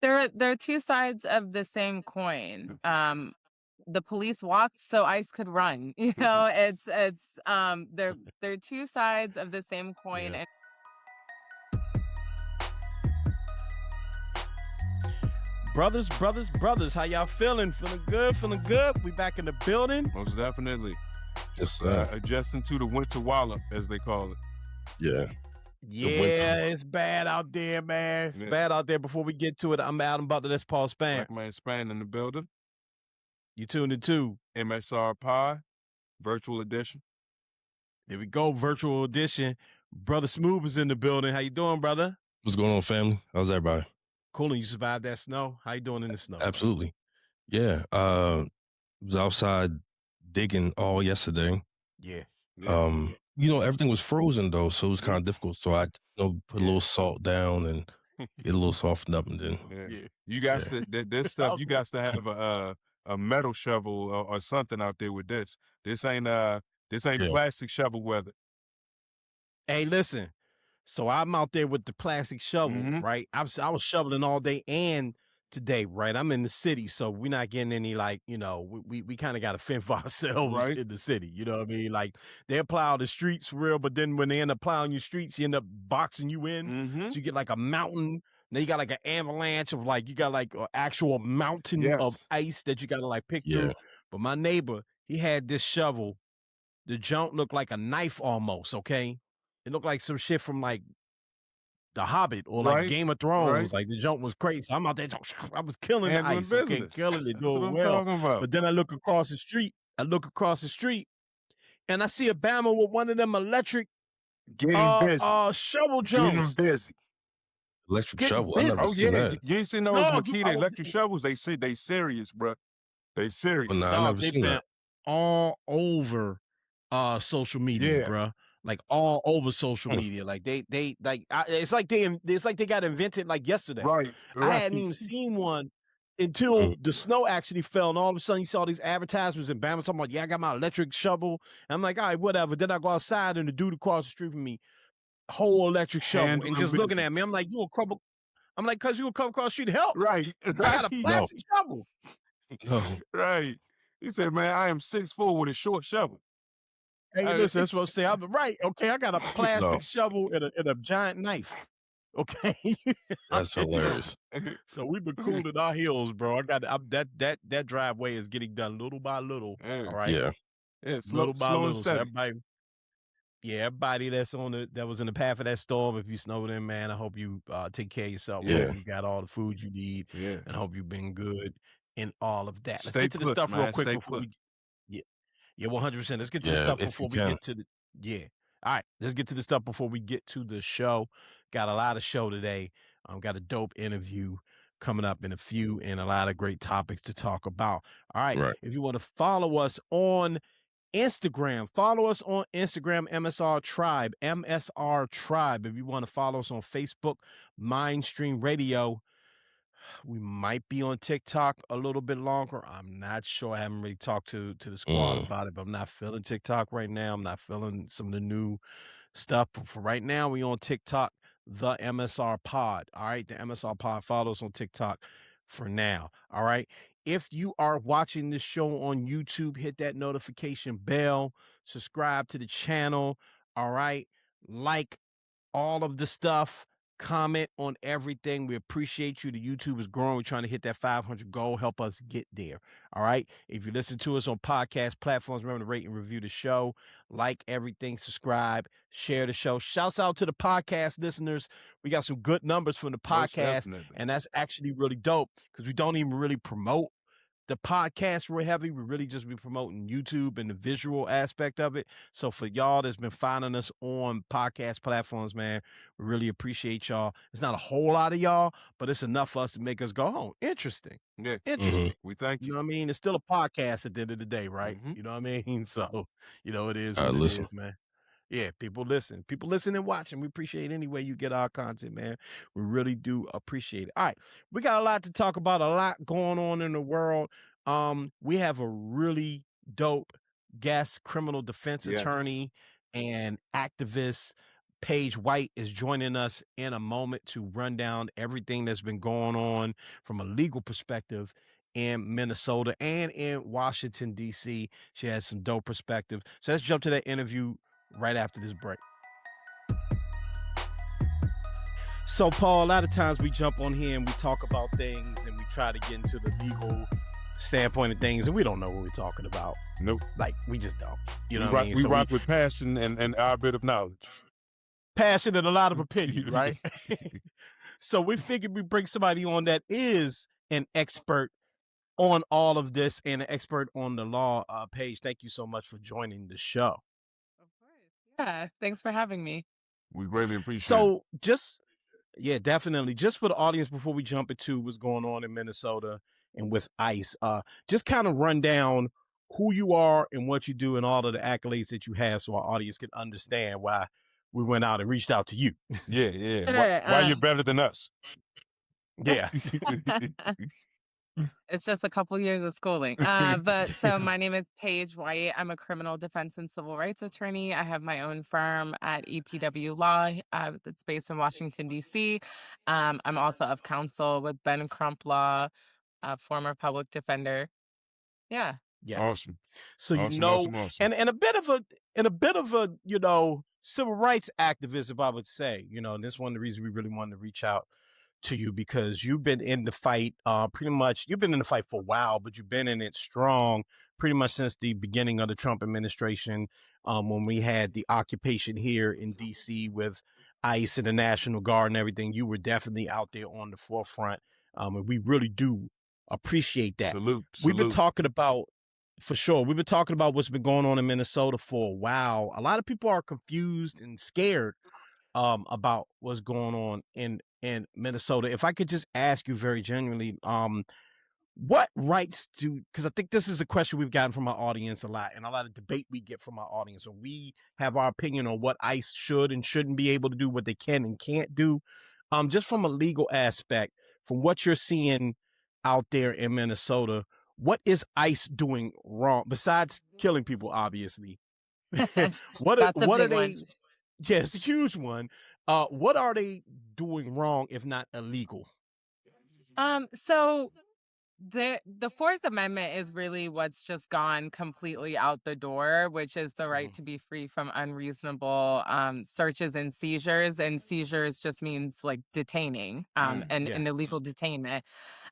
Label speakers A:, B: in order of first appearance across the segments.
A: There are two sides of the same coin. The police walked so ICE could run. It's they're two sides of the same coin.
B: Yeah.
A: And
C: Brothers, how y'all feeling? Feeling good? We back in the building?
D: Most definitely.
B: Yes, sir.
D: Adjusting to the winter wallop, as they call it.
B: Yeah.
C: Yeah, it's bad out there, man. It's bad out there. Before we get to it, I'm Adam Butler. That's Paul Span.
D: Black Man Span in the building.
C: You tuned into
D: MSR Pod, virtual edition.
C: There we go, virtual edition. Brother Smooth is in the building. How you doing, brother?
B: What's going on, family? How's everybody?
C: Cool. You survived that snow? How you doing in the snow?
B: Absolutely. Yeah. Was outside digging all yesterday.
C: Yeah.
B: Everything was frozen though, so it was kind of difficult. So I put a little salt down and get a little softened up, and then
D: you guys this stuff. You guys to have a metal shovel or something out there with this. This ain't plastic shovel weather.
C: Hey, listen. So I'm out there with the plastic shovel, right? I was shoveling all day and today, right? I'm in the city, so we're not getting any we kind of got to fend for ourselves in the city. You know what I mean? Like they'll plow the streets for real, but then when they end up plowing your streets, you end up boxing you in. So you get like a mountain. Then you got like an avalanche of you got like an actual mountain of ice that you got to pick through. But my neighbor, he had this shovel. The junk looked like a knife almost, okay? It looked like some shit from The Hobbit or Game of Thrones. Like the junk was crazy. So I'm out there, I was killing the ice. Okay, killing it, doing well. But then I look across the street. And I see a Bama with one of them electric shovel jumps.
B: Electric shovel.
D: Busy.
B: I never seen that.
D: You ain't seen those Makita electric shovels? They serious, bro. They serious.
B: Well, I never seen that.
C: All over social media, bro. Like all over social media. Like it's like they got invented yesterday.
D: Right.
C: I hadn't even seen one until the snow actually fell, and all of a sudden you saw these advertisements in Bama talking about, I got my electric shovel. And I'm like, all right, whatever. Then I go outside and the dude across the street from me, whole electric shovel, and just looking at me. I'm like, you a crumble. I'm like, cause you will come across the street to help.
D: Right.
C: I got a plastic shovel.
B: No.
D: Right. He said, man, I am 6'4" with a short shovel.
C: Hey, listen, that's what I'm saying. I'm right. Okay, I got a plastic shovel and a giant knife. Okay.
B: That's hilarious.
C: So we've been cooling our heels, bro. I got that driveway is getting done little by little. All right.
B: Yeah.
D: It's
C: little by little.
D: So
C: everybody that was in the path of that storm, if you snowed in, man, I hope you take care of yourself.
B: Yeah.
C: I hope you got all the food you need.
D: Yeah.
C: And I hope you've been good in all of that. Let's
D: Stay
C: get to the
D: put,
C: stuff
D: man.
C: real quick
D: Stay
C: before
D: put.
C: Yeah, 100%. Let's get to the stuff before we get to all right, let's get to the stuff before we get to the show. Got a lot of show today. Got a dope interview coming up in a few and a lot of great topics to talk about. All right. If you want to follow us on Instagram, MSR Tribe, MSR Tribe. If you want to follow us on Facebook, Mindstream Radio. We might be on TikTok a little bit longer. I'm not sure. I haven't really talked to the squad about it, but I'm not feeling TikTok right now. I'm not feeling some of the new stuff. For right now, we on TikTok, the MSR Pod. All right, the MSR Pod. Follow us on TikTok for now. All right. If you are watching this show on YouTube, hit that notification bell, subscribe to the channel. All right. Like all of the stuff. Comment on everything. We appreciate you. The YouTube is growing. We're trying to hit that 500 goal. Help us get there. All right. If you listen to us on podcast platforms, remember to rate and review the show. Like everything. Subscribe. Share the show. Shouts out to the podcast listeners. We got some good numbers from the podcast, and that's actually really dope because we don't even really promote the podcast real heavy. We really just be promoting YouTube and the visual aspect of it. So for y'all that's been finding us on podcast platforms, man, we really appreciate y'all. It's not a whole lot of y'all, but it's enough for us to make us go, oh, interesting.
D: Yeah.
C: Interesting.
D: We thank you.
C: You know what I mean? It's still a podcast at the end of the day, right? You know what I mean? So, it is what it is, man. Yeah, people listen and watch, and we appreciate any way you get our content, man. We really do appreciate it. All right, we got a lot to talk about, a lot going on in the world. We have a really dope guest, criminal defense attorney and activist, Paige White is joining us in a moment to run down everything that's been going on from a legal perspective in Minnesota and in Washington, D.C. She has some dope perspective. So let's jump to that interview right after this break. So, Paul, a lot of times we jump on here and we talk about things and we try to get into the legal standpoint of things, and we don't know what we're talking about.
D: Nope.
C: Like, we just don't. You know
D: what I mean? We rock with passion and our bit of knowledge.
C: Passion and a lot of opinion, right? So we figured we bring somebody on that is an expert on all of this and an expert on the law. Paige, thank you so much for joining the show.
A: Of course. Yeah, thanks for having me.
D: We greatly appreciate it.
C: So definitely. Just for the audience, before we jump into what's going on in Minnesota and with ICE, just kind of run down who you are and what you do and all of the accolades that you have so our audience can understand why we went out and reached out to you.
D: Yeah. Sure, why you're better than us.
C: Yeah.
A: It's just a couple years of schooling. But so my name is Paige White. I'm a criminal defense and civil rights attorney. I have my own firm at EPW Law that's based in Washington, D.C. I'm also of counsel with Ben Crump Law, a former public defender. Yeah.
D: Awesome.
C: So
D: awesome.
C: And a bit of a civil rights activist, if I would say, and this is one of the reasons we really wanted to reach out to you, because you've been in the fight you've been in the fight for a while, but you've been in it strong pretty much since the beginning of the Trump administration, when we had the occupation here in DC with ICE and the National Guard and everything. You were definitely out there on the forefront, and we really do appreciate that.
D: Salute.
C: We've been talking about, for sure, we've been talking about what's been going on in Minnesota for a while. A lot of people are confused and scared about what's going on in Minnesota. If I could just ask you very genuinely, what rights because I think this is a question we've gotten from our audience a lot, and a lot of debate we get from our audience. So we have our opinion on what ICE should and shouldn't be able to do, what they can and can't do. Just from a legal aspect, from what you're seeing out there in Minnesota, what is ICE doing wrong besides killing people, obviously? What are they? Yeah, it's a huge one. What are they doing wrong, if not illegal?
A: So the Fourth Amendment is really what's just gone completely out the door, which is the right to be free from unreasonable searches and seizures. And seizures just means like detaining and illegal detainment.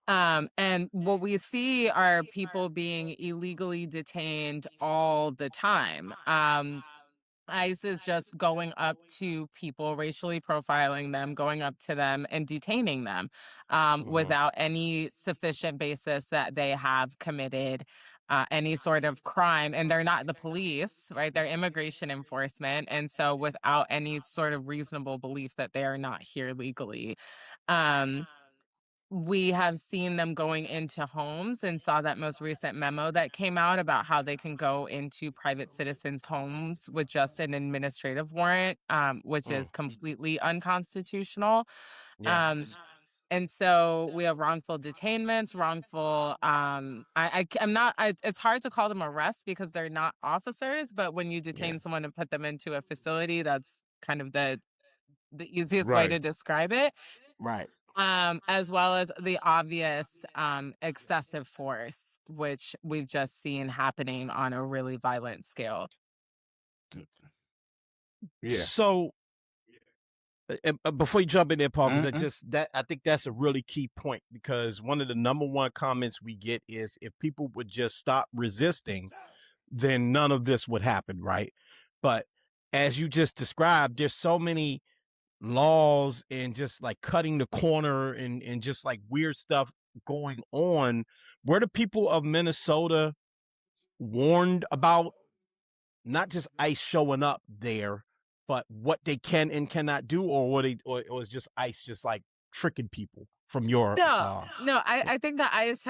A: And what we see are people being illegally detained all the time. ICE is just going up to people, racially profiling them, going up to them and detaining them without any sufficient basis that they have committed any sort of crime. And they're not the police, right? They're immigration enforcement. And so without any sort of reasonable belief that they are not here legally. We have seen them going into homes and saw that most recent memo that came out about how they can go into private citizens' homes with just an administrative warrant, which is completely unconstitutional. And so we have wrongful detainments, wrongful, it's hard to call them arrests because they're not officers, but when you detain someone and put them into a facility, that's kind of the easiest way to describe it.
C: Right.
A: As well as the obvious excessive force, which we've just seen happening on a really violent scale.
C: Yeah. So, before you jump in there, Paul, because I think that's a really key point, because one of the number one comments we get is if people would just stop resisting, then none of this would happen, right? But as you just described, there's so many laws and just like cutting the corner and just like weird stuff going on. Were the people of Minnesota warned about not just ICE showing up there, but what they can and cannot do, or was just ICE just like tricking people from your
A: I think that ICE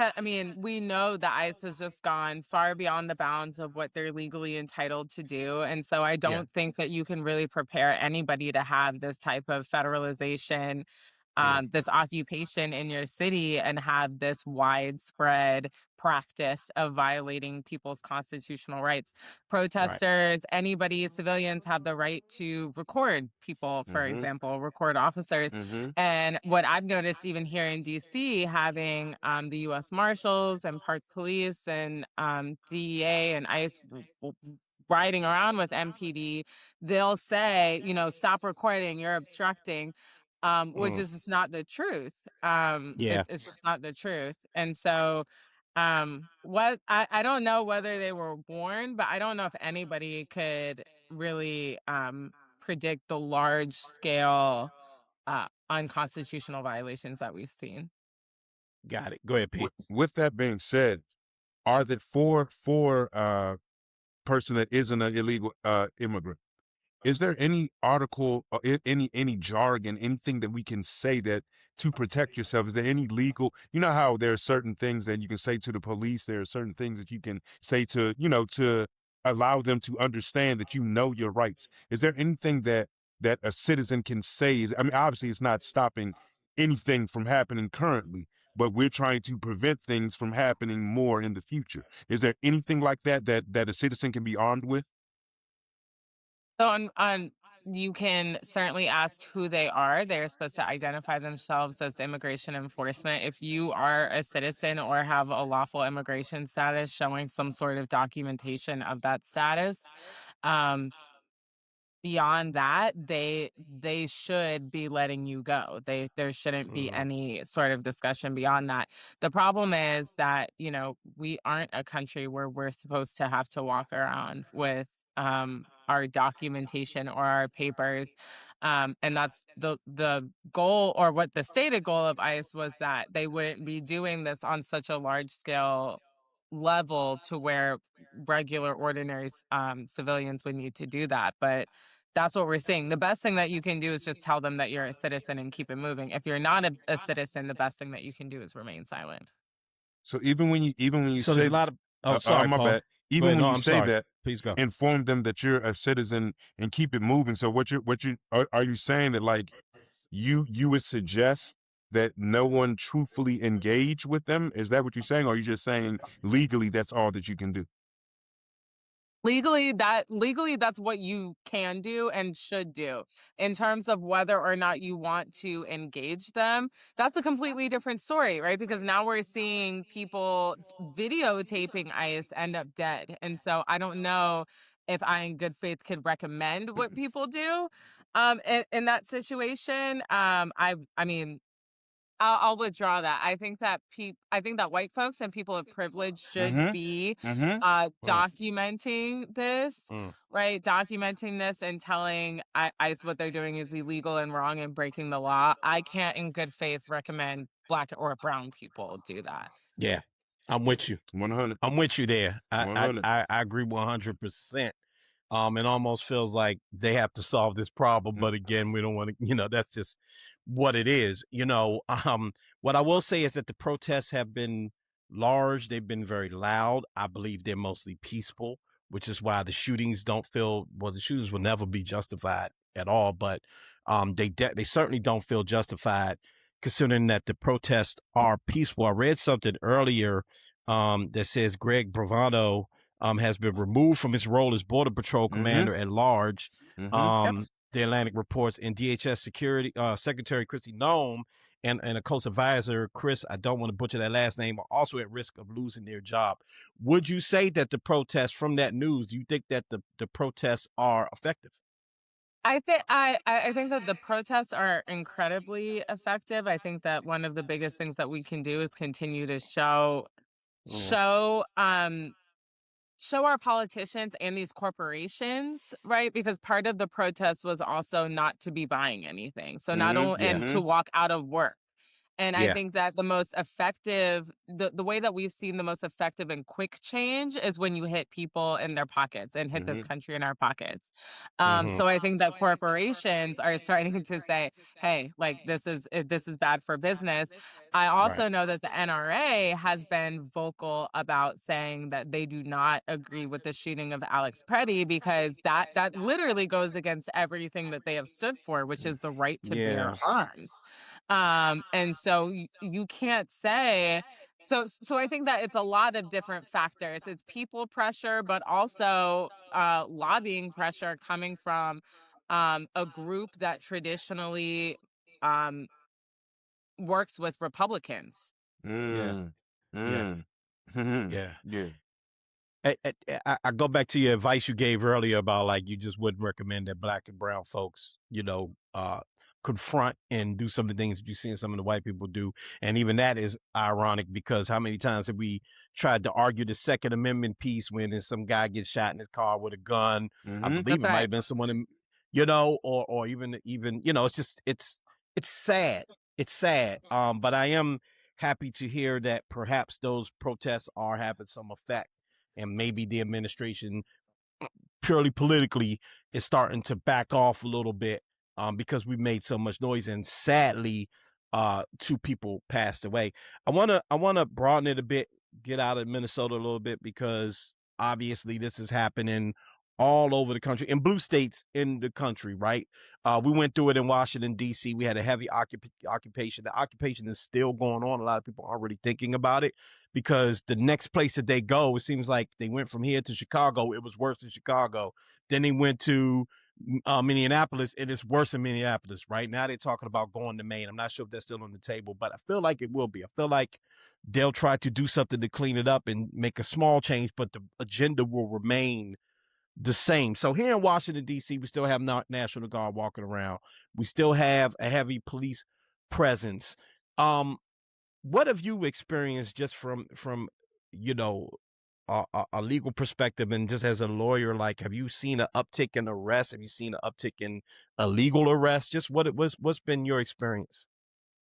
A: we know that ICE has just gone far beyond the bounds of what they're legally entitled to do. And so I don't think that you can really prepare anybody to have this type of federalization this occupation in your city and have this widespread practice of violating people's constitutional rights. Protesters, anybody, civilians have the right to record people, for example, record officers. And what I've noticed even here in DC, having the US Marshals and Park Police and DEA and ICE riding around with MPD, they'll say, stop recording, you're obstructing. Which is just not the truth. It's just not the truth. And so, what I don't know whether they were warned, but I don't know if anybody could really predict the large scale unconstitutional violations that we've seen.
C: Got it. Go ahead, Pete.
D: With that being said, are there for person that isn't an illegal immigrant? Is there any article or any jargon, anything that we can say that to protect yourself? Is there any legal, how there are certain things that you can say to the police, there are certain things that you can say to, to allow them to understand that your rights. Is there anything that a citizen can say? I mean, obviously it's not stopping anything from happening currently, but we're trying to prevent things from happening more in the future. Is there anything like that a citizen can be armed with?
A: So you can certainly ask who they are. They're supposed to identify themselves as immigration enforcement. If you are a citizen or have a lawful immigration status showing some sort of documentation of that status, beyond that, they should be letting you go. There shouldn't be any sort of discussion beyond that. The problem is that, we aren't a country where we're supposed to have to walk around with our documentation or our papers. And that's the goal, or what the stated goal of ICE was, that they wouldn't be doing this on such a large scale level to where regular ordinary civilians would need to do that. But that's what we're seeing. The best thing that you can do is just tell them that you're a citizen and keep it moving. If you're not a citizen, the best thing that you can do is remain silent.
D: So even when you
C: so
D: say
C: there's a lot of sorry,
D: my
C: Paul.
D: bad. Even when you say
C: sorry.
D: that,
C: please go.
D: Inform them that you're a citizen and keep it moving. So are you saying that, like, you would suggest that no one truthfully engage with them? Is that what you're saying? Or are you just saying legally that's all that you can do?
A: Legally, that's what you can do and should do. In terms of whether or not you want to engage them, that's a completely different story, right? Because now we're seeing people videotaping ICE end up dead. And so I don't know if I, in good faith, could recommend what people do in that situation. I mean, I'll withdraw that. I think that white folks and people of privilege should be documenting this, right? Documenting this and telling ICE what they're doing is illegal and wrong and breaking the law. I can't, in good faith, recommend Black or brown people do that.
C: Yeah, I'm with you.
D: 100.
C: I'm with you there. I
D: 100.
C: agree 100%. It almost feels like they have to solve this problem, but again, we don't want to, that's just what it is. What I will say is that the protests have been large. They've been very loud. I believe they're mostly peaceful, which is why the shootings the shootings will never be justified at all, but they certainly don't feel justified considering that the protests are peaceful. I read something earlier that says Greg Bravano has been removed from his role as Border Patrol Commander at large. The Atlantic reports, and DHS Secretary Kristi Noem and a close advisor, Chris, I don't want to butcher that last name, are also at risk of losing their job. Would you say that the protests, from that news, do you think that the protests are effective?
A: I think that the protests are incredibly effective. I think that one of the biggest things that we can do is continue to show our politicians and these corporations, right? Because part of the protest was also not to be buying anything. So and to walk out of work. And I think that the most effective, the way that we've seen the most effective and quick change is when you hit people in their pockets and hit this country in our pockets. So I think that corporations are starting to say, hey, like this is bad for business. I also know that the NRA has been vocal about saying that they do not agree with the shooting of Alex Petty because that literally goes against everything that they have stood for, which is the right to bear arms. And so you can't say so I think that it's a lot of different factors. It's people pressure, but also lobbying pressure coming from a group that traditionally works with Republicans.
C: Yeah.
D: Yeah.
C: Yeah. I go back to your advice you gave earlier about like you just wouldn't recommend that black and brown folks, confront and do some of the things that you're seeing some of the white people do. And even that is ironic because how many times have we tried to argue the Second Amendment piece when some guy gets shot in his car with a gun? I believe it might have been someone in, or even, it's sad. It's sad. But I am happy to hear that perhaps those protests are having some effect. And maybe the administration, purely politically, is starting to back off a little bit because we made so much noise. And sadly, 2 people passed away. I wanna broaden it a bit, get out of Minnesota a little bit because obviously this is happening all over the country, in blue states in the country, right? We went through it in Washington, D.C. We had a heavy occupation. The occupation is still going on. A lot of people aren't really thinking about it because the next place that they go, it seems like they went from here to Chicago. It was worse in Chicago. Then they went to Minneapolis. It is worse in Minneapolis. Right now they're talking about going to Maine. I'm not sure if that's still on the table, but I feel like it will be. I feel like they'll try to do something to clean it up and make a small change, but the agenda will remain the same. So here in Washington, D.C., we still have National Guard walking around. We still have a heavy police presence. What have you experienced just from a legal perspective and just as a lawyer? Like, have you seen an uptick in arrests? Have you seen an uptick in illegal arrests? Just what's been your experience?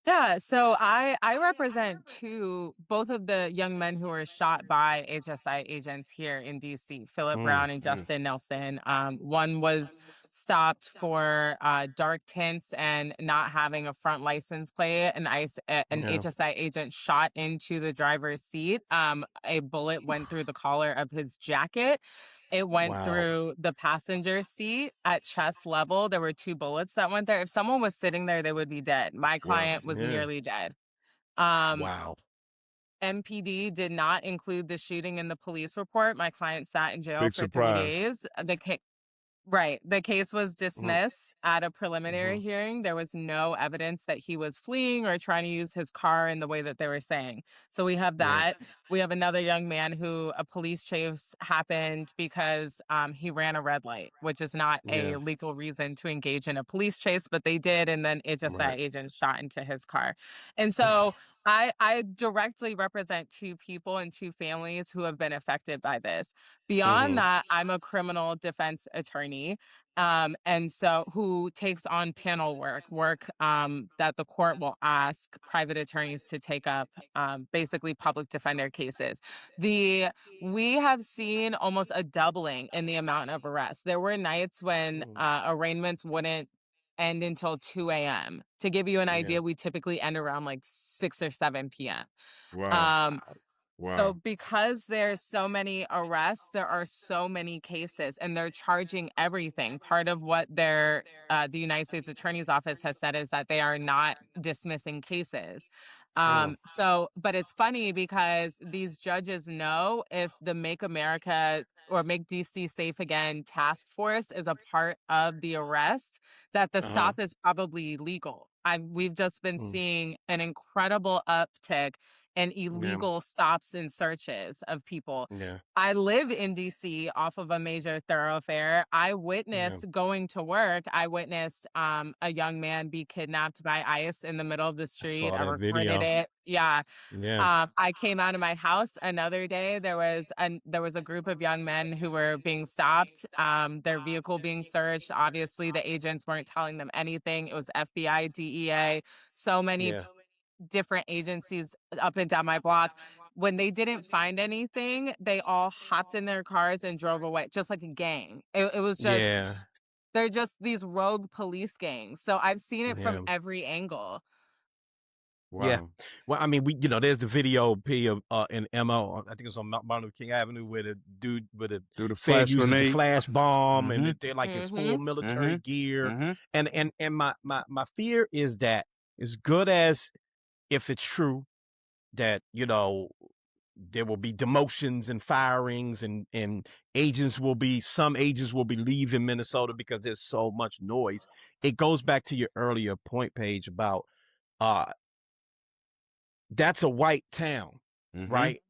A: Yeah, so I represent both of the young men who were shot by HSI agents here in DC, Philip Brown and Justin Nelson. One was stopped for dark tints and not having a front license plate. An HSI agent shot into the driver's seat. A bullet went through the collar of his jacket. It went through the passenger seat at chest level. There were 2 bullets that went there. If someone was sitting there, they would be dead. My client was nearly dead. MPD did not include the shooting in the police report. My client sat in jail for 3 days. The case was dismissed at a preliminary hearing. There was no evidence that he was fleeing or trying to use his car in the way that they were saying. So we have that. We have another young man who a police chase happened because he ran a red light, which is not a legal reason to engage in a police chase, but they did. And then HSI agent shot into his car. And so I directly represent 2 people and 2 families who have been affected by this. Beyond that, I'm a criminal defense attorney, and so who takes on panel work that the court will ask private attorneys to take up, basically public defender cases. We have seen almost a doubling in the amount of arrests. There were nights when arraignments wouldn't end until 2 a.m. To give you an idea, we typically end around like 6 or 7 p.m. So because there's so many arrests, there are so many cases and they're charging everything. Part of what the United States Attorney's Office has said is that they are not dismissing cases. But it's funny because these judges know if the Make America or Make DC Safe Again task force is a part of the arrest, that the stop is probably legal. We've just been seeing an incredible uptick in illegal stops and searches of people. I live in DC off of a major thoroughfare. I witnessed going to work. I witnessed a young man be kidnapped by ICE in the middle of the street. I recorded it. I came out of my house another day. There was a group of young men who were being stopped, their vehicle being searched. Obviously, the agents weren't telling them anything. It was FBI, DEA, so many different agencies up and down my block. When they didn't find anything, they all hopped in their cars and drove away, just like a gang. It was just, they're just these rogue police gangs. So I've seen it from every angle.
D: Wow.
C: Yeah. Well, I mean, there's the video P of in MO. I think it's on Martin Luther King Avenue where the dude with the
D: Through the
C: Fed
D: flash
C: uses the
D: grenade.
C: flash bomb
D: Mhm.
C: and they're like in full military gear.
D: Mhm.
C: And my fear is that as good as if it's true that, there will be demotions and firings and some agents will be leaving Minnesota because there's so much noise. It goes back to your earlier point, Paige, about that's a white town, right?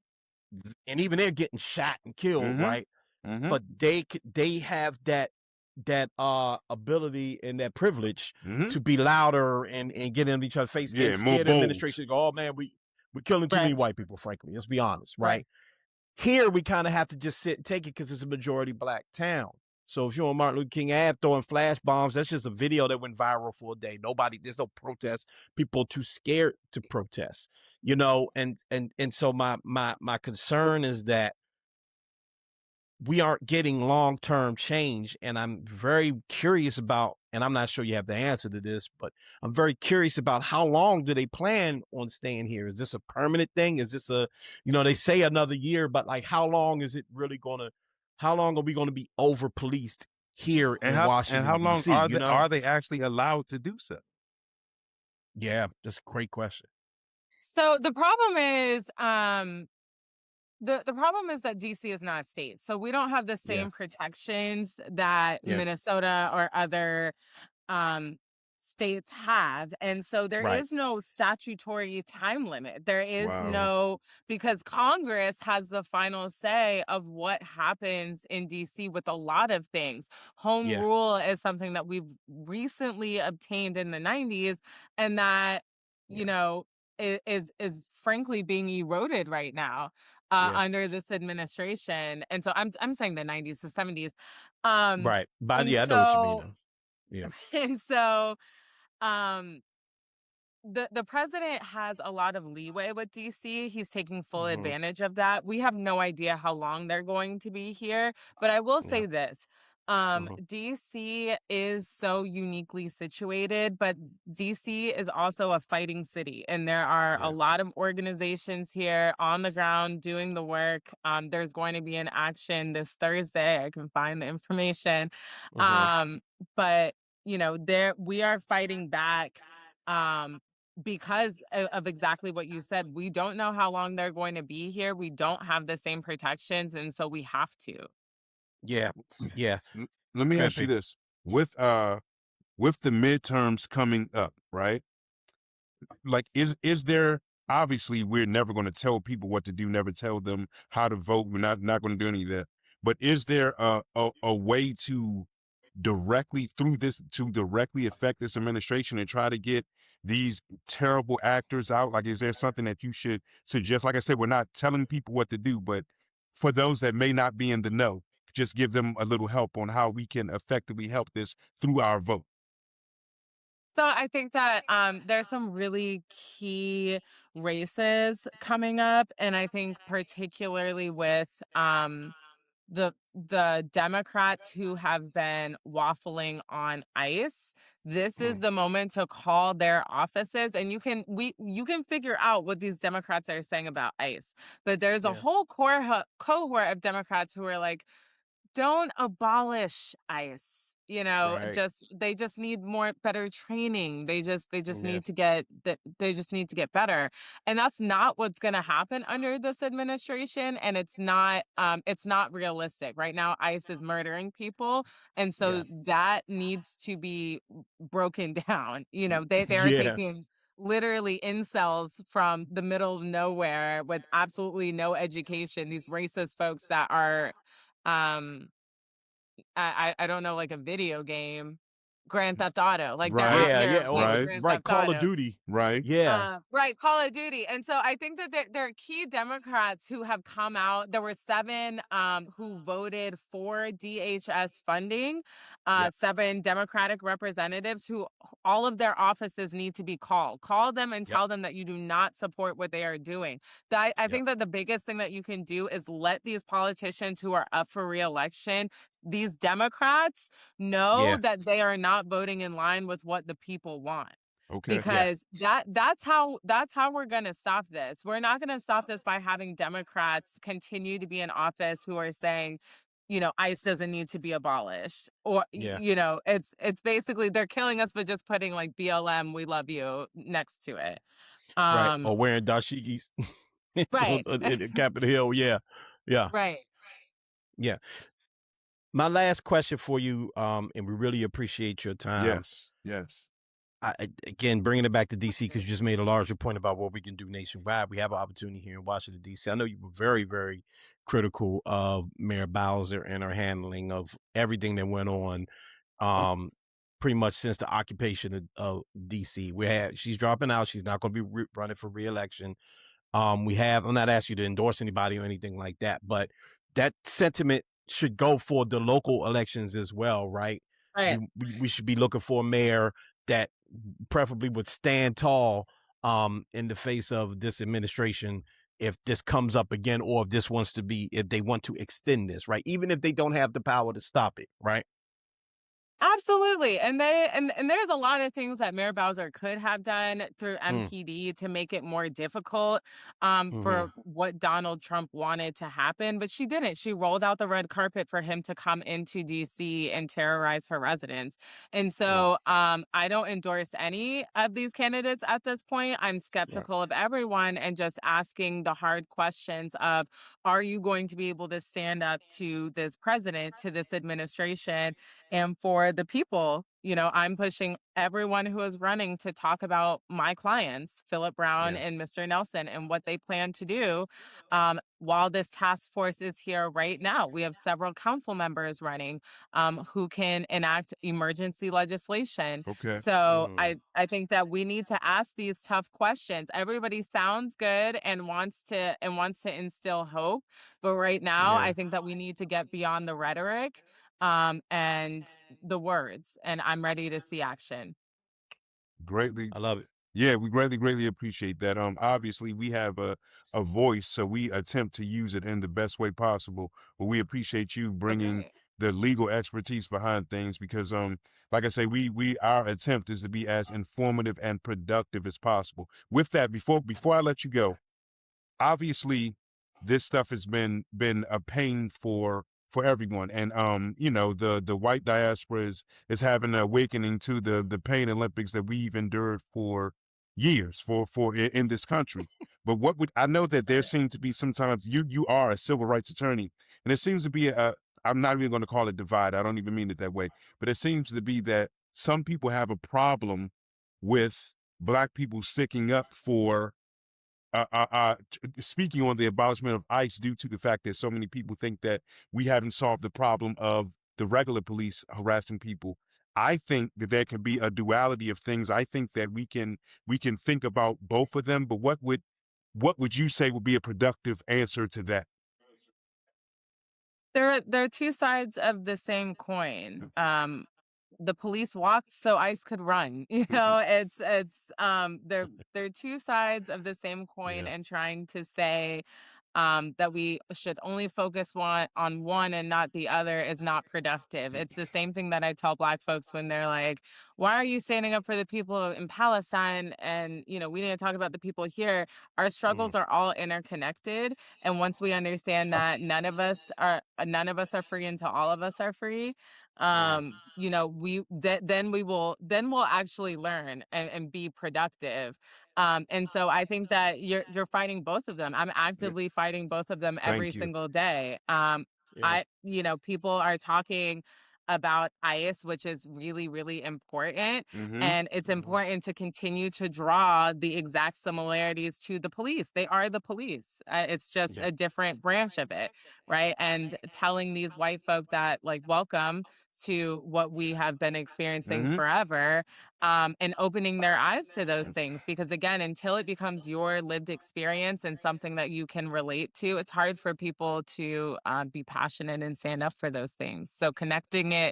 C: And even they're getting shot and killed, right? But they have that ability and that privilege to be louder and get in each other's face and
D: more
C: scare the
D: bold.
C: administration. Go, oh man, we're killing too many white people. Frankly, let's be honest, right?
A: Right.
C: Here we kind of have to just sit and take it because it's a majority black town. So if you're on Martin Luther King Ave throwing flash bombs, that's just a video that went viral for a day. There's no protest. People are too scared to protest, and so my concern is that we aren't getting long-term change. And I'm very curious about, and I'm not sure you have the answer to this, but I'm very curious about how long do they plan on staying here? Is this a permanent thing? Is this they say another year, but like how long is it really how long are we going to be over policed here in Washington,
D: and how long
C: DC,
D: are they actually allowed to do so?
C: Yeah, that's a great question.
A: So the problem is, the problem is that DC is not a state. So we don't have the same protections that Minnesota or other states have. And so there is no statutory time limit. There is no, because Congress has the final say of what happens in DC with a lot of things. Home rule is something that we've recently obtained in the 90s, and that, is frankly being eroded right now under this administration. And so I'm saying the 90s, the 70s.
C: Right. But I know what you mean. Yeah.
A: And so the president has a lot of leeway with DC. He's taking full advantage of that. We have no idea how long they're going to be here, but I will say this. DC is so uniquely situated, but DC is also a fighting city, and there are a lot of organizations here on the ground doing the work. There's going to be an action this Thursday. I can find the information. But we are fighting back because of exactly what you said. We don't know how long they're going to be here. We don't have the same protections, and so we have to.
C: Yeah.
D: Let me ask you this: with the midterms coming up, right? Like, is there, obviously we're never going to tell people what to do, never tell them how to vote. We're not going to do any of that. But is there a way to directly affect this administration and try to get these terrible actors out? Like, is there something that you should suggest? Like I said, we're not telling people what to do, but for those that may not be in the know, just give them a little help on how we can effectively help this through our vote.
A: So I think that there's some really key races coming up, and I think particularly with the Democrats who have been waffling on ICE, this is the moment to call their offices, and you can figure out what these Democrats are saying about ICE. But there's a whole cohort of Democrats who are like, don't abolish ICE. They just need better training. They just need to get better. And that's not what's going to happen under this administration. And it's not realistic. Right now, ICE is murdering people. And so that needs to be broken down. They are taking literally incels from the middle of nowhere with absolutely no education. These racist folks that are, I don't know, like a video game, Grand Theft Auto. Like they're out here playing Grand Theft
C: Call
A: Auto.
C: of Duty.
D: Right.
C: Yeah.
A: Right, Call of Duty. And so I think that there are key Democrats who have come out. There were 7 who voted for DHS funding, 7 Democratic representatives who all of their offices need to be called. Call them and tell them that you do not support what they are doing. I think that the biggest thing that you can do is let these politicians who are up for re-election, these Democrats, know that they are not voting in line with what the people want.
D: Okay.
A: Because that's how we're going to stop this. We're not going to stop this by having Democrats continue to be in office who are saying, ICE doesn't need to be abolished, or it's basically they're killing us, but just putting like BLM, we love you next to it.
C: Right. Or wearing dashikis
A: right
C: in Capitol Hill. Yeah.
A: Right.
C: Yeah. My last question for you, and we really appreciate your time.
D: Yes.
C: Again, bringing it back to DC, because you just made a larger point about what we can do nationwide. We have an opportunity here in Washington, DC. I know you were very, very critical of Mayor Bowser and her handling of everything that went on, pretty much since the occupation of DC. She's dropping out. She's not going to be running for re-election. I'm not asking you to endorse anybody or anything like that, but that sentiment should go for the local elections as well, right?
A: Right.
C: We should be looking for a mayor that preferably would stand tall in the face of this administration if this comes up again, or if they want to extend this, right? Even if they don't have the power to stop it, right?
A: Absolutely. And there's a lot of things that Mayor Bowser could have done through MPD to make it more difficult for what Donald Trump wanted to happen, but she didn't. She rolled out the red carpet for him to come into DC and terrorize her residents. And so I don't endorse any of these candidates at this point. I'm skeptical of everyone and just asking the hard questions of, are you going to be able to stand up to this president, to this administration, and for the people? I'm pushing everyone who is running to talk about my clients, Philip Brown and Mr. Nelson, and what they plan to do while this task force is here right now. We have several council members running who can enact emergency legislation.
D: Okay.
A: So I think that we need to ask these tough questions. Everybody sounds good and wants to instill hope, but right now I think that we need to get beyond the rhetoric and the words, and I'm ready to see action.
D: Greatly.
C: I love it.
D: Yeah, we greatly appreciate that. Obviously we have a voice, so we attempt to use it in the best way possible. But we appreciate you bringing the legal expertise behind things, because like I say, our attempt is to be as informative and productive as possible. With that, before I let you go, obviously this stuff has been a pain for everyone, and the white diaspora is having an awakening to the pain Olympics that we've endured for years in this country. But I know that there seem to be sometimes, you are a civil rights attorney, and there seems to be I'm not even going to call it divide. I don't even mean it that way, but it seems to be that some people have a problem with Black people sticking up for speaking on the abolishment of ICE, due to the fact that so many people think that we haven't solved the problem of the regular police harassing people. I think that there can be a duality of things. I think that we can think about both of them, but what would you say would be a productive answer to that?
A: There are two sides of the same coin. The police walked so ICE could run. It's they're two sides of the same coin, and trying to say that we should only focus on one and not the other is not productive. It's the same thing that I tell Black folks when they're like, why are you standing up for the people in Palestine? And, we need to talk about the people here. Our struggles are all interconnected. And once we understand that none of us are free until all of us are free, then we'll actually learn and be productive. And so I think that you're fighting both of them. I'm actively fighting both of them every single day. People are talking about ICE, which is really, really important. And it's important to continue to draw the exact similarities to the police. They are the police. It's just a different branch of it, right? And telling these white folk that, like, welcome to what we have been experiencing forever, and opening their eyes to those things. Because again, until it becomes your lived experience and something that you can relate to, it's hard for people to be passionate and stand up for those things. So connecting it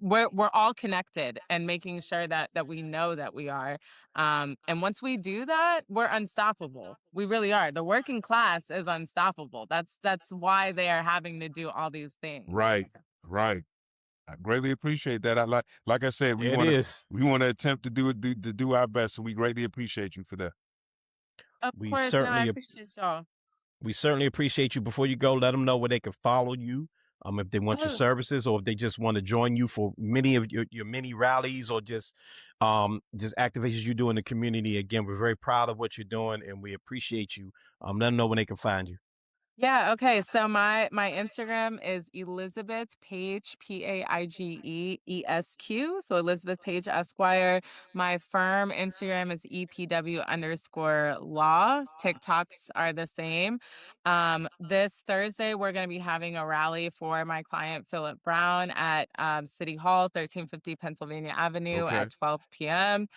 A: we're all connected, and making sure that we know that we are. And once we do that, we're unstoppable. We really are. The working class is unstoppable. That's why they are having to do all these things.
D: Right. I greatly appreciate that. I like I said, we
C: It
D: want
C: is.
D: to attempt to do our best. So we greatly appreciate you for that.
A: Of
C: We
A: course, no, I
C: certainly
A: appreciate y'all.
C: we certainly appreciate you. Before you go, let them know where they can follow you. If they want your
A: Oh,
C: services, or if they just want to join you for many of your mini rallies, or just activations you do in the community. Again, we're very proud of what you're doing, and we appreciate you. Let them know when they can find you.
A: yeah, okay. So my Instagram is Elizabeth Paige, PAIGEESQ. So Elizabeth Paige Esquire. My firm Instagram is EPW_law. TikToks are the same. This Thursday we're gonna be having a rally for my client Philip Brown at City Hall, 1350 Pennsylvania Avenue
D: Okay.
A: at 12 p.m.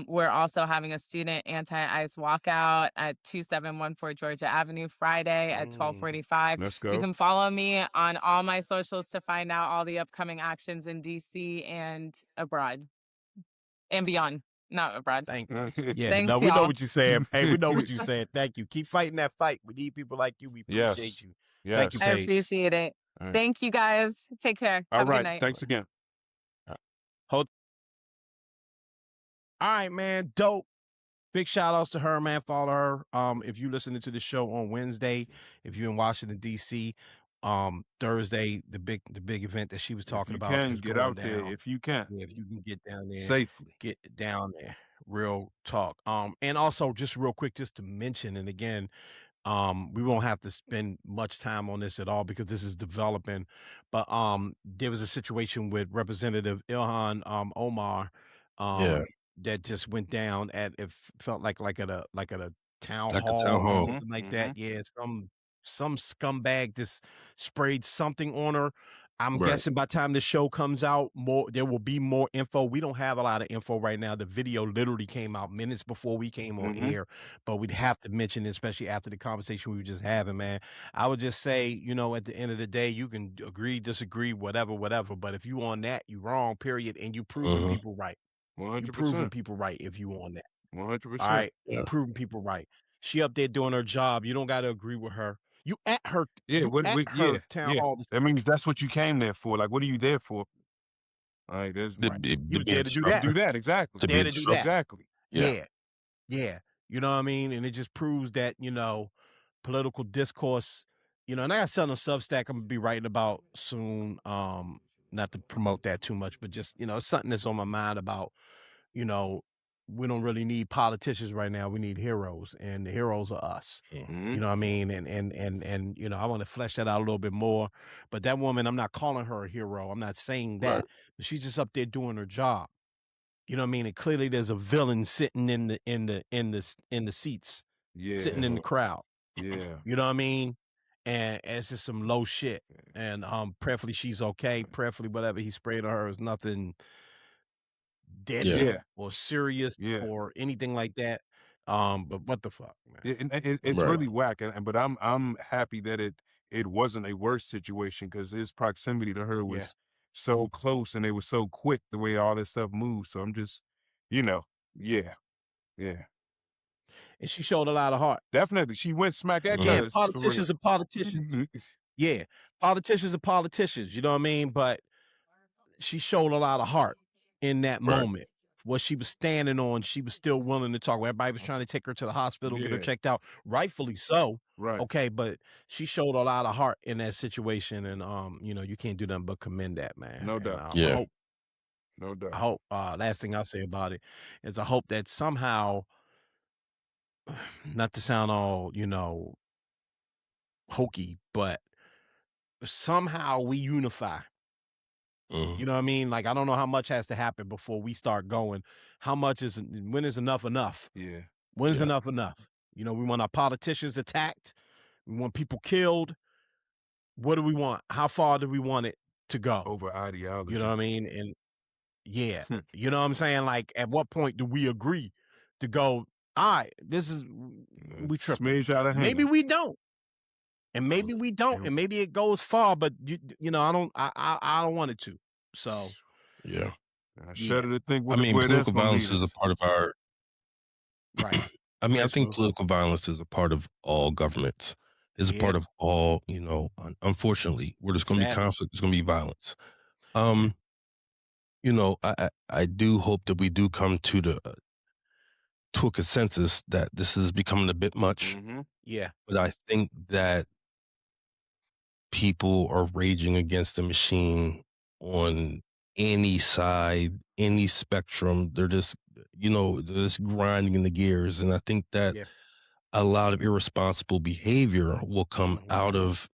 A: We're also having a student anti-ICE walkout at 2714 Georgia Avenue Friday at 12:45.
D: Let's
A: You
D: go.
A: can follow me on all my socials to find out all the upcoming actions in DC and abroad and beyond. Not abroad.
C: Yeah,
A: Thanks,
C: no, we know
A: y'all.
C: what you're saying. Hey, we know what you're saying. Thank you. Keep fighting that fight. We need people like you. We appreciate you. Thank you,
D: Yes.
A: I
C: Paige.
A: appreciate it.
D: All right.
A: Thank you guys. Take care.
D: All
A: Have a good
D: right.
A: night.
D: Thanks again.
C: Hold. All right, man. Dope. Big shout outs to her, man. Follow her. If you listening to the show on Wednesday, if you're in Washington D.C., Thursday, the big event that she was talking
D: If you
C: about
D: can
C: is
D: get
C: going
D: out there,
C: down.
D: if you can,
C: Yeah, if you can get down there
D: safely.
C: get down there. Real talk. And also just real quick, just to mention, and again, we won't have to spend much time on this at all because this is developing. But there was a situation with Representative Ilhan Omar that just went down at it felt like at a town
B: Like a
C: hall
B: town
C: or
B: hall.
C: something like that. Yeah, some scumbag just sprayed something on her. I'm
B: Right.
C: guessing by the time the show comes out, there will be more info. We don't have a lot of info right now. The video literally came out minutes before we came on air, but we'd have to mention it, especially after the conversation we were just having, man. I would just say, at the end of the day, you can agree, disagree, whatever. But if you on that, you wrong, period. And you proving people right.
D: 100%.
C: You proving people right if you on that.
D: 100%.
C: All right.
B: Yeah.
C: You proving people right. She up there doing her job. You don't got to agree with her. You at her.
D: Yeah.
C: Town hall.
D: That means that's what you came there for. Like, what are you there for? All right. There's
C: You was there to do that.
D: Do that. Exactly.
C: There to do that.
D: Exactly.
C: Yeah. You know what I mean? And it just proves that, political discourse, and I got something on Substack I'm gonna be writing about soon. Not to promote that too much, but just, it's something that's on my mind about, we don't really need politicians right now. We need heroes, and the heroes are us.
D: Mm-hmm.
C: You know what I mean? And I want to flesh that out a little bit more. But that woman, I'm not calling her a hero. I'm not saying that.
B: Right.
C: But she's just up there doing her job. You know what I mean? And clearly there's a villain sitting in the seats, sitting in the crowd.
D: Yeah.
C: You know what I mean? And it's just some low shit. And prayerfully she's okay. Prayerfully whatever he sprayed on her is nothing deadly or serious or anything like that. But what the fuck, man?
D: It's really whack. But I'm happy that it wasn't a worse situation, because his proximity to her was so close, and it was so quick the way all this stuff moved. So I'm just, yeah.
C: And she showed a lot of heart.
D: Definitely. She went smack at us.
C: Politicians are politicians. Yeah. Politicians are politicians, you know what I mean? But she showed a lot of heart in that moment. What she was standing on, she was still willing to talk. Everybody was trying to take her to the hospital, get her checked out. Rightfully so.
D: Right.
C: Okay, but she showed a lot of heart in that situation, and you can't do nothing but commend that, man.
D: No doubt.
C: No doubt. I hope last thing I'll say about it is I hope that somehow, not to sound all, hokey, but somehow we unify. You know what I mean? Like, I don't know how much has to happen before we start going. When is enough enough?
D: Yeah.
C: When is enough enough? We want our politicians attacked. We want people killed. What do we want? How far do we want it to go?
D: Over ideology.
C: You know what I mean? And you know what I'm saying? Like, at what point do we agree to go, all right, we tripping.
D: Smidge out of hand.
C: Maybe we don't. And maybe we don't, and maybe it goes far, but I don't want it to. So
D: I shudder to think.
B: Political violence is a part of our.
C: Right.
B: I think political violence is a part of all governments. It's a part of all. Unfortunately, where there's going to be conflict, there's going to be violence. You know, I do hope that we do come to a consensus that this is becoming a bit much.
C: Yeah.
B: But I think that people are raging against the machine on any side, any spectrum. They're just, they're just grinding the gears. And I think that a lot of irresponsible behavior will come out of,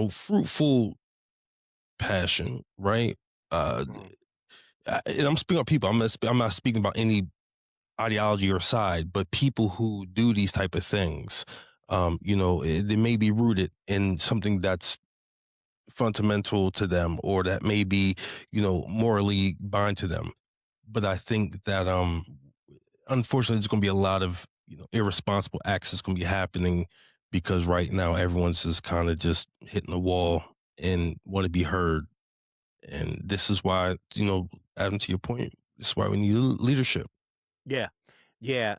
B: fruitful passion, right? And I'm speaking of people. I'm not speaking about any ideology or side, but people who do these type of things, they may be rooted in something that's fundamental to them, or that may be, morally bind to them. But I think that, unfortunately, there's going to be a lot of, irresponsible acts that's going to be happening because right now everyone's just kind of just hitting the wall and want to be heard. And this is why, Adam, to your point, this is why we need leadership.
C: Yeah. And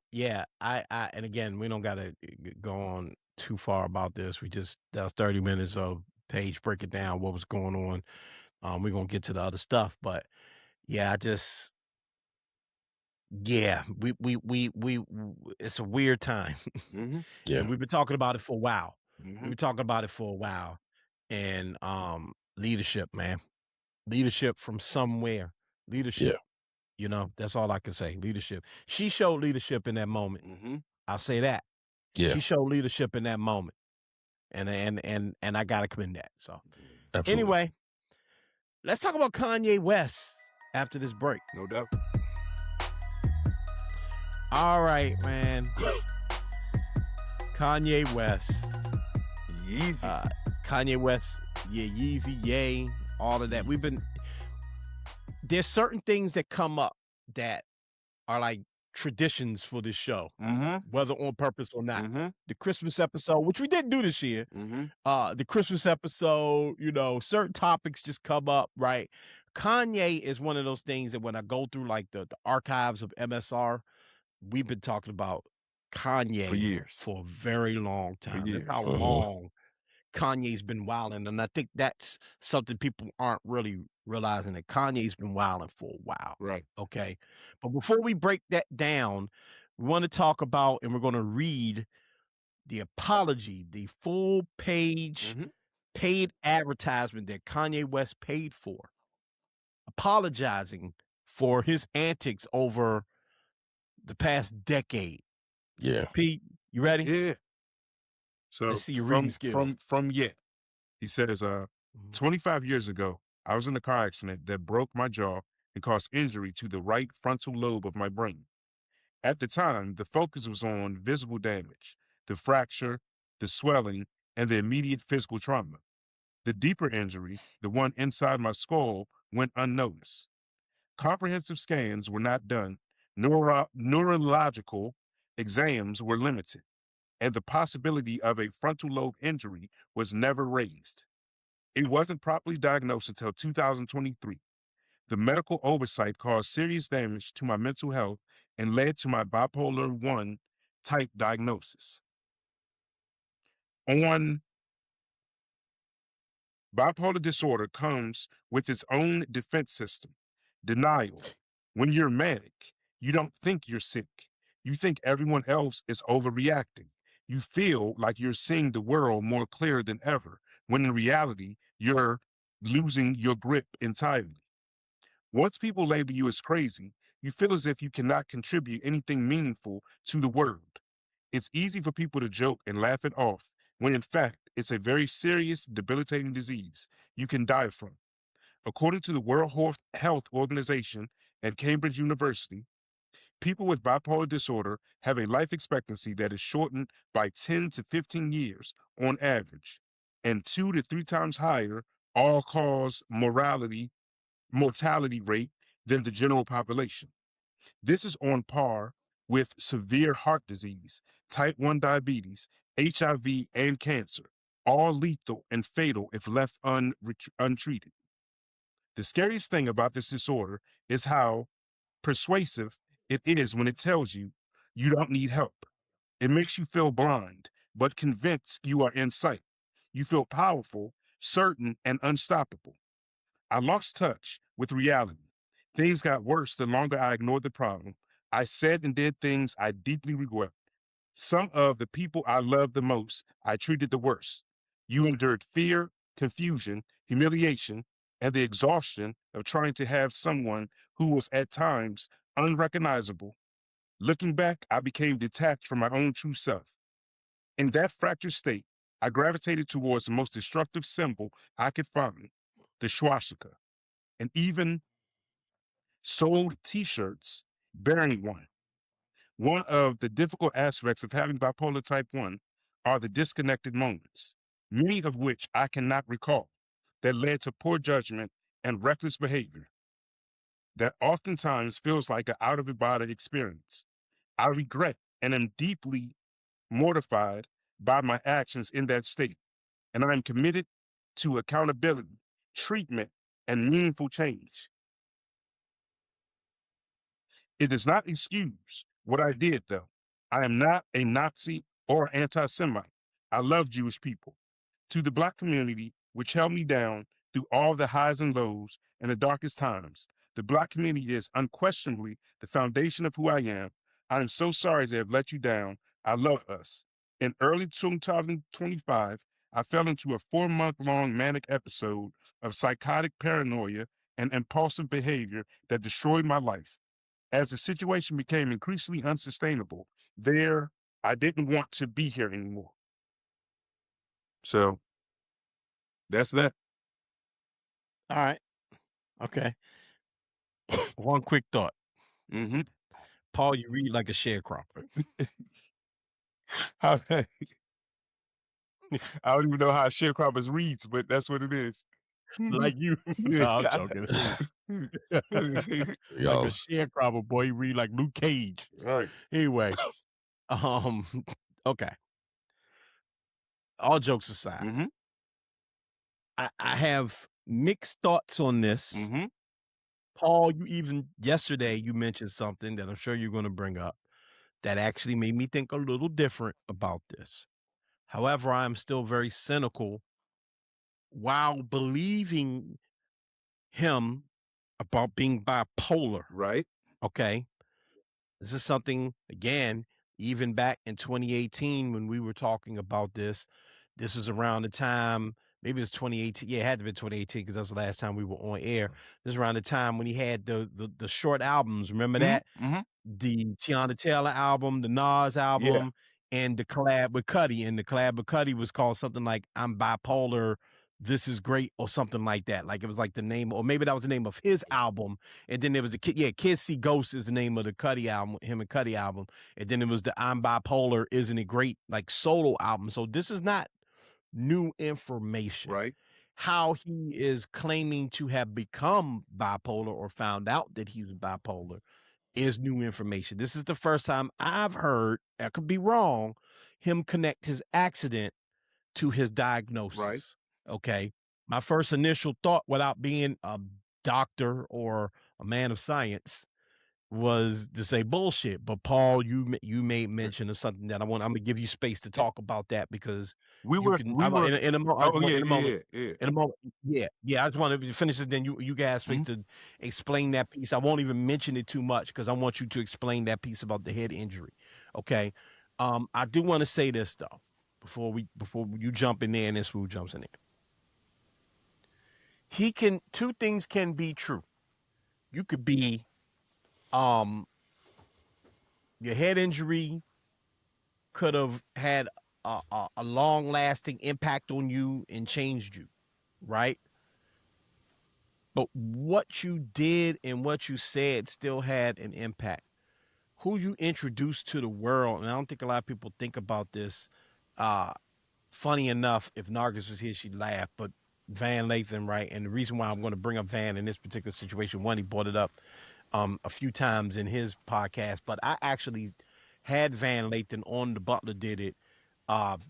C: again, we don't got to go on too far about this. That was 30 minutes of Paige breaking down what was going on. We're going to get to the other stuff, but yeah, we it's a weird time.
B: Yeah.
C: And we've been talking about it for a while. And leadership, man. Leadership from somewhere. Leadership.
B: Yeah.
C: That's all I can say. Leadership. She showed leadership in that moment. I'll say that.
B: Yeah.
C: She showed leadership in that moment. And I gotta commend that. So
B: Absolutely.
C: Anyway, let's talk about Kanye West after this break.
D: No doubt.
C: All right, man. Kanye West.
D: Yeezy.
C: Kanye West. Yeah, Yeezy, yay. All of that. There's certain things that come up that are like traditions for this show, whether on purpose or not. The Christmas episode, which we didn't do this year, the Christmas episode, certain topics just come up, right? Kanye is one of those things that when I go through like the archives of MSR, we've been talking about Kanye
D: for years,
C: for a very long time.
D: For years.
C: That's how long Kanye's been wilding, and I think that's something people aren't really realizing, that Kanye's been wilding for a while.
D: Right.
C: Okay. But before we break that down, we want to talk about, and we're going to read the apology, the full page paid advertisement that Kanye West paid for, apologizing for his antics over the past decade.
B: Yeah.
C: Pete, you ready?
D: Yeah. So
C: Let's see your reading skills.
D: From he says, 25 years ago, I was in a car accident that broke my jaw and caused injury to the right frontal lobe of my brain. At the time, the focus was on visible damage, the fracture, the swelling, and the immediate physical trauma. The deeper injury, the one inside my skull, went unnoticed. Comprehensive scans were not done, neurological exams were limited, and the possibility of a frontal lobe injury was never raised. It wasn't properly diagnosed until 2023. The medical oversight caused serious damage to my mental health and led to my bipolar 1 type diagnosis. Bipolar disorder comes with its own defense system, denial. When you're manic, you don't think you're sick. You think everyone else is overreacting. You feel like you're seeing the world more clear than ever, when in reality, you're losing your grip entirely. Once people label you as crazy, you feel as if you cannot contribute anything meaningful to the world. It's easy for people to joke and laugh it off, when in fact, it's a very serious, debilitating disease you can die from. According to the World Health Organization and Cambridge University, people with bipolar disorder have a life expectancy that is shortened by 10 to 15 years on average, and 2 to 3 times higher all-cause mortality rate than the general population. This is on par with severe heart disease, type 1 diabetes, HIV, and cancer, all lethal and fatal if left untreated. The scariest thing about this disorder is how persuasive it is when it tells you you don't need help. It makes you feel blind, but convinced you are in sight. You feel powerful, certain, and unstoppable. I lost touch with reality. Things got worse the longer I ignored the problem. I said and did things I deeply regret. Some of the people I loved the most, I treated the worst. You endured fear, confusion, humiliation, and the exhaustion of trying to have someone who was at times unrecognizable. Looking back, I became detached from my own true self. In that fractured state, I gravitated towards the most destructive symbol I could find, the swastika, and even sold t-shirts bearing one. One of the difficult aspects of having bipolar type 1 are the disconnected moments, many of which I cannot recall, that led to poor judgment and reckless behavior that oftentimes feels like an out-of-the-body experience. I regret and am deeply mortified by my actions in that state, and I am committed to accountability, treatment, and meaningful change. It does not excuse what I did, though. I am not a Nazi or anti-Semite. I love Jewish people. To the Black community, which held me down through all the highs and lows and the darkest times, the Black community is unquestionably the foundation of who I am. I am so sorry to have let you down. I love us. In early 2025, I fell into a 4-month-long manic episode of psychotic paranoia and impulsive behavior that destroyed my life. As the situation became increasingly unsustainable, I didn't want to be here anymore. So that's that.
C: All right. Okay. One quick thought.
D: Mm-hmm.
C: Paul, you read like a sharecropper.
D: I don't even know how sharecroppers reads, but that's what it is.
C: Like you. No, I'm joking. Like a sharecropper, boy. You read like Luke Cage.
D: Right.
C: Anyway. Okay. All jokes aside,
D: Mm-hmm.
C: I have mixed thoughts on this.
D: Mm-hmm.
C: Paul, yesterday you mentioned something that I'm sure you're going to bring up that actually made me think a little different about this. However, I'm still very cynical while believing him about being bipolar.
D: Right.
C: Okay. This is something, again, even back in 2018 when we were talking about this was around the time, maybe it was 2018. Yeah, it had to be 2018 because that's the last time we were on air. This is around the time when he had the short albums. Remember that?
D: Mm-hmm.
C: The Tiana Taylor album, the Nas album, and the collab with Cudi. And the collab with Cudi was called something like I'm Bipolar, This Is Great, or something like that. Like it was like the name, or maybe that was the name of his album. And then there was Kids See Ghosts is the name of the Cudi album, him and Cudi album. And then it was the I'm Bipolar, Isn't It Great, like solo album. So this is not new information.
D: Right.
C: How he is claiming to have become bipolar or found out that he was bipolar is new information. This is the first time I've heard, I could be wrong, him connect his accident to his diagnosis.
D: Right.
C: Okay. My first initial thought, without being a doctor or a man of science, was to say bullshit. But Paul, you made mention of something that I'm gonna give you space to talk about that because in a moment. Yeah. I just want to finish it. Then you guys space to explain that piece. I won't even mention it too much because I want you to explain that piece about the head injury. Okay. I do want to say this though before you jump in there and then Smooth jumps in there. Two things can be true. You could be your head injury could have had a long-lasting impact on you and changed you, right? But what you did and what you said still had an impact. Who you introduced to the world, and I don't think a lot of people think about this. Funny enough, if Nargis was here, she'd laugh, but Van Lathan, right? And the reason why I'm going to bring up Van in this particular situation, one, he brought it up a few times in his podcast, but I actually had Van Lathan on The Butler Did It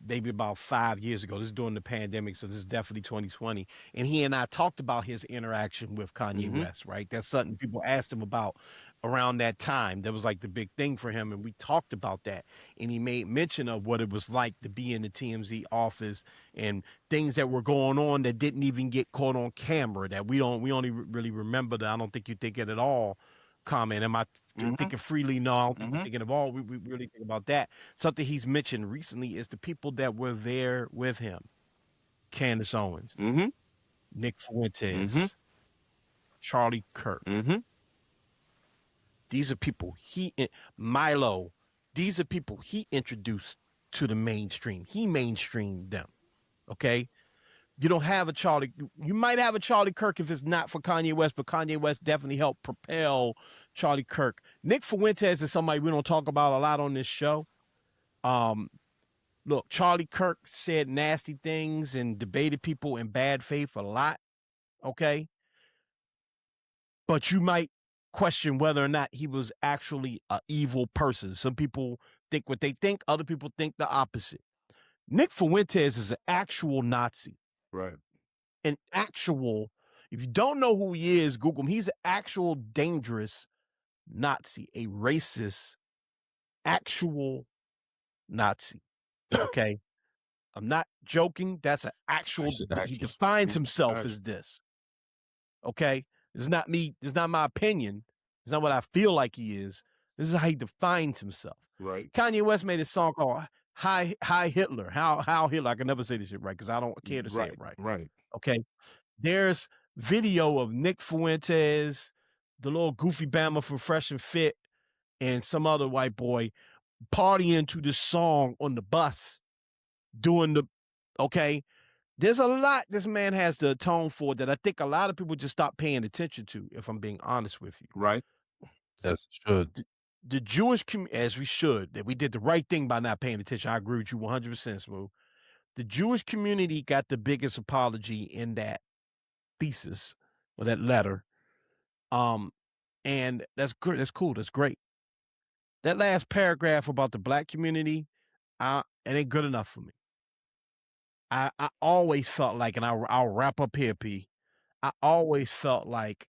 C: maybe about 5 years ago. This is during the pandemic, so this is definitely 2020. And he and I talked about his interaction with Kanye West, right? That's something people asked him about around that time. That was like the big thing for him, and we talked about that. And he made mention of what it was like to be in the TMZ office and things that were going on that didn't even get caught on camera, that we only really remember that. I don't think you think it at all. Comment. Am I thinking freely? No, I don't think we're thinking of all. We really think about that. Something he's mentioned recently is the people that were there with him. Candace Owens, Nick Fuentes, Charlie Kirk. These are people Milo. These are people he introduced to the mainstream. He mainstreamed them. Okay? You don't have a Charlie. You might have a Charlie Kirk if it's not for Kanye West, but Kanye West definitely helped propel Charlie Kirk. Nick Fuentes is somebody we don't talk about a lot on this show. Look, Charlie Kirk said nasty things and debated people in bad faith a lot. Okay? But you might question whether or not he was actually an evil person. Some people think what they think. Other people think the opposite. Nick Fuentes is an actual Nazi.
D: Right.
C: An actual, if you don't know who he is, Google him. He's an actual dangerous Nazi, a racist, actual Nazi. Okay? I'm not joking. That's an actual, he defines himself as this. Okay? It's not me. It's not my opinion. It's not what I feel like he is. This is how he defines himself.
D: Right.
C: Kanye West made a song called Hi Hitler. How Hitler. I can never say this shit right because I don't care to say it right.
D: Right.
C: Okay. There's video of Nick Fuentes, the little goofy Bama from Fresh and Fit, and some other white boy partying to this song on the bus, doing the, okay. There's a lot this man has to atone for that I think a lot of people just stop paying attention to, if I'm being honest with you.
D: Right.
B: As should.
C: The Jewish community, as we should, that we did the right thing by not paying attention. I agree with you 100%, Smooth. The Jewish community got the biggest apology in that thesis or that letter. And that's good. That's cool. That's great. That last paragraph about the black community, it ain't good enough for me. I always felt like, and I'll wrap up here, P. I always felt like,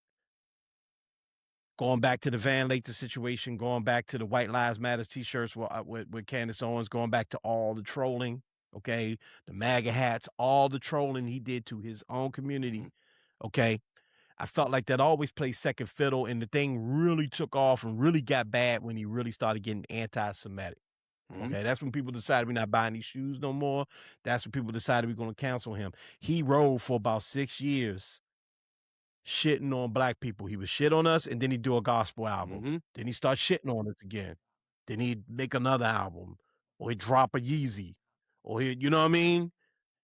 C: going back to the Van Lathan situation, going back to the White Lives Matter t-shirts with Candace Owens, going back to all the trolling, okay, the MAGA hats, all the trolling he did to his own community, okay, I felt like that always played second fiddle, and the thing really took off and really got bad when he really started getting anti-Semitic. Okay, that's when people decided we're not buying these shoes no more. That's when people decided we're going to cancel him. He rode for about 6 years shitting on black people. He would shit on us, and then he'd do a gospel album. Then he'd start shitting on us again. Then he'd make another album, or he'd drop a Yeezy, or you know what I mean?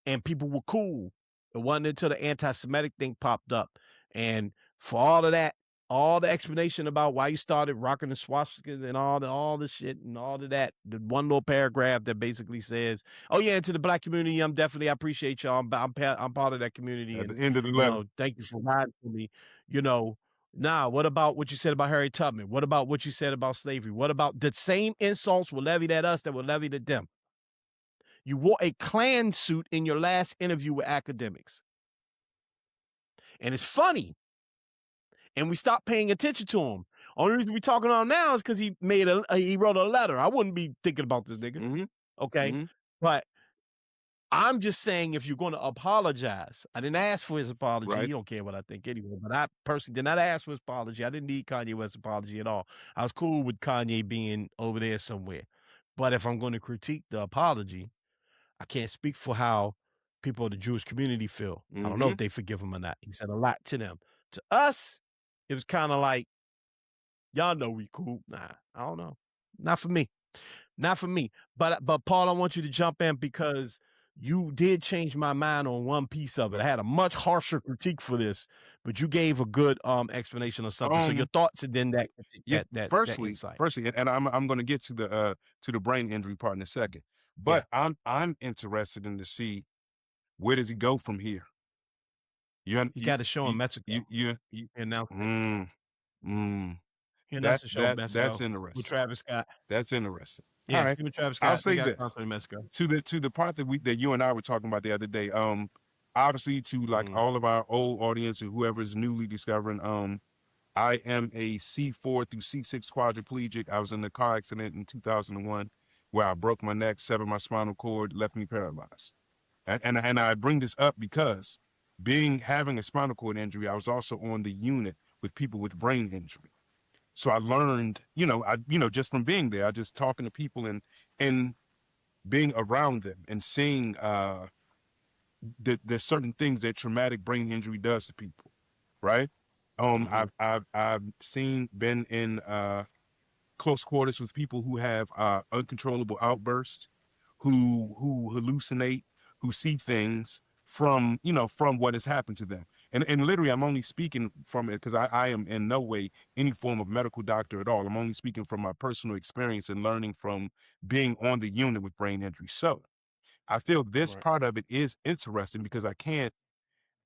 C: And people were cool. It wasn't until the anti-Semitic thing popped up. And for all of that, all the explanation about why you started rocking the swastikas and all the shit and all of that, the one little paragraph that basically says, "Oh yeah, and to the black community, I appreciate y'all. I'm part of that community."
D: At
C: and,
D: the end of the letter,
C: thank you for riding for me. What about what you said about Harriet Tubman? What about what you said about slavery? What about the same insults were levied at us that were levied at them? You wore a Klan suit in your last interview with academics. And it's funny. And we stopped paying attention to him. Only reason we're talking about now is because he wrote a letter. I wouldn't be thinking about this nigga. Okay. But I'm just saying, if you're going to apologize, I didn't ask for his apology.
D: Right.
C: You don't care what I think anyway. But I personally did not ask for his apology. I didn't need Kanye West's apology at all. I was cool with Kanye being over there somewhere. But if I'm going to critique the apology, I can't speak for how people of the Jewish community feel. I don't know if they forgive him or not. He said a lot to them. To us, it was kind of like, y'all know we cool. Nah, I don't know. Not for me. Not for me. But Paul, I want you to jump in because you did change my mind on one piece of it. I had a much harsher critique for this, but you gave a good explanation of something. So your thoughts and then that insight.
D: Firstly, and I'm going to get to the brain injury part in a second. But I'm interested in to see where does he go from here. You
C: got to show him Mexico.
D: You
C: announce
D: That's
C: Mexico
D: interesting.
C: with Travis Scott.
D: That's interesting.
C: Yeah,
D: Alright.
C: see what Travis
D: I'll
C: got. They
D: say
C: got
D: this.
C: concert in Mexico.
D: To the part that you and I were talking about the other day, obviously to like all of our old audience or whoever's newly discovering, I am a C4 through C6 quadriplegic. I was in a car accident in 2001 where I broke my neck, severed my spinal cord, left me paralyzed. And I bring this up because having a spinal cord injury, I was also on the unit with people with brain injury. So I learned, just from being there, I just talking to people and being around them and seeing there's certain things that traumatic brain injury does to people, right? I've been in close quarters with people who have uncontrollable outbursts, who hallucinate, who see things from what has happened to them. And literally, I'm only speaking from it because I am in no way any form of medical doctor at all. I'm only speaking from my personal experience and learning from being on the unit with brain injury. So I feel this part of it is interesting because I can't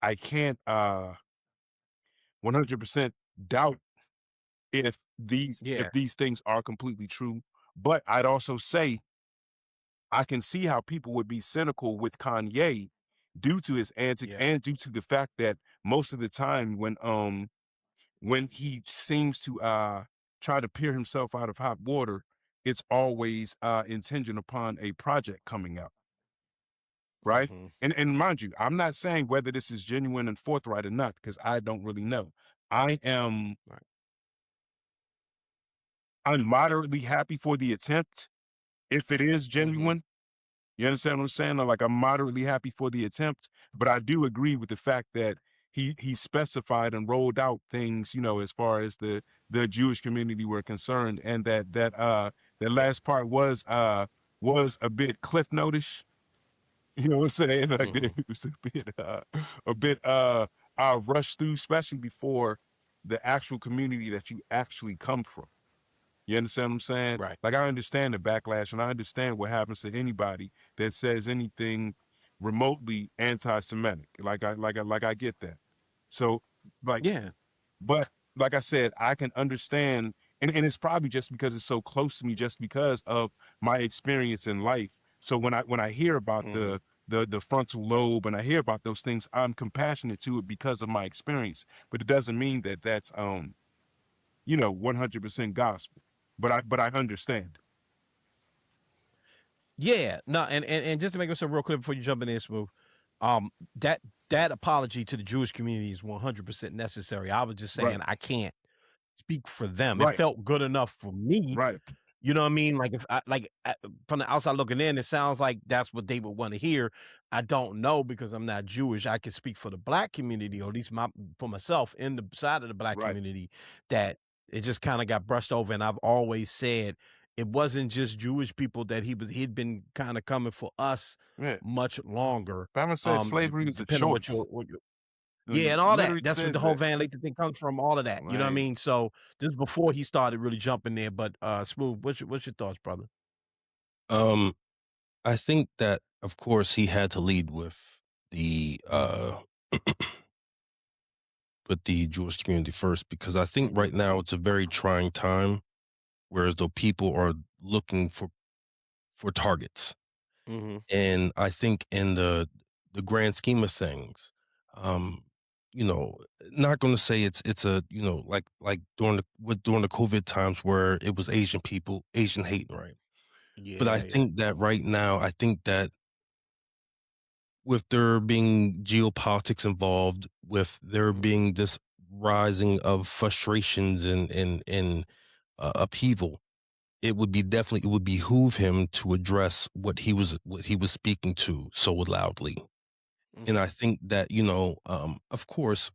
D: 100% doubt if these things are completely true. But I'd also say I can see how people would be cynical with Kanye due to his antics and due to the fact that most of the time when he seems to try to peer himself out of hot water, it's always contingent upon a project coming out. Right. And mind you, I'm not saying whether this is genuine and forthright or not, because I don't really know. I'm moderately happy for the attempt if it is genuine. You understand what I'm saying? Like, I'm moderately happy for the attempt, but I do agree with the fact that he specified and rolled out things, as far as the Jewish community were concerned, and that last part was a bit cliff notish. You know what I'm saying? Like, it was a bit rushed through, especially before the actual community that you actually come from. You understand what I'm saying?
C: Right.
D: Like, I understand the backlash, and I understand what happens to anybody that says anything remotely anti-Semitic. Like I get that. So, like, but like I said, I can understand, and it's probably just because it's so close to me, just because of my experience in life. So when I hear about the frontal lobe and I hear about those things, I'm compassionate to it because of my experience. But it doesn't mean that that's 100% gospel. But I understand.
C: Yeah, no, and just to make myself real clear before you jump in there, Smooth, that apology to the Jewish community is 100% necessary. I was just saying I can't speak for them. It felt good enough for me.
D: Right.
C: You know what I mean? Like, if from the outside looking in, it sounds like that's what they would want to hear. I don't know because I'm not Jewish. I can speak for the Black community, or at least for myself in the side of the Black community, that it just kind of got brushed over. And I've always said it wasn't just Jewish people that he'd been kind of coming for us much longer.
D: But I'm gonna say slavery was a choice.
C: Yeah, and all that. That's what the whole Van Lathan thing comes from, all of that. You know what I mean? So just before he started really jumping there, but Smooth, what's your thoughts, brother?
B: I think that of course he had to lead with the with the Jewish community first, because I think right now it's a very trying time, whereas though people are looking for targets. And I think in the grand scheme of things, not going to say it's a, like during the COVID times where it was Asian hate, right? But I think that right now, I think that with there being geopolitics involved, with there being this rising of frustrations and upheaval, it would behoove him to address what he was speaking to so loudly. And I think that, of course,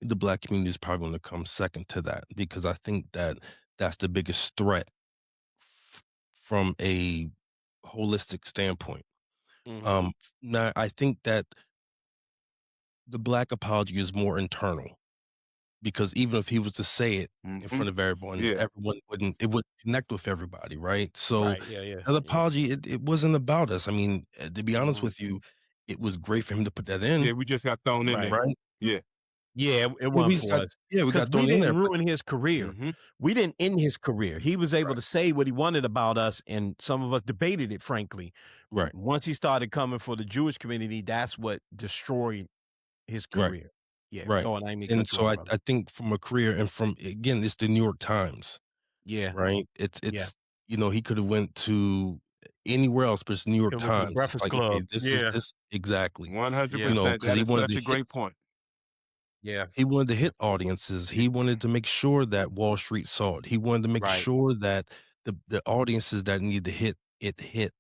B: the Black community is probably going to come second to that, because I think that that's the biggest threat from a holistic standpoint. Now, I think that the Black apology is more internal, because even if he was to say it in front of everyone, everyone wouldn't connect with everybody, right? So that apology, it wasn't about us. I mean, to be honest with you, it was great for him to put that in.
D: Yeah, we just got thrown in there.
B: Right?
D: Yeah.
C: Yeah, it wasn't for us.
B: Yeah, we got
C: we
B: thrown in there.
C: didn't ruin his career. We didn't end his career. He was able to say what he wanted about us, and some of us debated it, frankly.
B: Right.
C: Once he started coming for the Jewish community, that's what destroyed his career. Yeah.
B: Right.
C: Go on, I mean,
B: And so I think from a career and from, again, it's the New York Times.
C: Yeah.
B: Right. It's you know, he could have went to anywhere else, but it's New York Times.
C: Breakfast
B: it's like,
C: Club.
B: okay, this is this exactly
D: 100%.
B: You know, because he wanted
D: such a great point.
C: Yeah.
B: He wanted to hit audiences. He wanted to make sure that Wall Street saw it. He wanted to make sure that the audiences that needed to hit.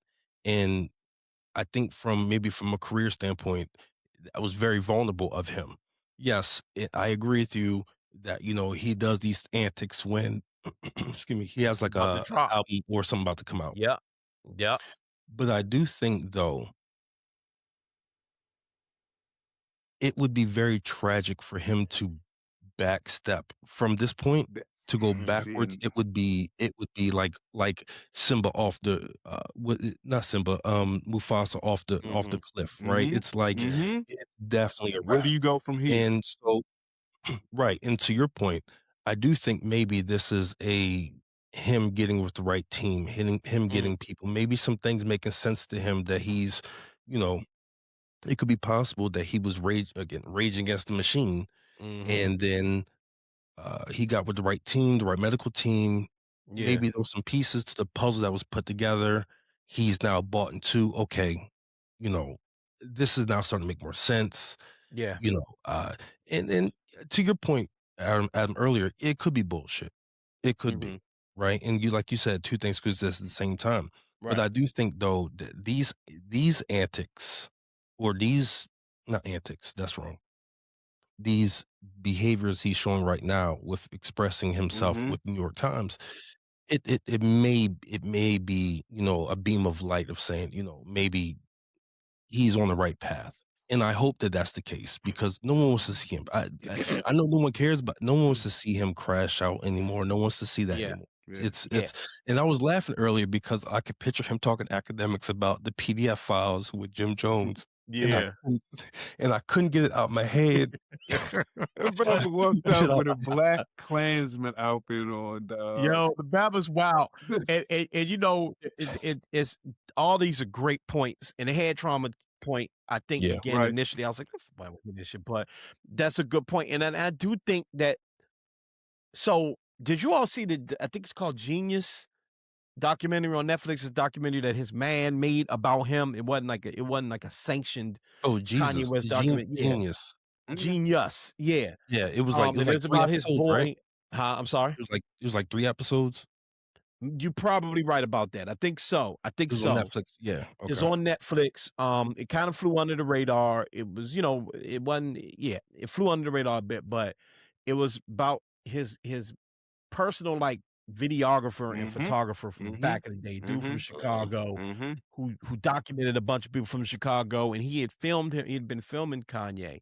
B: And I think from a career standpoint, that was very vulnerable of him. Yes, I agree with you that, you know, he does these antics when, excuse me, he has like a album or something about to come out.
C: Yeah. Yeah.
B: But I do think, though, it would be very tragic for him to backstep from this point to go backwards. It would be like Simba off the not Simba, Mufasa off the cliff, right? It's like it's definitely a wrap.
D: Where do you go from here?
B: And so right, and to your point, I do think maybe this is him getting with the right team, getting people, maybe some things making sense to him that he's, you know, it could be possible that he was rage against the machine, and then he got with the right team, the right medical team.
C: Yeah.
B: Maybe there was some pieces to the puzzle that was put together. He's now bought into, okay, you know, this is now starting to make more sense.
C: Yeah.
B: You know, and then to your point, Adam, earlier, it could be bullshit. It could be, right? And like you said, two things could exist at the same time. But I do think, though, that these antics, or not antics, that's wrong. These behaviors he's showing right now with expressing himself with New York Times, it may be, you know, a beam of light of saying, you know, maybe he's on the right path. And I hope that that's the case, because no one wants to see him. I know no one cares, but no one wants to see him crash out anymore. No one wants to see that anymore. It's and I was laughing earlier because I could picture him talking to academics about the PDF files with Jim Jones.
C: Yeah.
B: And I couldn't get it out my head.
D: Brother walked out with a Black Klansman outfit on, dog.
C: Yo, that was wild. and you know, it's all these are great points. And the head trauma point, I think, again, initially I was like, but that's a good point. And I do think that. So, did you all see I think it's called Genius documentary on Netflix? This documentary that his man made about him. It wasn't like a sanctioned Kanye West documentary.
B: Genius.
C: Genius. Yeah.
B: Yeah. It was like,
C: about his boy. Right? I'm sorry.
B: It was like 3 episodes.
C: You're probably right about that. I think so.
B: On Netflix. Yeah. Okay.
C: It's on Netflix. It kind of flew under the radar. It was, you know, it wasn't. Yeah, it flew under the radar a bit, but it was about his personal, like, videographer and photographer from back in the day, dude from Chicago, who documented a bunch of people from Chicago, and he had been filming Kanye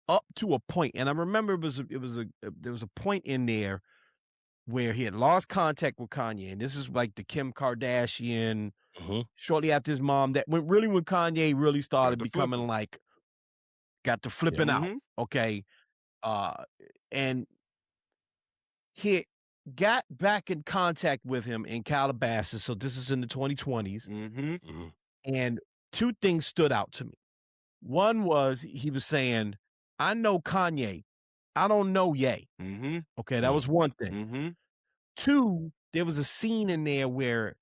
C: up to a point. And I remember there was a point in there where he had lost contact with Kanye, and this is like the Kim Kardashian, shortly after his mom, when Kanye really started becoming like, got to flipping out, okay? And he got back in contact with him in Calabasas, so this is in the 2020s, and two things stood out to me. One was he was saying, I know Kanye, I don't know Ye. Okay, that was one thing. Two, there was a scene in there where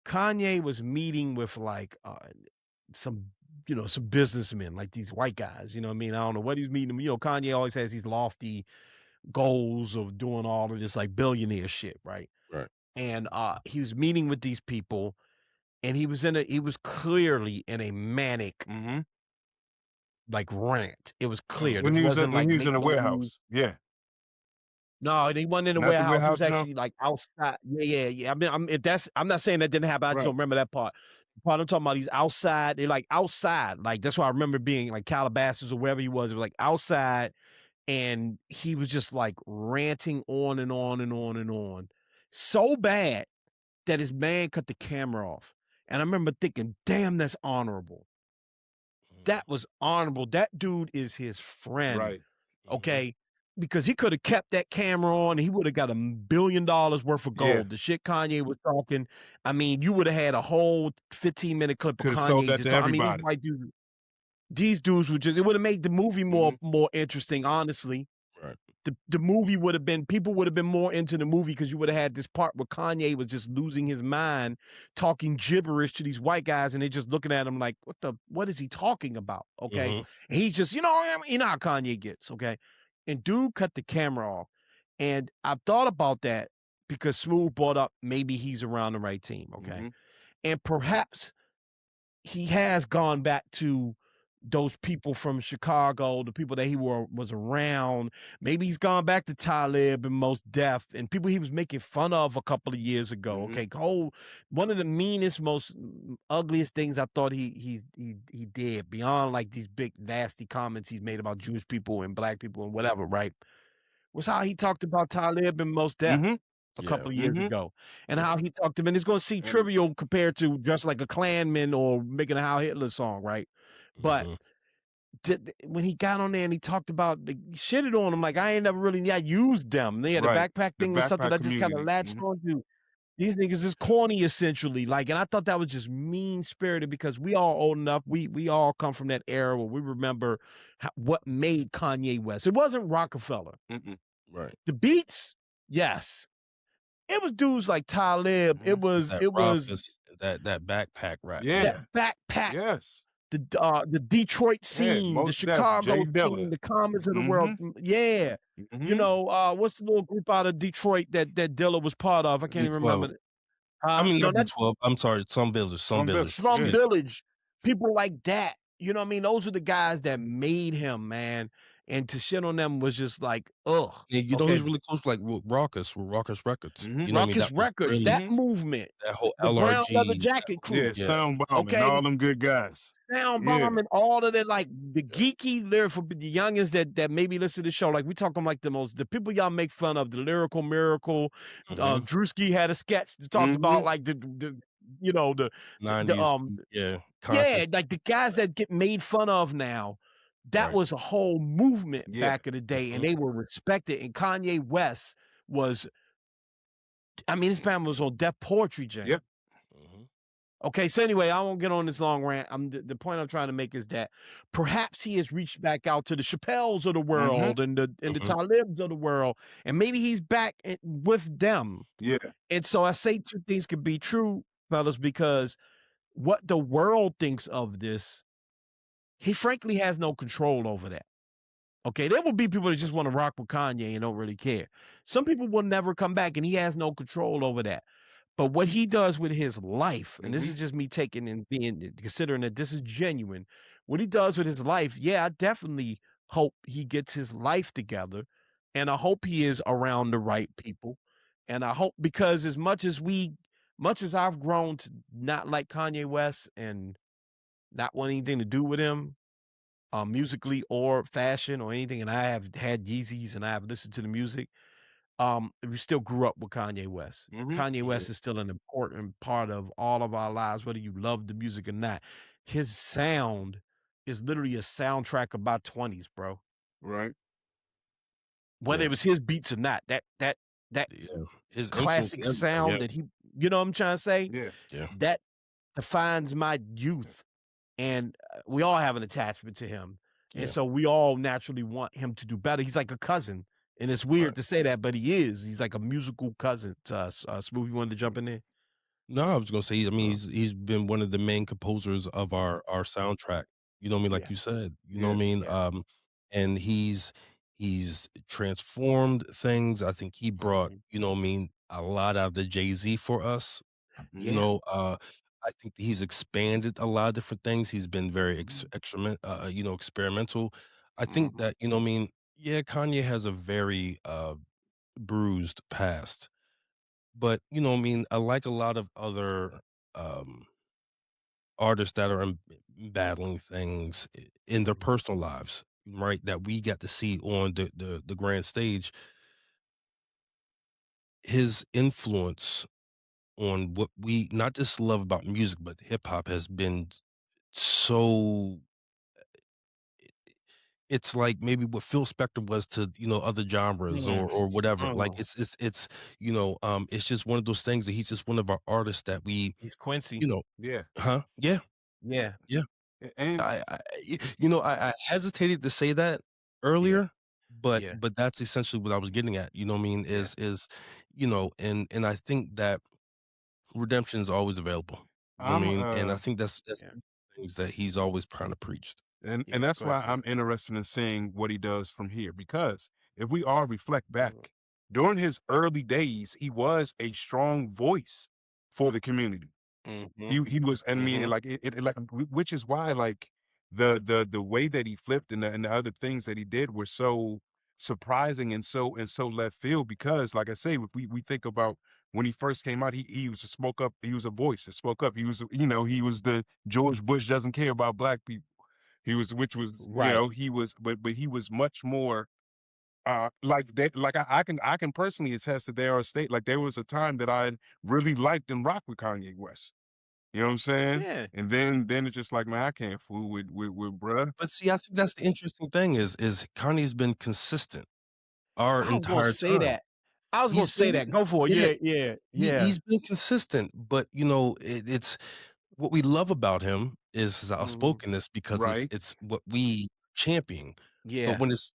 C: Kanye was meeting with like some businessmen, like these white guys, you know what I mean? I don't know what he was meeting. You know, Kanye always has these lofty goals of doing all of this like billionaire shit, right?
B: Right.
C: And he was meeting with these people, and he was clearly in a manic like rant. It was clear.
D: When he was in a warehouse. Yeah.
C: No, they wasn't in the warehouse. It was actually like outside. Yeah. I mean, I'm not saying that didn't happen. I just don't remember that part. The part I'm talking about, he's outside. They're like outside. Like, that's why I remember being like Calabasas or wherever he was. It was like outside, and he was just like ranting on and on and on and on, so bad that his man cut the camera off. And I remember thinking, damn, that's honorable. That was honorable. That dude is his friend.
D: Right.
C: okay? Because he could have kept that camera on and he would have got $1 billion worth of gold.
D: Yeah.
C: The shit Kanye was talking, I mean, you would have had a whole 15-minute clip of
D: Could have sold
C: Kanye
D: that
C: just
D: to
C: talking. I mean,
D: everybody.
C: these dudes would just, it would have made the movie more interesting, honestly.
B: Right.
C: The movie would have been, people would have been more into the movie because you would have had this part where Kanye was just losing his mind, talking gibberish to these white guys, and they just looking at him like, what is he talking about? Okay. And he's just, you know how Kanye gets, okay? And dude cut the camera off. And I've thought about that because Smooth brought up maybe he's around the right team, okay? And perhaps he has gone back to those people from Chicago, the people that he was around. Maybe he's gone back to Talib and Mos Def and people he was making fun of a couple of years ago. Okay, one of the meanest, most ugliest things I thought he did, beyond like these big nasty comments he's made about Jewish people and black people and whatever, right, was how he talked about Talib and Mos Def a couple of years ago, and how he talked to him. And it's going to seem trivial compared to just like a Klanman or making a Heil Hitler song, right? But when he got on there and he talked about, he shitted on him, like, I ain't never really, I used them. Yeah, the backpack thing was something I just kind of latched on to. These niggas is corny, essentially. Like, and I thought that was just mean-spirited because we all old enough. We all come from that era where we remember what made Kanye West. It wasn't Rockefeller.
B: Right.
C: The beats, yes. It was dudes like Talib. It was
B: that backpack rap.
C: That backpack.
D: Yes.
C: The Detroit scene, the Chicago scene, the Commas of the world. Yeah. You know, what's the little group out of Detroit that Dilla was part of? I can't even remember it.
B: I mean, not D12. I'm sorry, Slum Village. Slum
C: Village. People like that. You know what I mean? Those are the guys that made him, man. And to shit on them was just like, ugh.
B: Yeah, you know who's really close, like with Raucus Records. You know
C: Raucus Records, really, that movement.
B: That whole
C: the
B: LRG.
C: Brown Leather Jacket crew.
D: Yeah, Sound Bomb and all them good guys.
C: Sound Bomb and all of that, like the geeky lyrical, the youngins that maybe listen to the show. Like we talking like the people y'all make fun of, the Lyrical Miracle. Drewski had a sketch that talked about like the
B: 90s,
C: like the guys that get made fun of now. That was a whole movement back in the day, and they were respected. And Kanye West was, I mean, his band was on Def Poetry Jam.
D: Yep.
C: Okay, so anyway, I won't get on this long rant. The point I'm trying to make is that perhaps he has reached back out to the Chappelles of the world and the Talibs of the world, and maybe he's back with them.
D: Yeah.
C: And so I say two things could be true, fellas, because what the world thinks of this, he frankly has no control over that. Okay, there will be people that just want to rock with Kanye and don't really care. Some people will never come back, and he has no control over that. But what he does with his life, and this is just me taking and being considering that this is genuine, what he does with his life, yeah, I definitely hope he gets his life together, and I hope he is around the right people, and I hope, because as much as I've grown to not like Kanye West and not want anything to do with him, musically or fashion or anything, and I have had Yeezys and I have listened to the music. We still grew up with Kanye West. Kanye West is still an important part of all of our lives, whether you love the music or not. His sound is literally a soundtrack of my 20s, bro.
D: Right.
C: Whether it was his beats or not, that his classic sound that he, you know what I'm trying to say?
B: Yeah.
C: That defines my youth. And we all have an attachment to him. And so we all naturally want him to do better. He's like a cousin. And it's weird to say that, but he is. He's like a musical cousin to us. Smooth, you wanted to jump in there?
B: No, I was going to say, I mean, he's been one of the main composers of our soundtrack. You know what I mean? Like you said, you know what I mean? And he's transformed things. I think he brought, you know what I mean, a lot out of the Jay-Z for us. You know, I think he's expanded a lot of different things. He's been very experimental. I think that, you know what I mean, yeah, Kanye has a very bruised past. But, you know what I mean, I like a lot of other artists that are battling things in their personal lives, right? That we got to see on the grand stage. His influence on what we not just love about music, but hip hop has been so it's like maybe what Phil Spector was to, other genres or whatever. Like it's it's just one of those things that he's just one of our artists that we,
C: He's Quincy.
B: you know,
D: Yeah.
B: huh? Yeah.
C: Yeah.
B: Yeah.
D: And
B: I hesitated to say that earlier, but
C: Yeah.
B: that's essentially what I was getting at. You know what I mean? Is and I think that redemption is always available. You know what I
D: I'm
B: mean? And I think that's things that he's always kind of preached.
D: and
C: Yeah,
D: that's
C: go
D: why
C: ahead,
D: I'm interested in seeing what he does from here, because if we all reflect back, during his early days, he was a strong voice for the community. He was, I mean, like which is why, like, the way that he flipped and the other things that he did were so surprising and so left field, because, like I say, if we think about when he first came out, he was a spoke up, he was a voice that spoke up. He was, he was the George Bush doesn't care about black people. He was, which was,
C: Right.
D: he was, but he was much more like that. Like I can personally attest that there are state, like there was a time that I really liked and rocked with Kanye West. You know what I'm saying?
C: Yeah.
D: And then it's just like, man, I can't fool with bruh.
B: But see, I think that's the interesting thing is Kanye's been consistent our
C: I was gonna
B: entire
C: say
B: time.
C: that. I was gonna
B: He's
C: say
B: been
C: that. Go for it. Yeah.
B: he's been consistent, but it's what we love about him is his outspokenness, because
D: Right.
B: it's what we champion.
C: Yeah.
B: But when it's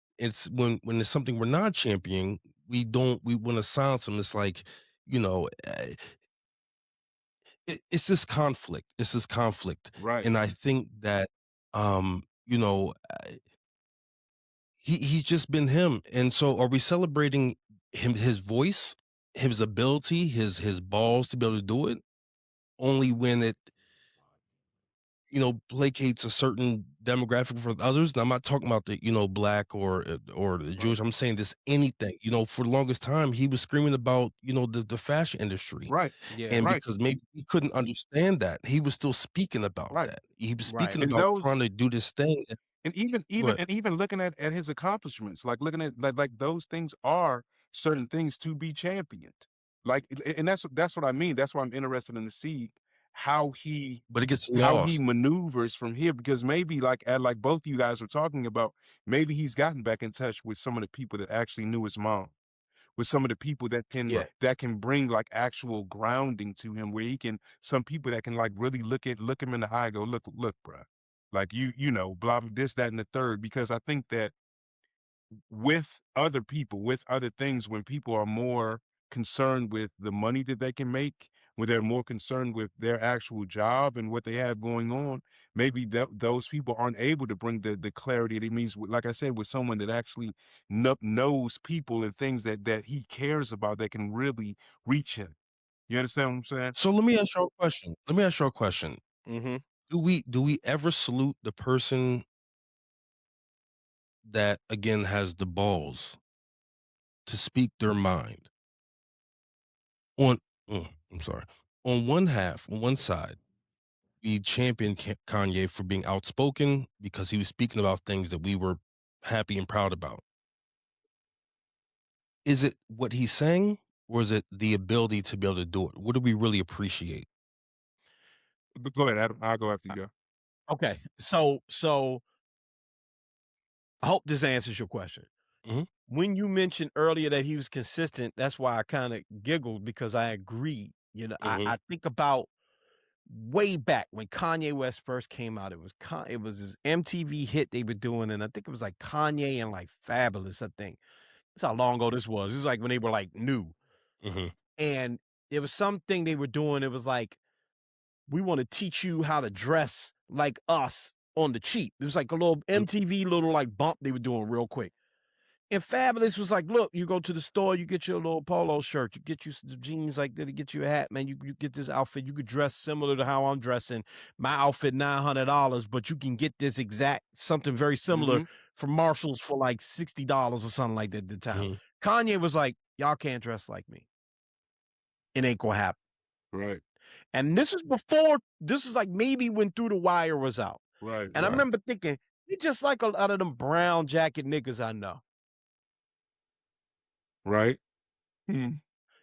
B: when it's something we're not championing, we want to silence him. It's like, it's this conflict. It's this conflict.
D: Right.
B: And I think that you know, he's just been him. And so are we celebrating his voice, his ability, his balls to be able to do it? Only when it placates a certain demographic for others. And I'm not talking about the, black or the Jewish. I'm saying this anything. For the longest time, he was screaming about, the fashion industry.
D: Right.
C: Yeah.
B: And
D: Right.
B: because maybe he couldn't understand that, he was still speaking about
D: Right.
B: that. He was
C: Right.
B: speaking
D: And
B: about
D: those
B: trying to do this thing.
D: and even looking at his accomplishments, like looking at like those things are certain things to be championed. Like, and that's what I mean. That's why I'm interested in to see how he
B: But it gets
D: how he
B: lost.
D: maneuvers from here, because maybe like both you guys were talking about, maybe he's gotten back in touch with some of the people that actually knew his mom, with some of the people that can
C: Yeah.
D: that can bring like actual grounding to him, where he can, some people that can like really look him in the eye and go, look, bruh, like blah blah this, that, and the third. Because I think that with other people, with other things, when people are more concerned with the money that they can make, when they're more concerned with their actual job and what they have going on, maybe those people aren't able to bring the clarity that it means, like I said, with someone that actually knows people and things that he cares about, that can really reach him. You understand what I'm saying?
B: So let me ask you a question.
C: Mm-hmm.
B: Do we ever salute the person that, again, has the balls to speak their mind? I'm sorry. On one side, we championed Kanye for being outspoken because he was speaking about things that we were happy and proud about. Is it what he's saying, or is it the ability to be able to do it? What do we really appreciate?
D: But go ahead, Adam. I'll go after you go.
C: Okay. So I hope this answers your question.
B: Mhm.
C: When you mentioned earlier that he was consistent, that's why I kind of giggled, because I agree. I think about way back when Kanye West first came out. It was his MTV hit they were doing, and I think it was like Kanye and like Fabulous. I think that's how long ago this was. This was like when they were like new,
B: Mhm.
C: and there was something they were doing. It was like, we want to teach you how to dress like us on the cheap. It was like a little MTV little like bump they were doing real quick. And Fabulous was like, look, you go to the store, you get your little polo shirt, you get you some jeans like that, you get you a hat, man. You get this outfit. You could dress similar to how I'm dressing. My outfit, $900, but you can get this exact something very similar from Marshalls for like $60 or something like that at the time. Kanye was like, y'all can't dress like me. It ain't gonna happen.
D: Right.
C: And this is like maybe when Through the Wire was out.
D: Right.
C: And I remember thinking, he just like a lot of them brown jacket niggas I know.
D: Right.
C: Y'all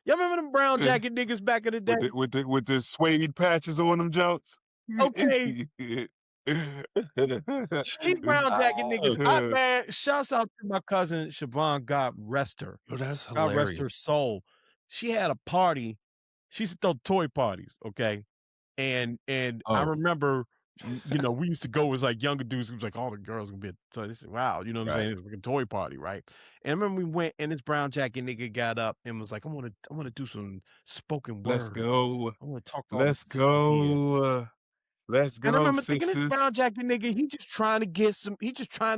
C: remember them brown jacket niggas back in the day?
D: With the suede patches on them jokes?
C: Okay. He's brown jacking niggas. Man, shouts out to my cousin Siobhan, God rest her.
B: Yo, that's
C: God rest her
B: hilarious.
C: soul. She had a party. She used to throw toy parties, okay? And I remember, you know, we used to go as like younger dudes. It was like all the girls gonna be so this is wow, you know what I'm saying? It's like a toy party, right? And I remember we went and this brown jacket nigga got up and was like, I wanna do some spoken word.
D: Let's go.
C: I wanna talk to
D: Let's
C: all the sisters here.
D: go. Let's
C: And I
D: go,
C: remember thinking this
D: sisters.
C: brown jacket nigga, he just trying to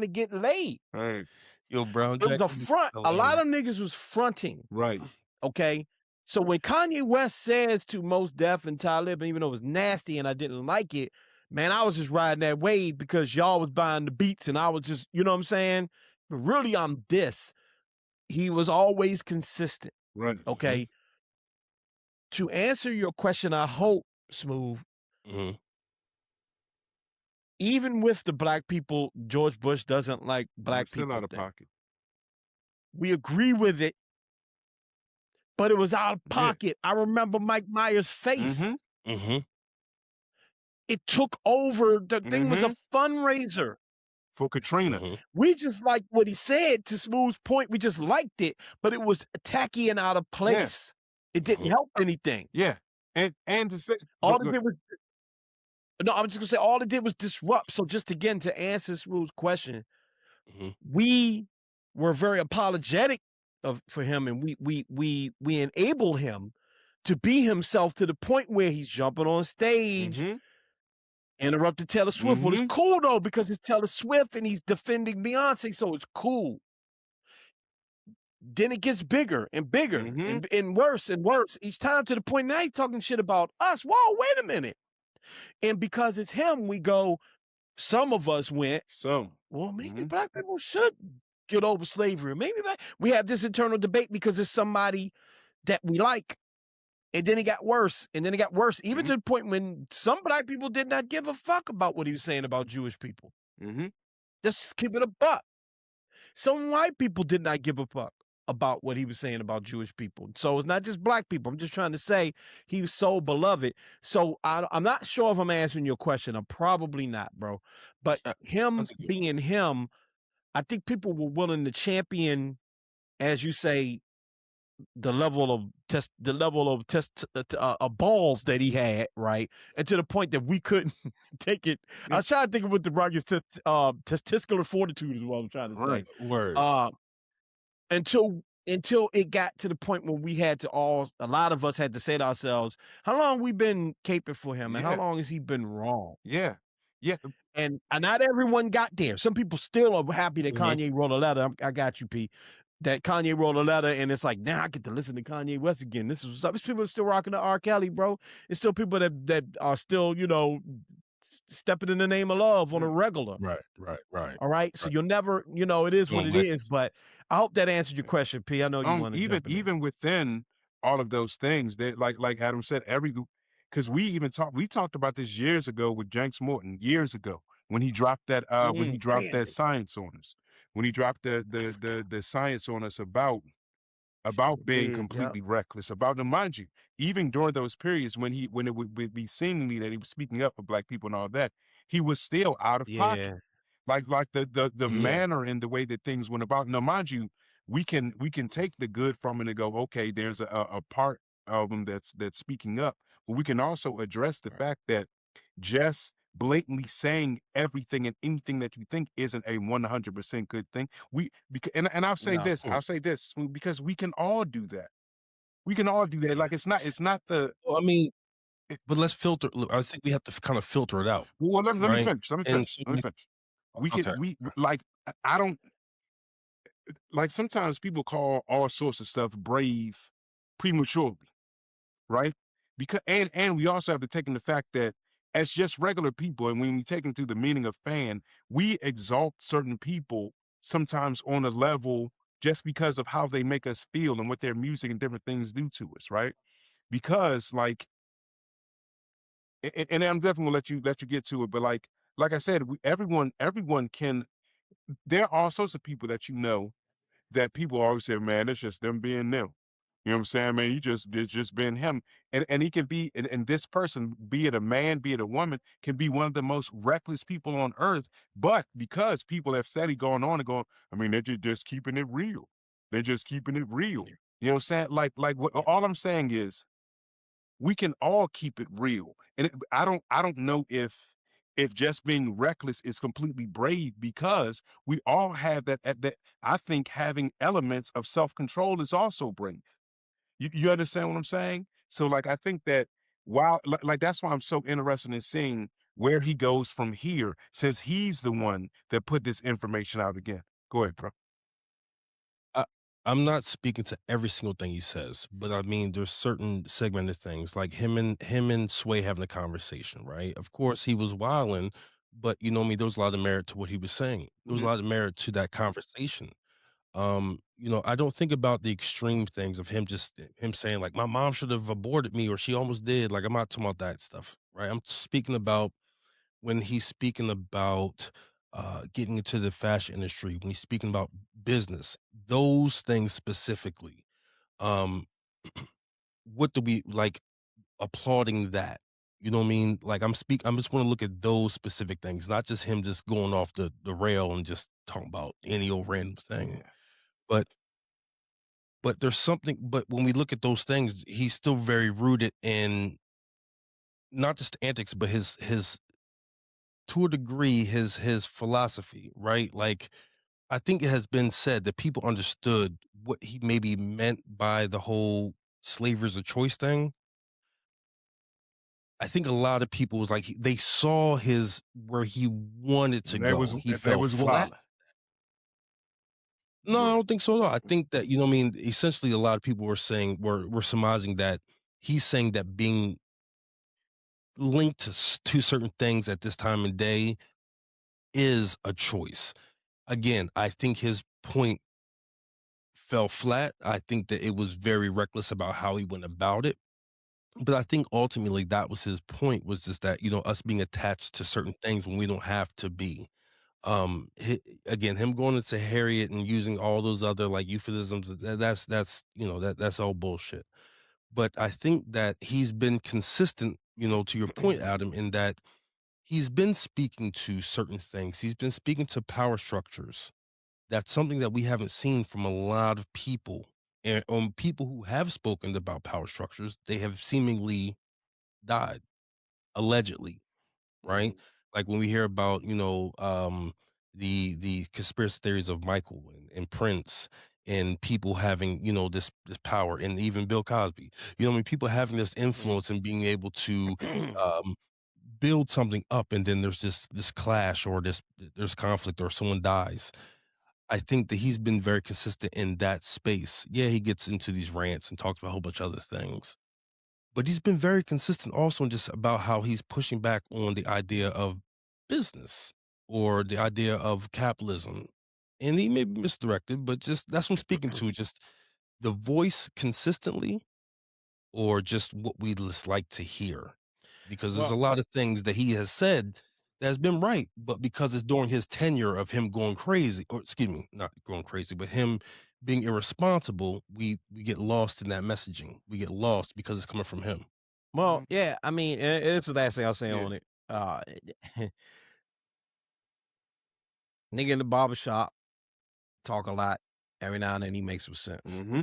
C: get laid.
D: Right.
B: Yo, brown
C: It was
B: jacket.
C: a front. A lot of niggas was fronting.
D: Right.
C: Okay. So when Kanye West says to Mos Def and Talib, and even though it was nasty and I didn't like it, man, I was just riding that wave because y'all was buying the beats and I was just, you know what I'm saying? But really on this, he was always consistent.
D: Right.
C: Okay. To answer your question, I hope, Smooth, even with the black people, George Bush doesn't like black people.
D: Still out of pocket.
C: We agree with it, but it was out of pocket. I remember Mike Myers' face. It took over. The thing was a fundraiser.
D: For Katrina.
C: We just liked what he said, to Smooth's point. We just liked it, but it was tacky and out of place. It didn't help anything.
D: Yeah. And to say
C: all it did was no, I'm just gonna say all it did was disrupt. So just again to answer Smooth's question, we were very apologetic for him, and we enabled him to be himself to the point where he's jumping on stage, interrupted Taylor Swift. Well, it's cool though because it's Taylor Swift and he's defending Beyonce, so it's cool. Then it gets bigger and bigger and worse each time to the point now he's talking shit about us. Whoa, wait a minute. And because it's him, we go, some of us went, well, maybe black people should get over slavery. Maybe we have this internal debate because it's somebody that we like. And then it got worse. And then it got worse, even to the point when some black people did not give a fuck about what he was saying about Jewish people. Just keep it a buck. Some white people did not give a fuck about what he was saying about Jewish people. So it's not just black people. I'm just trying to say he was so beloved. So I'm not sure if I'm answering your question. I'm probably not, bro. But him being him, I think people were willing to champion, as you say, the level of balls that he had, right? And to the point that we couldn't take it. I was trying to think of what the brightest testicular fortitude is what I'm trying to say.
B: Word.
C: Until it got to the point where we had to a lot of us had to say to ourselves, how long we been caping for him and how long has he been wrong?
D: Yeah.
C: And not everyone got there. Some people still are happy that Kanye wrote a letter. I got you, P. That Kanye wrote a letter and it's like, now I get to listen to Kanye West again. This is what's up. There's people still rocking to R. Kelly, bro. It's still people that are still, you know, stepping in the name of love on a regular.
B: Right.
C: All right. So you'll never, you know, it is what it is. But I hope that answered your question, P. I know you want to
D: even within all of those things that like Adam said, because we talked about this years ago with Jenks Morton, years ago, when he dropped that that science on us. When he dropped the science on us about being completely reckless, about them, mind you, even during those periods when it would be seemingly that he was speaking up for black people and all that, he was still out of pocket. Like the manner and the way that things went about. Now, mind you, we can take the good from it and go, okay, there's a part of them that's speaking up, but we can also address the fact that just blatantly saying everything and anything that you think isn't a 100% good thing. And I'll say this because we can all do that. We can all do that. Like it's not the.
B: Well, I mean, but let's filter. I think we have to kind of filter it out.
D: Well, let me finish. Let me finish. We can. I don't like. Sometimes people call all sorts of stuff brave prematurely, right? Because and we also have to take in the fact that as just regular people, and when we take into the meaning of fan, we exalt certain people sometimes on a level just because of how they make us feel and what their music and different things do to us, right? Because like, and I'm definitely gonna let you get to it, but like I said, everyone can. There are all sorts of people that you know that people always say, man, it's just them being them. You know what I'm saying, man? It's just been him. And he can be and this person, be it a man, be it a woman, can be one of the most reckless people on earth. But because people have steady going on and going, I mean, they're just keeping it real. They're just keeping it real.
C: Yeah.
D: You know what I'm saying? Like what
C: Yeah.
D: all I'm saying is we can all keep it real. And I don't know if just being reckless is completely brave because we all have that I think having elements of self-control is also brave. You understand what I'm saying? So, like, I think that while like, that's why I'm so interested in seeing where he goes from here, since he's the one that put this information out again. Go ahead, bro.
B: I, I'm not speaking to every single thing he says, but I mean, there's certain segmented things like him and Sway having a conversation, right? Of course, he was wilding, but you know what I mean, there was a lot of merit to what he was saying. There was a
D: Mhm.
B: lot of merit to that conversation. I don't think about the extreme things of him saying like my mom should have aborted me or she almost did. Like I'm not talking about that stuff, right? I'm speaking about when he's speaking about getting into the fashion industry, when he's speaking about business, those things specifically. Um, what do we like applauding that? You know what I mean? Like I'm just want to look at those specific things, not just him just going off the rail and just talking about any old random thing.
D: Yeah.
B: But there's something but when we look at those things, he's still very rooted in not just antics, but his to a degree, his philosophy, right? Like, I think it has been said that people understood what he maybe meant by the whole slavery is a choice thing. I think a lot of people was like, they saw his where he wanted to go. He
D: That
B: fell
D: was
B: flat.
D: wild.
B: No,
D: Go
B: I
D: ahead.
B: don't think so at all. I think that, you know what I mean? Essentially, a lot of people were saying, were surmising that he's saying that being linked to certain things at this time of day is a choice. Again, I think his point fell flat. I think that it was very reckless about how he went about it. But I think ultimately that was his point was just that, us being attached to certain things when we don't have to be. Again, him going into Harriet and using all those other like euphemisms, that's all bullshit. But I think that he's been consistent, to your point, Adam, in that he's been speaking to certain things. He's been speaking to power structures. That's something that we haven't seen from a lot of people. And people who have spoken about power structures, they have seemingly died, allegedly, right?
C: Mhm.
B: Like when we hear about, the conspiracy theories of Michael and Prince and people having, this power, and even Bill Cosby. You know what I mean? People having this influence and being able to um build something up, and then there's this clash or there's conflict or someone dies. I think that he's been very consistent in that space. Yeah, he gets into these rants and talks about a whole bunch of other things, but he's been very consistent also in just about how he's pushing back on the idea of business or the idea of capitalism. And he may be misdirected, but just that's what I'm speaking to. Just the voice consistently, or just what we just like to hear, because there's a
C: Well,
B: lot of things that he has said that has been right, but because it's during his tenure of him going crazy, or excuse me, not going crazy, but him being irresponsible, we get lost in that messaging. We get lost because it's coming from him.
C: well, yeah. I mean, it's the last thing I'll say
D: Yeah.
C: on it. Nigga in the barbershop talk a lot. Every now and then he makes some sense.
D: Mm-hmm.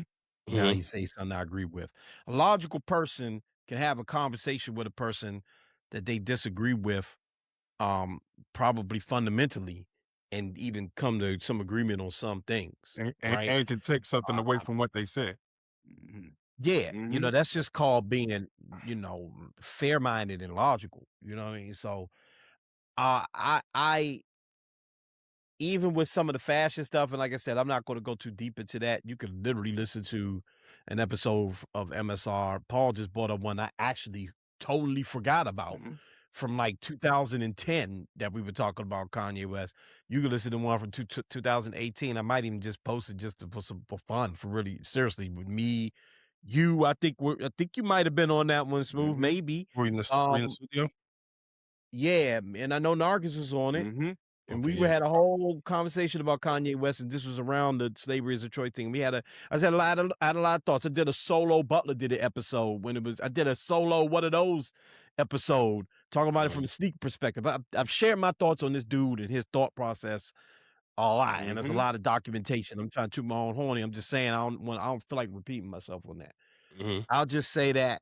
C: Now he
B: Mhm.
C: says something I agree with. A logical person can have a conversation with a person that they disagree with, probably fundamentally, and even come to some agreement on some things, right?
D: And can take something away
C: Uh,
D: from what they said. Mm-hmm.
C: yeah,
D: Mm-hmm.
C: that's just called being, fair minded and logical. You know what I mean? So, I even with some of the fashion stuff, and like I said, I'm not going to go too deep into that. You can literally listen to an episode of MSR. Paul just brought up one I actually totally forgot about
D: Mm-hmm.
C: from like 2010 that we were talking about Kanye West. You can listen to one from 2018. I might even just post it just to put some for fun, for really seriously with me, you. I think you might have been on that one, Smooth,
D: Mm-hmm.
C: maybe.
B: Were you in the
C: Um,
B: studio?
C: yeah, and I know Nargis was on it.
D: Mm-hmm.
C: And we had a whole conversation about Kanye West, and this was around the slavery is a choice thing. I had a lot of thoughts. I did a solo Butler did an episode I did a solo one of those episode talking about it from a sneaker perspective. I've shared my thoughts on this dude and his thought process a lot, and there's a lot of documentation. I'm trying to toot my own horny. I'm just saying I don't feel like repeating myself on that. I'll just say that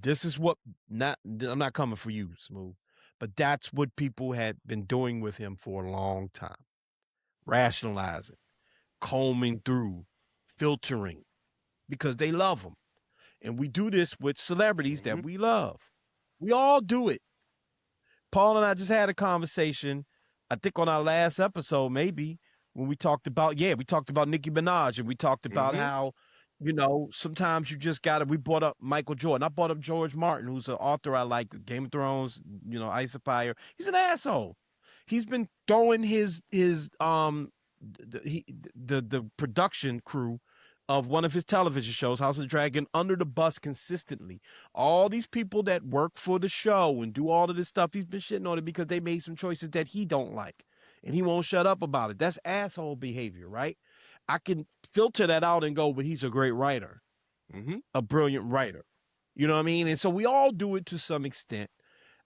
C: this is what I'm not coming for you, Smooth. But that's what people had been doing with him for a long time. Rationalizing, combing through, filtering, because they love him. And we do this with celebrities that we love. We all do it. Paul and I just had a conversation, I think on our last episode, maybe, when we talked about Nicki Minaj, and we talked about how, sometimes you just we brought up Michael Jordan. I brought up George Martin, who's an author I like, Game of Thrones, Ice of Fire. He's an asshole. He's been throwing the production crew of one of his television shows, House of the Dragon, under the bus consistently. All these people that work for the show and do all of this stuff, he's been shitting on it because they made some choices that he don't like. And he won't shut up about it. That's asshole behavior, right? I can filter that out and go, but he's a great writer, a brilliant writer. You know what I mean? And so we all do it to some extent.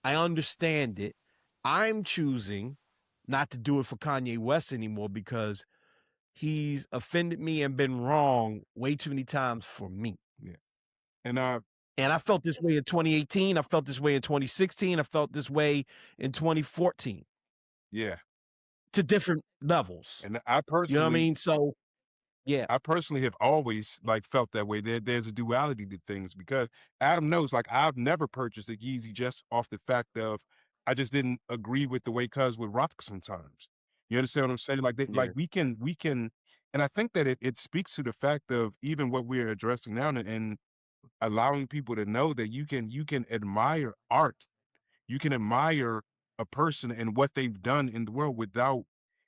C: I understand it. I'm choosing not to do it for Kanye West anymore because he's offended me and been wrong way too many times for me.
D: Yeah. And I
C: felt this way in 2018. I felt this way in 2016. I felt this way in 2014.
D: Yeah.
C: To different levels.
D: And I personally,
C: you know what I mean? So, yeah.
D: I personally have always felt that way. There's a duality to things because Adam knows, I've never purchased a Yeezy just off the fact of I just didn't agree with the way Cuz would rock sometimes. You understand what I'm saying? We can, and I think that it speaks to the fact of even what we're addressing now and allowing people to know that you can admire art. You can admire a person and what they've done in the world without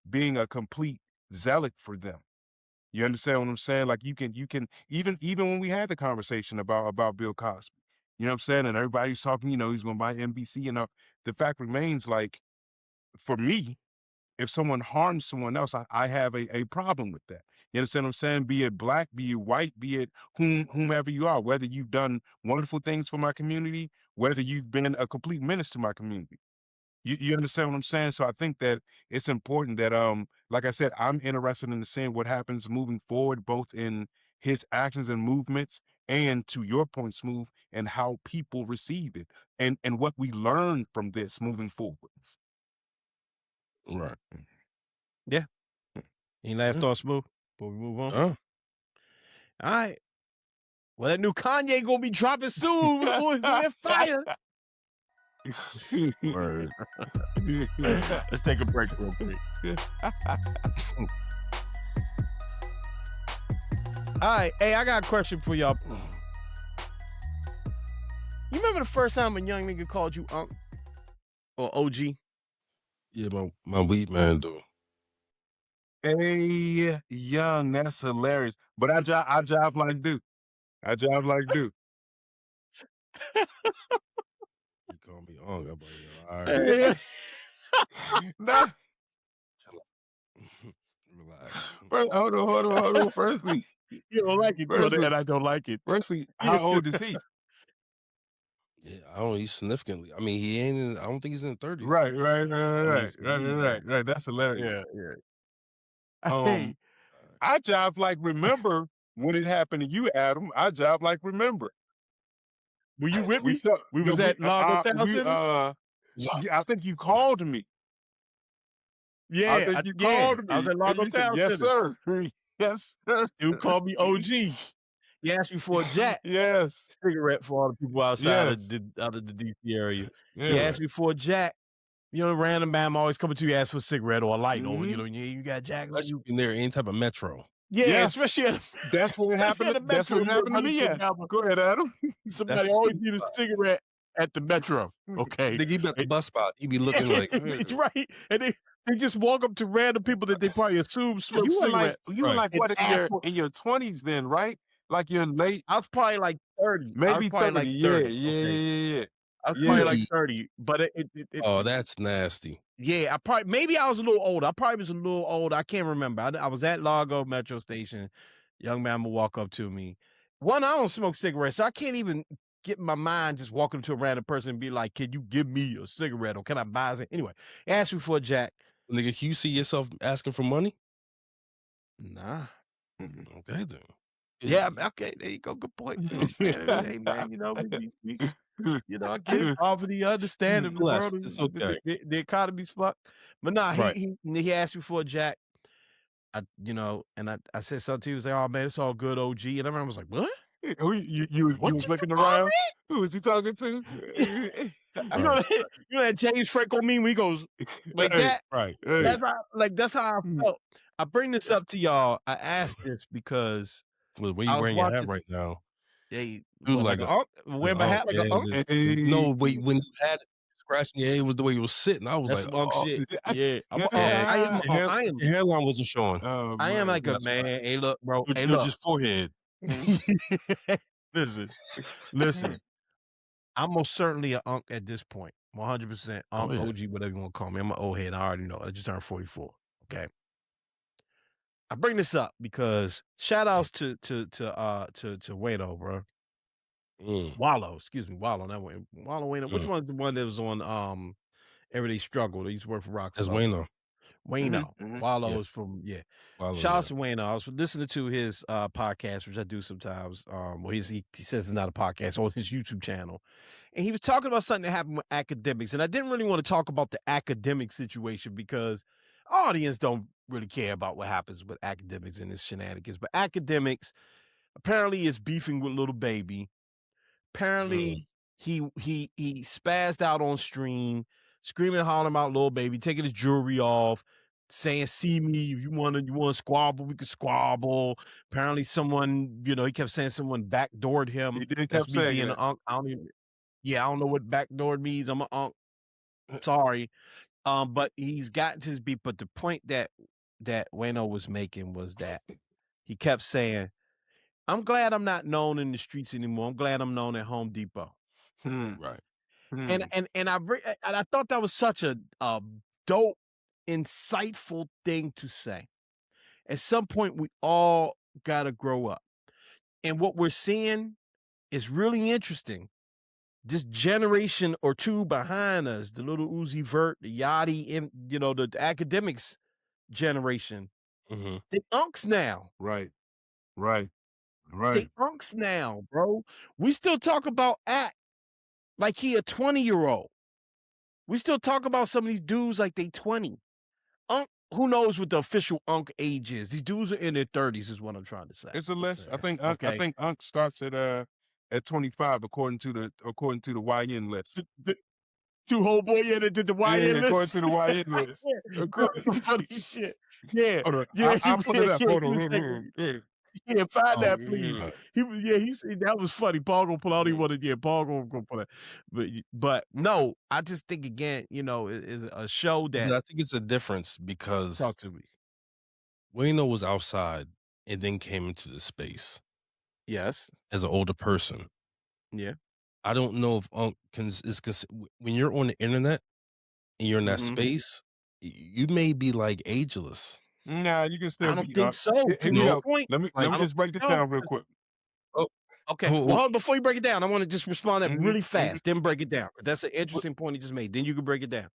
D: being a complete zealot for them. You understand what I'm saying? You can even when we had the conversation about Bill Cosby, you know what I'm saying? And everybody's talking, he's going to buy NBC, the fact remains, for me, if someone harms someone else, I have a problem with that. You understand what I'm saying? Be it black, be it white, be it whomever you are, whether you've done wonderful things for my community, whether you've been a complete menace to my community. You understand what I'm saying? So I think that it's important that, like I said, I'm interested in seeing what happens moving forward, both in his actions and movements, and to your point, Smooth, and how people receive it, and what we learn from this moving forward.
B: Right.
C: Yeah. Any last thoughts, Smooth, before we move on? All right. Well, that new Kanye gonna be dropping soon. We're fire.
B: Word.
C: Let's take a break real quick. All right. Hey, I got a question for y'all. You remember the first time a young nigga called you Unc or OG?
B: Yeah, my weed man do.
D: Hey, young, that's hilarious. But I jive like Duke. I jive like Duke.
B: You call me Unc. I'm like, all right.
D: No.
B: Relax.
D: Hold on. Firstly,
C: you don't like it, and I don't like it.
D: Firstly, how old is he?
B: Yeah, I don't. He's significantly. I mean, he ain't. I don't think he's in the 30s.
D: Right. That's hilarious.
C: Yeah.
D: Hey, I jive like remember when it happened to you, Adam. I jive like remember.
C: Were you with me? We was at Largo Town Center.
D: I think you called me.
C: Yeah,
D: I think you called me.
C: I was at Largo Town
D: Yes,
C: Center.
D: sir. Yes, sir.
C: You called me OG. He asked me for a jack.
D: Yes.
C: Cigarette for all the people outside of the DC area.
D: Yeah.
C: He asked me for a jack. Random man always coming to you, ask for a cigarette or a light, or you got a jack.
B: You in there any type of metro.
C: Yeah,
D: yes.
C: Especially
D: that's what happened. That's what happened to me. Go ahead, Adam.
C: Somebody always need a cigarette at the metro. Okay,
B: they give you at the bus spot. You be looking like
C: right, and they just walk up to random people that they probably assume smoke cigarettes.
D: You were like what in your 20s then, right? Like you're late.
C: I was probably like 30.
D: Maybe 30.
C: Like 30.
D: Yeah.
C: I was probably like 30, but
B: oh, that's nasty.
C: Yeah, maybe I was a little older. I probably was a little old. I can't remember. I was at Largo Metro Station. Young man would walk up to me. One, I don't smoke cigarettes, so I can't even get in my mind just walking up to a random person and be like, "Can you give me a cigarette or can I buy it?" Anyway, ask me for a jack.
B: Nigga, can you see yourself asking for money?
C: Nah.
B: Okay then.
C: Yeah, okay, there you go. Good point. Hey man, we I get it. Poverty, understand in the world.
B: It's okay.
C: The economy's fucked. But nah,
B: Right.
C: he asked me for a jack. And I said something to him. He was like, "Oh man, it's all good, OG." And I was like, "What?
D: You was looking around? Who was he talking to?
C: You know that James Franco meme where he goes like that?
B: Right.
C: That's how I felt. I bring this up to y'all. I asked this because
B: where you wearing your hat right now?
C: They
B: it was like
C: wearing my hat like a unk.
B: No, wait, when you had it scratching your head, was the way you was sitting. I was
C: that's
B: like,
C: some unk shit. Yeah,
B: I am. Your hairline wasn't showing.
C: I am like a man. Right. Hey, look, bro.
B: Hey, look, just forehead.
C: Listen. I'm most certainly an unk at this point. 100% unk, OG, whatever you want to call me. I'm an old head. I already know. I just turned 44. Okay. I bring this up because shout outs to Wayno, bro. Wallow, excuse me, Wallow. That way, Wallow Wayno. Which one's the one that was on Everyday Struggle? They used to work for Rock.
B: That's Wayno.
C: Wayno. Wallow is from
B: Wallow,
C: shout out to Wayno. I was listening to his podcast, which I do sometimes. Well, he says it's not a podcast on his YouTube channel, and he was talking about something that happened with academics, and I didn't really want to talk about the academic situation because audience don't really care about what happens with academics and his shenanigans. But academics apparently is beefing with Lil Baby. Apparently he spazzed out on stream, screaming and hollering about Lil Baby, taking his jewelry off, saying, "See me, if you want to squabble, we can squabble." Apparently someone, he kept saying someone backdoored him.
D: He did
C: That's
D: kept
C: me
D: saying
C: being
D: that.
C: an unk. I don't know what backdoored means. I'm an unk. Sorry. But he's gotten to his beat. But the point that Wayno was making was that he kept saying, "I'm glad I'm not known in the streets anymore. I'm glad I'm known at Home Depot."
B: Right.
C: And I thought that was such a dope, insightful thing to say. At some point, we all gotta grow up. And what we're seeing is really interesting. This generation or two behind us, the little Uzi Vert, the Yachty, and the academics generation, they unks now.
D: Right.
C: They unks now, bro. We still talk about act like he a 20-year-old. We still talk about some of these dudes like they 20. Unk, who knows what the official unk age is? These dudes are in their 30s, is what I'm trying to say.
D: It's a less. I think unk starts at 25 according to the YN list.
C: Two whole boy, that did the YN list.
D: According to the YN list.
C: Funny shit. Yeah.
D: I'll put it up. Hold on.
C: Yeah, find that, please. He said that was funny. Paul gonna pull out. He wanted. Yeah, Paul gonna pull that. But no, I just think again, is a show that
B: I think it's a difference because
C: talk to me.
B: Wayno was outside and then came into the space.
C: Yes,
B: as an older person.
C: Yeah,
B: I don't know if unk when you're on the internet and you're in that space, you may be like ageless.
D: Nah, you can still.
C: I don't think so.
D: Let me just break this down real quick.
C: Oh, okay. Well, hold on, before you break it down, I want to just respond that really fast. Then break it down. That's an interesting point he just made. Then you can break it down.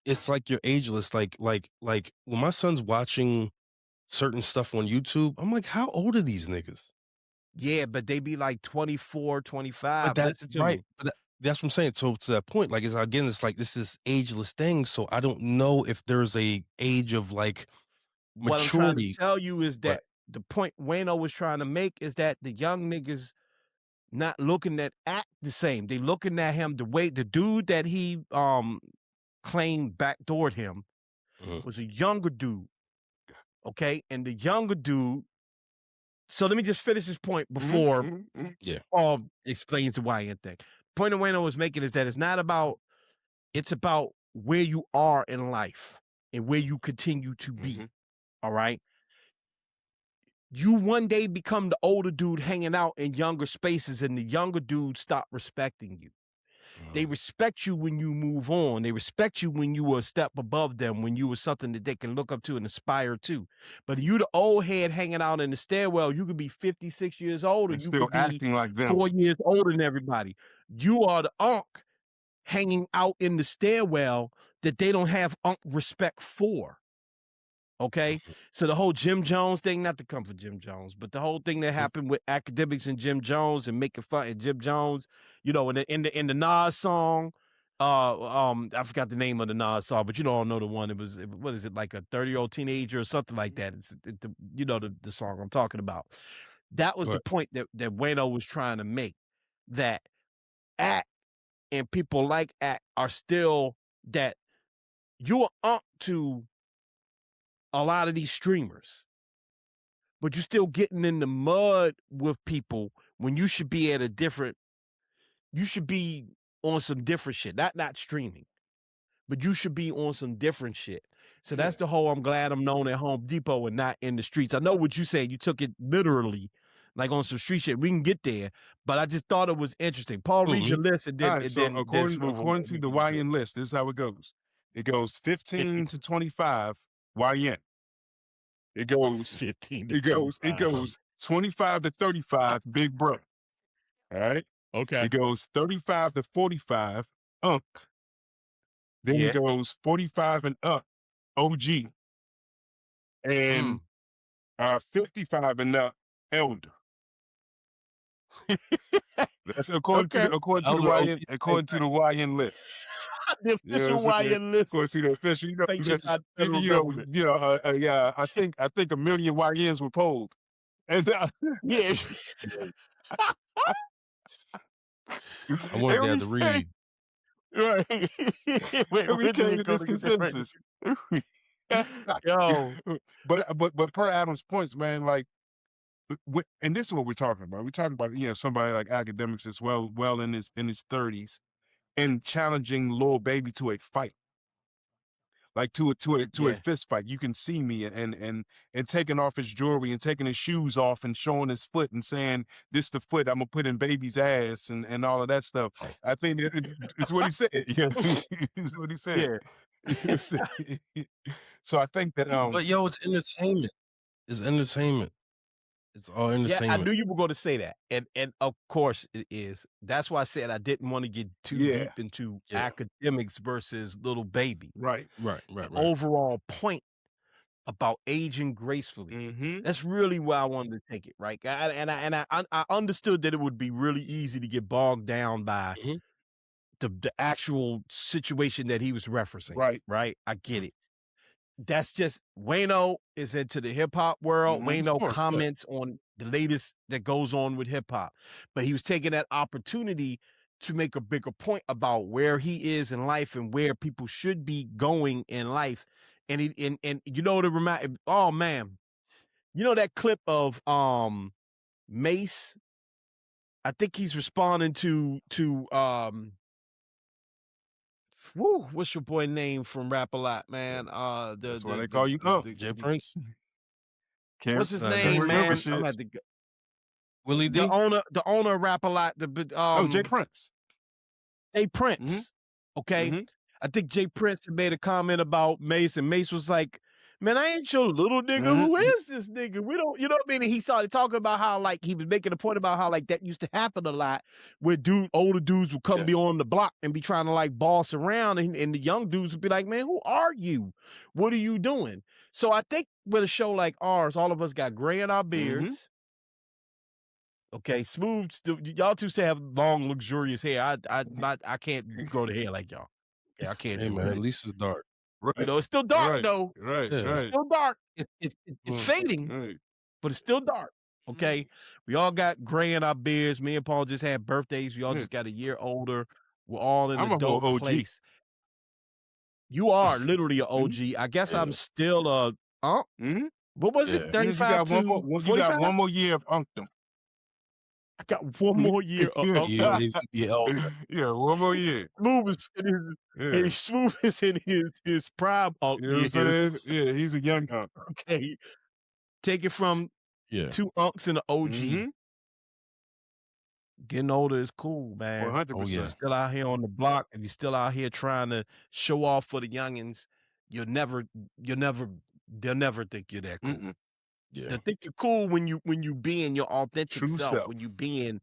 B: It's like you're ageless. Like when my son's watching certain stuff on YouTube, I'm like, how old are these niggas?
C: Yeah, but they be like 24, 25.
B: But that's right. That's what I'm saying. So to that point, like, it's like this is ageless thing. So I don't know if there's a age of like maturity.
C: What I'm trying to tell you is that the point Wayno was trying to make is that the young niggas not looking at act the same. They looking at him the way the dude that he claimed backdoored him was a younger dude. Okay, and the younger dude. So let me just finish this point before Paul explains the YN thing. The point that Wayno was making is that it's about where you are in life and where you continue to be. All right. You one day become the older dude hanging out in younger spaces and the younger dude stop respecting you. They respect you when you move on. They respect you when you were a step above them, when you were something that they can look up to and aspire to. But you the old head hanging out in the stairwell, you could be 56 years old and you
D: still
C: could be
D: acting like them.
C: 4 years older than everybody. You are the unk hanging out in the stairwell that they don't have unk respect for. Okay, so the whole Jim Jones thing, not to come for Jim Jones, but the whole thing that happened with academics and Jim Jones and making fun of Jim Jones, you know, in the Nas song, I forgot the name of the Nas song, but you all know the one. It was, what is it, like a 30-year-old teenager or something like that? You know the song I'm talking about. That was the point that Wayno was trying to make, that Act and people like Act are still that you are up to a lot of these streamers, but you're still getting in the mud with people when you should be you should be on some different shit, not streaming, but you should be on some different shit. So that's the whole, I'm glad I'm known at Home Depot and not in the streets. I know what you said. You took it literally, like on some street shit. We can get there, but I just thought it was interesting. Paul, read your list and then,
D: All right, so according to the YN list, this is how it goes. It goes 15 to 25 YN. It goes
C: 15
D: to 25. It goes 25 to 35 Big Bro. All right.
C: Okay.
D: It goes 35 to 45 Unk. Then it goes 45 and up OG. And 55 and up Elder. That's according to the YN list.
C: The official YN list.
D: According to the official, I think 1 million YNs were polled. And
C: yeah.
B: I wanted to have to read.
C: Right.
D: We came to this consensus.
C: Yo.
D: But per Adam's points, man, like, and this is what we're talking about. We're talking about, somebody like academics as well in his 30s and challenging Lil Baby to a fight. Like to a fist fight. You can see me and taking off his jewelry and taking his shoes off and showing his foot and saying, "This the foot I'm gonna put in baby's ass," and all of that stuff. I think it's what he said. It's what he said. Yeah. So I think that
B: but yo, it's entertainment. It's entertainment. It's all entertainment.
C: Yeah, I knew you were going to say that, and of course it is. That's why I said I didn't want to get too deep into academics versus Little Baby.
D: Right.
C: Overall point about aging gracefully. That's really where I wanted to take it, right? I understood that it would be really easy to get bogged down by the actual situation that he was referencing. Right. I get it. That's just, Wayno is into the hip hop world. Wayno comments on the latest that goes on with hip hop, but he was taking that opportunity to make a bigger point about where he is in life and where people should be going in life. And you know what it remind? Oh man, you know that clip of Mace? I think he's responding to what's your boy name from Rap A Lot, man?
D: That's why they call you
B: Jay Prince.
C: What's his name, man?
B: Willie D.
C: The owner of Rap A Lot.
D: Jay Prince.
C: Jay Prince. Okay. I think Jay Prince had made a comment about Mace, and Mace was like, "Man, I ain't your little nigga. Who is this nigga? We don't," you know what I mean? And he started talking about how, like, he was making a point about how, like, that used to happen a lot, where older dudes would come be on the block and be trying to, like, boss around, and the young dudes would be like, "Man, who are you? What are you doing?" So I think with a show like ours, all of us got gray in our beards. Okay, Smooth. Y'all two say have long, luxurious hair. I can't grow the hair like y'all. Okay, I can't.
B: Hey man, at least it's dark.
C: Right. You know, it's still dark though.
D: Right.
C: It's still dark. It's fading, but it's still dark. Okay. We all got gray in our beards. Me and Paul just had birthdays. We all just got a year older. We're all in a dope place. You are literally an OG. I guess I'm still a what was it? 35 to 45?
D: You got one more year of unctum.
C: I got one more year of
D: yeah, one more year.
C: Smooth is in his prime.
D: You know what I'm saying? Yeah, he's a young unk.
C: Okay. Take it from two unks and an OG. Getting older is cool, man.
D: 100%.
B: Oh, yeah.
C: You're still out here on the block, and you're still out here trying to show off for the youngins. They'll never think you're that cool.
D: Mm-mm.
B: Yeah.
C: They think you're cool when you being your authentic
D: True self.
C: when you being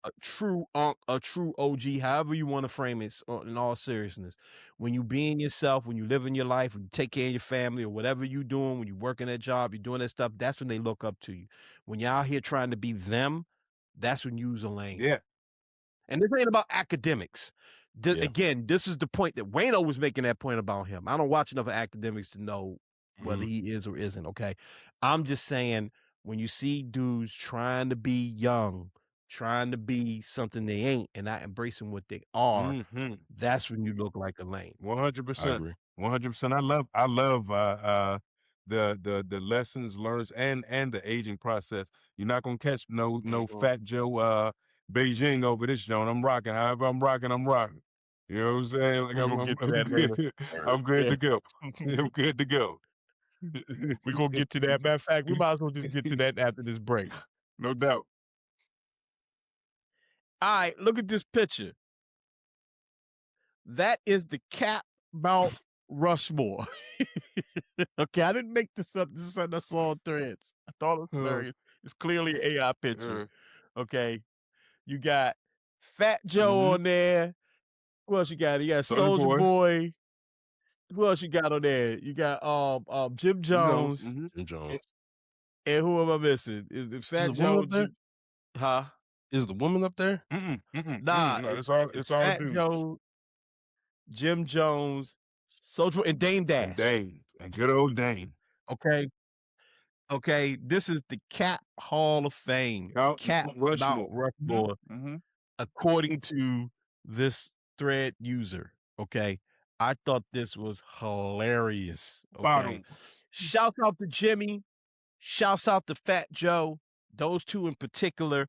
C: a true OG, however you want to frame it. In all seriousness, when you being yourself, when you living your life, when you take care of your family or whatever you doing, when you working that job, you're doing that stuff. That's when they look up to you. When you're out here trying to be them, that's when you's a lame.
D: Yeah.
C: And this ain't about academics.
B: Yeah.
C: Again, this is the point that Wayno was making that point about him. I don't watch enough of academics to know whether he is or isn't, okay? I'm just saying, when you see dudes trying to be young, trying to be something they ain't, and not embracing what they are, that's when you look like a lame.
D: 100%.
B: I agree.
D: 100%. I love the lessons learned and the aging process. You're not gonna catch no Fat Joe Beijing over this joint. I'm rocking. However I'm rocking. You know what I'm saying? Like I'm
C: get to that
D: good.
C: later.
D: I'm good to go. I'm good to go.
C: We're gonna get to that. Matter of fact, we might as well just get to that after this break.
D: No doubt.
C: All right, look at this picture. That is the Cap Mount Rushmore. Okay, I didn't make this up. This is something I saw on Threads. I thought it was hilarious. It's clearly an AI picture. Okay, you got Fat Joe on there. Who else you got? You got Soulja Boy. Who else you got on there? You got Jim Jones.
B: Jim Jones.
C: And who am I missing? Is it Fat Joe? Huh?
B: Is the woman up there?
C: Nah,
D: no, it's all
C: Fat
D: dudes.
C: Joe, Jim Jones, Soulja, and Dame Dash.
D: And good old Dame.
C: Okay, this is the Cap Hall of Fame. Cap Mount Rushmore, according to this thread user. Okay, I thought this was hilarious. Okay, shouts out to Jimmy, shouts out to Fat Joe. Those two in particular,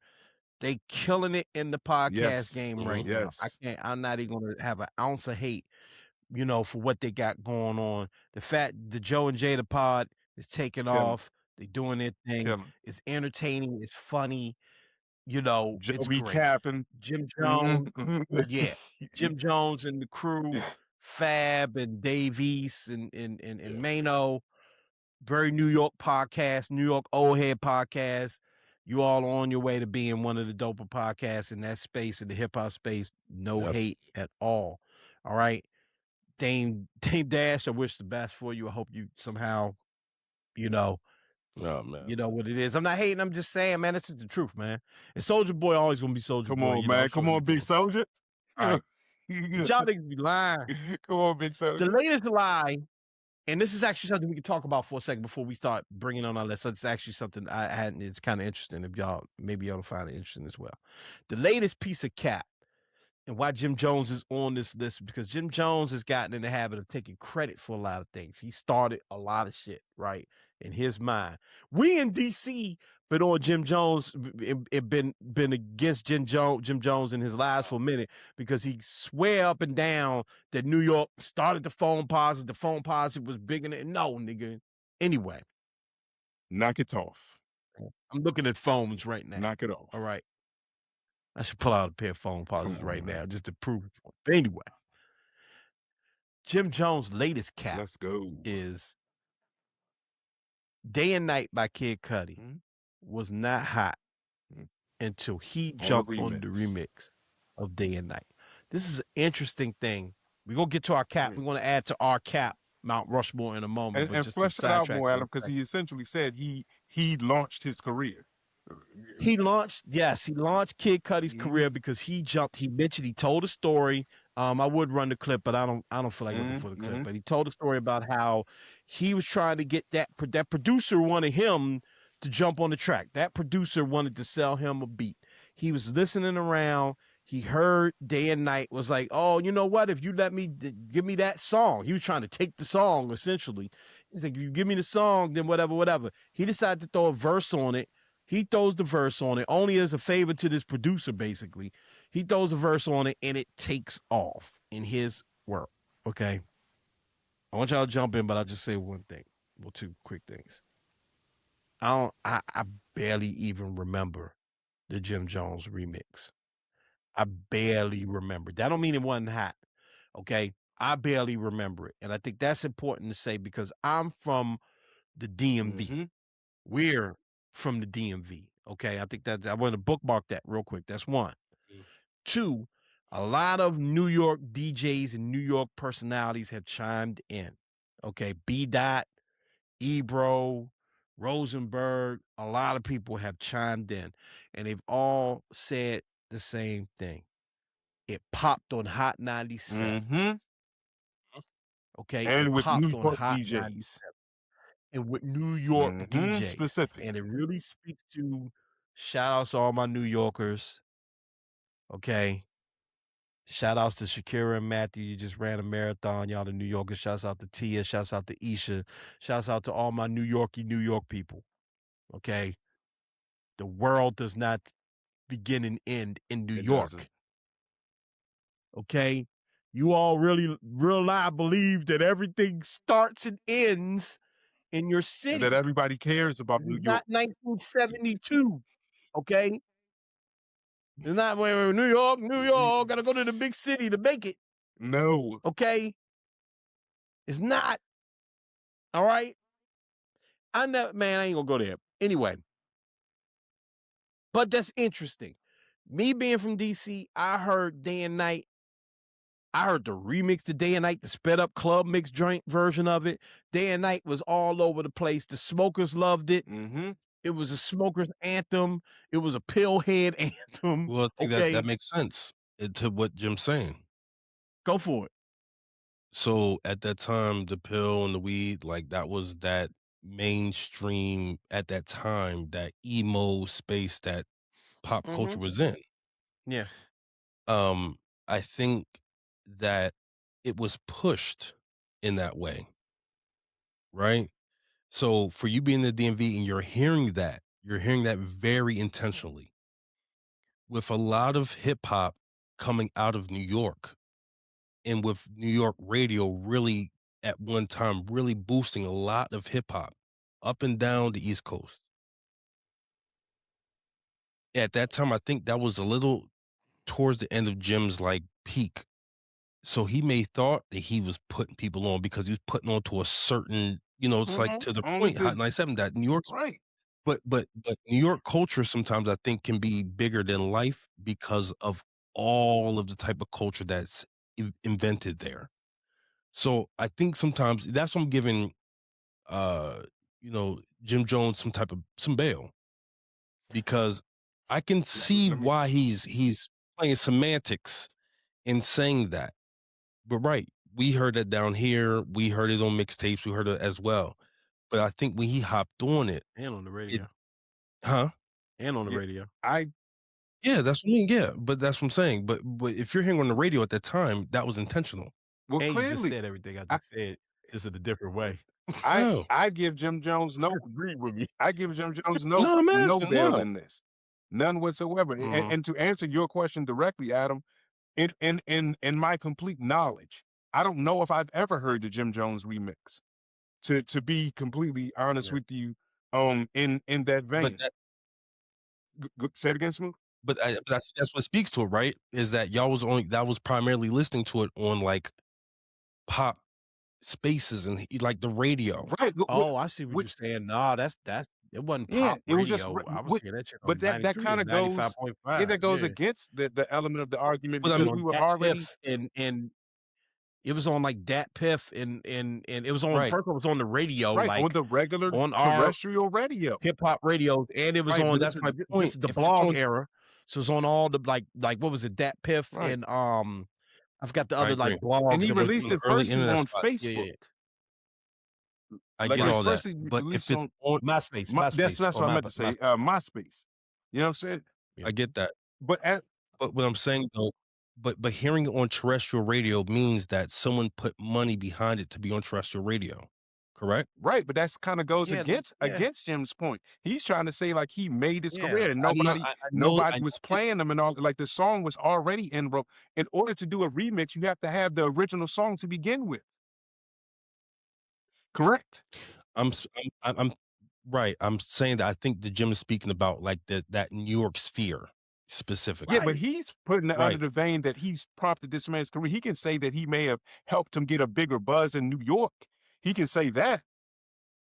C: they killing it in the podcast game right now. I'm not even gonna have an ounce of hate, for what they got going on. The Joe and Jada pod is taking off. They doing their thing. It's entertaining. It's funny.
D: Joe
C: it's
D: be
C: great.
D: capping.
C: Jim Jones, Jim Jones and the crew, Fab and Dave East and Mano. Very New York podcast, New York old head podcast. You all on your way to being one of the doper podcasts in that space, in the hip hop space. No hate at all. All right. Dame Dash, I wish the best for you. I hope you somehow,
B: oh, man.
C: You know what it is. I'm not hating. I'm just saying, man, this is the truth, man. And Soulja Boy always gonna be Soulja Boy.
D: Come on, man. Come on, Big Soulja.
C: Y'all niggas be lying.
D: Come on, Big Soulja.
C: The latest lie, and this is actually something we can talk about for a second before we start bringing on our list. It's actually something I hadn't. It's kind of interesting. If maybe y'all find it interesting as well. The latest piece of cap, and why Jim Jones is on this list, because Jim Jones has gotten in the habit of taking credit for a lot of things. He started a lot of shit, right? In his mind. We in DC been on Jim Jones, been against Jim Jones in his lives for a minute, because he swear up and down that New York started the phone posse. The phone posse was bigger than no, nigga. Anyway.
D: Knock it off.
C: I'm looking at phones right now.
D: Knock it off.
C: All right. I should pull out a pair of phone pauses right now just to prove it. But anyway, Jim Jones' latest cap is Day and Night by Kid Cudi was not hot until he jumped on the remix of Day and Night. This is an interesting thing. We're going to get to our cap. We're going to add to our cap Mount Rushmore in a moment.
D: And flesh that out more, Adam, because he essentially said he launched his career.
C: He launched Kid Cudi's career because he mentioned, he told a story. I would run the clip, but I don't feel like looking for the clip. But he told a story about how he was trying to get that producer wanted him to jump on the track. That producer wanted to sell him a beat. He was listening around. He heard Day and Night, was like, oh, you know what? If you let me, give me that song. He was trying to take the song, essentially. He's like, if you give me the song, then whatever. He decided to throw a verse on it. He throws the verse on it, only as a favor to this producer, basically. He throws a verse on it, and it takes off in his world, okay? I want y'all to jump in, but I'll just say one thing. Well, two quick things. I barely even remember the Jim Jones remix I barely remember. That don't mean it wasn't hot. Okay. I barely remember it. And I think that's important to say because I'm from the DMV.
D: Mm-hmm.
C: We're from the DMV. Okay. I think that I want to bookmark that real quick. That's one.
B: Mm.
C: Two, a lot of New York DJs and New York personalities have chimed in. Okay. B. Dot, Ebro, Rosenberg, a lot of people have chimed in and they've all said the same thing. It popped on Hot 97.
D: Mm-hmm.
C: Okay.
D: And
C: it
D: with
C: popped
D: New
C: on
D: York
C: Hot
D: DJs.
C: 97. And with New York DJs.
D: Specific.
C: And it really speaks to shout outs to all my New Yorkers. Okay. Shout outs to Shakira and Matthew. You just ran a marathon. Y'all the New Yorkers. Shouts out to Tia. Shouts out to Isha. Shouts out to all my New York people. Okay. The world does not begin and end in New York.
D: Doesn't.
C: Okay. You all really believe that everything starts and ends in your city.
D: And that everybody cares about New York.
C: Not 1972. Okay. It's not where New York, gotta go to the big city to make it.
D: No.
C: Okay. It's not. All right. I ain't gonna go there. Anyway. But that's interesting. Me being from DC, I heard Day and Night. I heard the remix to Day and Night, the sped up club mix joint version of it. Day and Night was all over the place. The smokers loved it.
D: Mm-hmm.
C: It was a smoker's anthem. It was a pillhead anthem.
B: Well, I think
C: okay.
B: that makes sense to what Jim's saying.
C: Go for it.
B: So at that time, the pill and the weed, like that was that mainstream at that time, that emo space that pop culture was in.
C: Yeah.
B: I think that it was pushed in that way. Right? So for you being in the DMV and you're hearing that very intentionally. With a lot of hip hop coming out of New York and with New York radio really at one time really boosting a lot of hip hop up and down the East Coast. At that time, I think that was a little towards the end of Jim's like peak. So he may thought that he was putting people on because he was putting on to a certain, it's like to the point, Hot 97, that New York's
D: right.
B: But New York culture sometimes I think can be bigger than life because of all of the type of culture that's invented there. So I think sometimes that's what I'm giving, Jim Jones some bail, because I can see why he's playing semantics in saying that. But right, we heard that down here. We heard it on mixtapes. We heard it as well. But I think when he hopped on it,
C: and on the radio,
B: and
C: on the radio,
B: yeah, that's what I mean. Yeah, but that's what I'm saying. But if you're hearing on the radio at that time, that was intentional.
C: Well, and clearly, you just said everything I just said, just in a different way.
D: I give Jim Jones agree with me. I give Jim Jones no bail in this, none whatsoever. And to answer your question directly, Adam, in my complete knowledge, I don't know if I've ever heard the Jim Jones remix. To be completely honest with you, in that vein. Say it again, Smooth.
B: But that's what speaks to it, right? Is that y'all was primarily listening to it on like pop spaces and like the radio,
D: right?
C: Oh, I see what you're saying. No, that's it wasn't pop radio. It was just I was hearing that shit.
D: But that kind of goes, that goes against the element of the argument, because we were already
C: and it was on like Dat Piff and it was on first it was on the radio, like
D: on the regular
C: on
D: terrestrial radio,
C: hip hop radios, and it was on. That's my point. This is the blog era, so it's on all the like what was it, Dat Piff and I forgot the other like blogs.
D: And he released it first on Facebook.
C: Yeah.
B: I get all that, but if it's on
C: MySpace,
D: that's what I meant to say. MySpace. You know what I'm saying?
B: I get that,
D: but
B: what I'm saying though. But hearing it on terrestrial radio means that someone put money behind it to be on terrestrial radio, correct?
D: Right, but that's kind of goes against Jim's point. He's trying to say like he made his career and nobody was playing him and all. Like the song was already in order to do a remix, you have to have the original song to begin with. Correct.
B: I'm right. I'm saying that I think that Jim is speaking about like that New York sphere. specifically.
D: Yeah, but he's putting it under the vein that he's prompted this man's career. He can say that he may have helped him get a bigger buzz in New York. He can say that.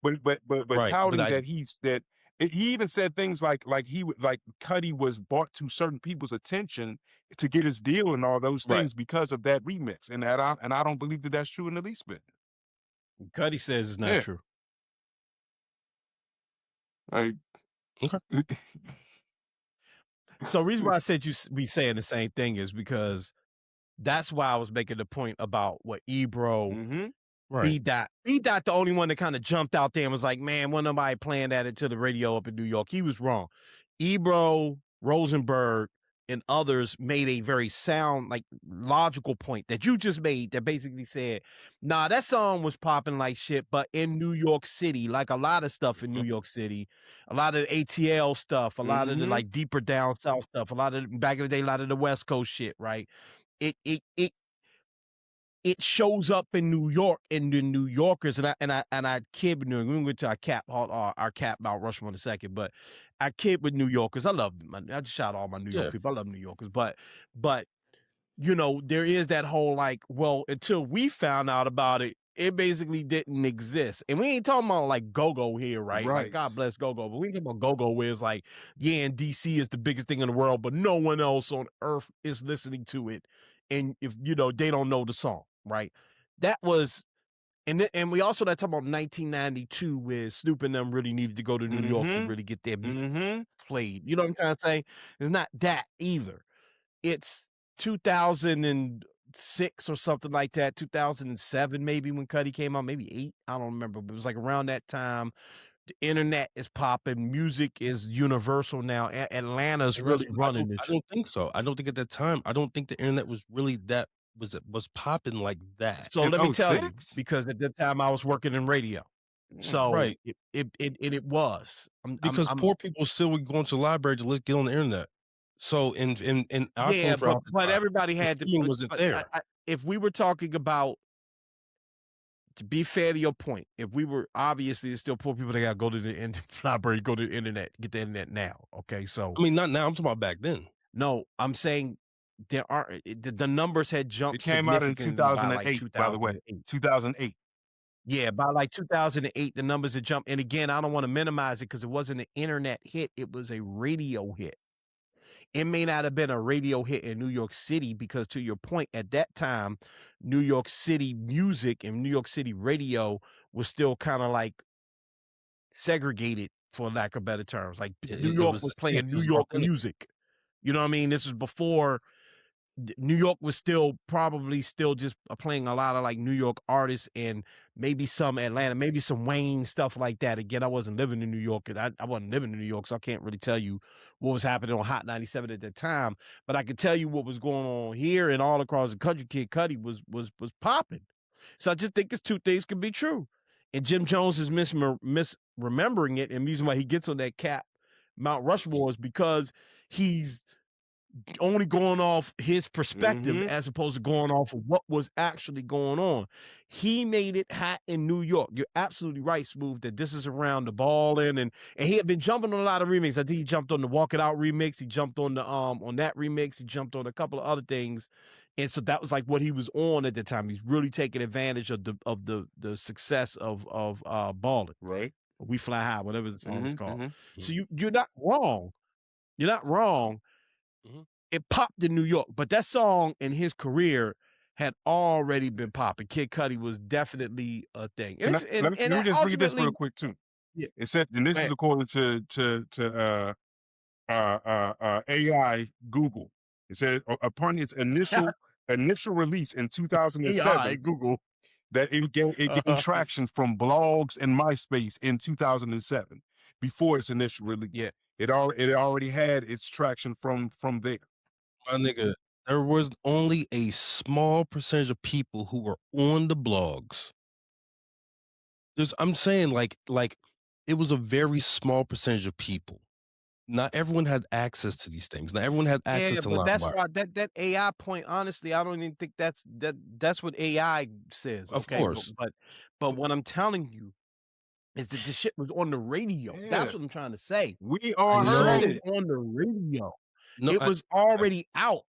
D: But touting that he even said things like Cudi was brought to certain people's attention to get his deal and all those things because of that remix, and I don't believe that that's true in the least bit.
C: Cudi says it's not true.
D: Like,
B: okay.
C: So the reason why I said we saying the same thing is because that's why I was making the point about what Ebro. B-Dot the only one that kind of jumped out there and was like, man, wasn't nobody playing that into the radio up in New York. He was wrong. Ebro, Rosenberg, and others made a very sound, like, logical point that you just made that basically said, nah, that song was popping like shit, but in New York City, like a lot of stuff in New York City, a lot of the ATL stuff, a lot of the, like, deeper down south stuff, a lot of, back in the day, a lot of the West Coast shit, right? It shows up in New York, and the New Yorkers, and I kid with New York. We went to our cap Mount Rushmore in a second, but I kid with New Yorkers. I love them. I just shout out all my New York people. I love New Yorkers, but you know, there is that whole like, well, until we found out about it, it basically didn't exist. And we ain't talking about like go-go here, right? Like, God bless go-go, but we ain't talking about go-go where it's like, yeah, and DC is the biggest thing in the world, but no one else on earth is listening to it. And if, you know, they don't know the song, right? That was, and we also that talk about 1992 where Snoop and them really needed to go to New York to really get their music played. You know what I'm trying to say? It's not that either. It's 2006 or something like that, 2007 maybe when Cudi came out, maybe 8, I don't remember, but it was like around that time. The internet is popping, music is universal now. Atlanta's really running this.
B: I don't think so. I don't think at that time, I don't think the internet was really that was popping like that.
C: So let me tell you, because at that time I was working in radio. So it was
B: because poor people still would go into the library to get on the internet. So in
C: but everybody had to
B: wasn't there.
C: If we were talking about, to be fair to your point, if we were, obviously there's still poor people that gotta go to the library, go to the internet, get the internet now. Okay, so
B: I mean, not now. I'm talking about back then.
C: No, I'm saying there are the numbers had jumped.
D: It came out in 2008, by the way. 2008.
C: Yeah, by like 2008, the numbers had jumped. And again, I don't want to minimize it because it wasn't an internet hit; it was a radio hit. It may not have been a radio hit in New York City because, to your point, at that time, New York City music and New York City radio was still kind of like segregated, for lack of better terms. Like New York was playing New York music. You know what I mean? This is before New York was probably still just playing a lot of like New York artists and maybe some Atlanta, maybe some Wayne, stuff like that. Again, I wasn't living in New York. I wasn't living in New York, so I can't really tell you what was happening on Hot 97 at that time. But I can tell you what was going on here and all across the country. Kid Cudi was popping. So I just think it's two things could be true. And Jim Jones is misremembering it, and the reason why he gets on that cap Mount Rushmore is because he's only going off his perspective as opposed to going off of what was actually going on. He made it hot in New York. You're absolutely right, Smooth, that this is around the ball in, and he had been jumping on a lot of remixes. I think he jumped on the Walk It Out remix. He jumped on the on that remix. He jumped on a couple of other things. And so that was like what he was on at the time. He's really taking advantage of the success of Ballin'.
D: Right.
C: We Fly High, whatever the song is called. So you're not wrong. You're not wrong. It popped in New York, but that song in his career had already been popping. Kid Cudi was definitely a thing.
D: Let me just read this real quick too.
C: Yeah.
D: It said, and this is according to AI Google. It said upon its initial release in 2007,
C: AI Google,
D: that it gained traction from blogs and MySpace in 2007 before its initial release.
C: Yeah.
D: It already had its traction from there.
B: My nigga, there was only a small percentage of people who were on the blogs. I'm saying like it was a very small percentage of people. Not everyone had access to these things. Not everyone had access to
C: but that's why that AI point, honestly, I don't even think that's what AI says.
B: Of course.
C: But what I'm telling you is that the shit was on the radio.
D: Yeah.
C: That's what I'm trying to say.
D: We all heard it
C: on the radio.
B: No,
C: it was already out.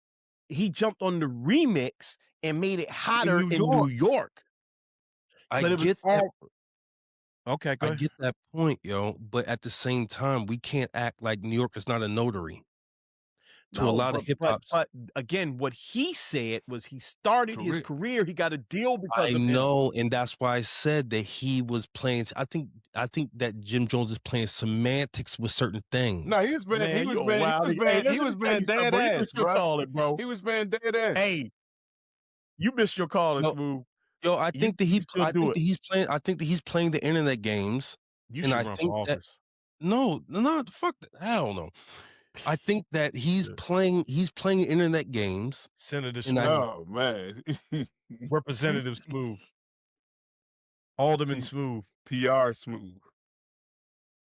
C: He jumped on the remix and made it hotter in New York.
B: I
C: But
B: get that.
C: Okay, go
B: I
C: ahead.
B: get that point, yo. But at the same time, we can't act like New York is not a notary. To a lot of hip hop.
C: But again, what he said was he started his career. He got a deal because of him.
B: I know, and that's why I said that he was playing. I think that Jim Jones is playing semantics with certain things.
D: No, he was bad. He was bad dead ass, bro. He was bad dead ass.
C: Hey, you missed your call, Smooth.
B: Yo, I think that he's playing the internet games.
C: You should run for office.
B: No, fuck that. Hell no. I think that he's playing internet games.
C: Senator Smooth.
D: Oh man.
C: Representative Smooth. Alderman Smooth.
D: PR Smooth.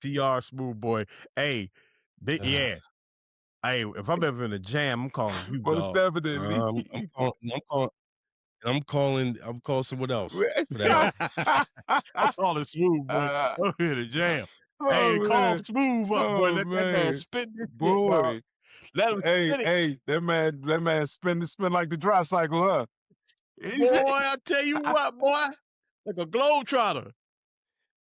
C: PR Smooth, boy. Hey, yeah. Hey, if I'm ever in a jam, I'm calling you.
D: Most definitely.
B: I'm calling someone else.
C: I'm calling Smooth, boy. I'm in a jam. Hey, call Smooth up, boy. Let that man spin this
D: boy.
C: Shit, let him spin it.
D: Hey, that man spin like the dry cycle, huh?
C: Boy, I tell you what, boy. Like a globetrotter.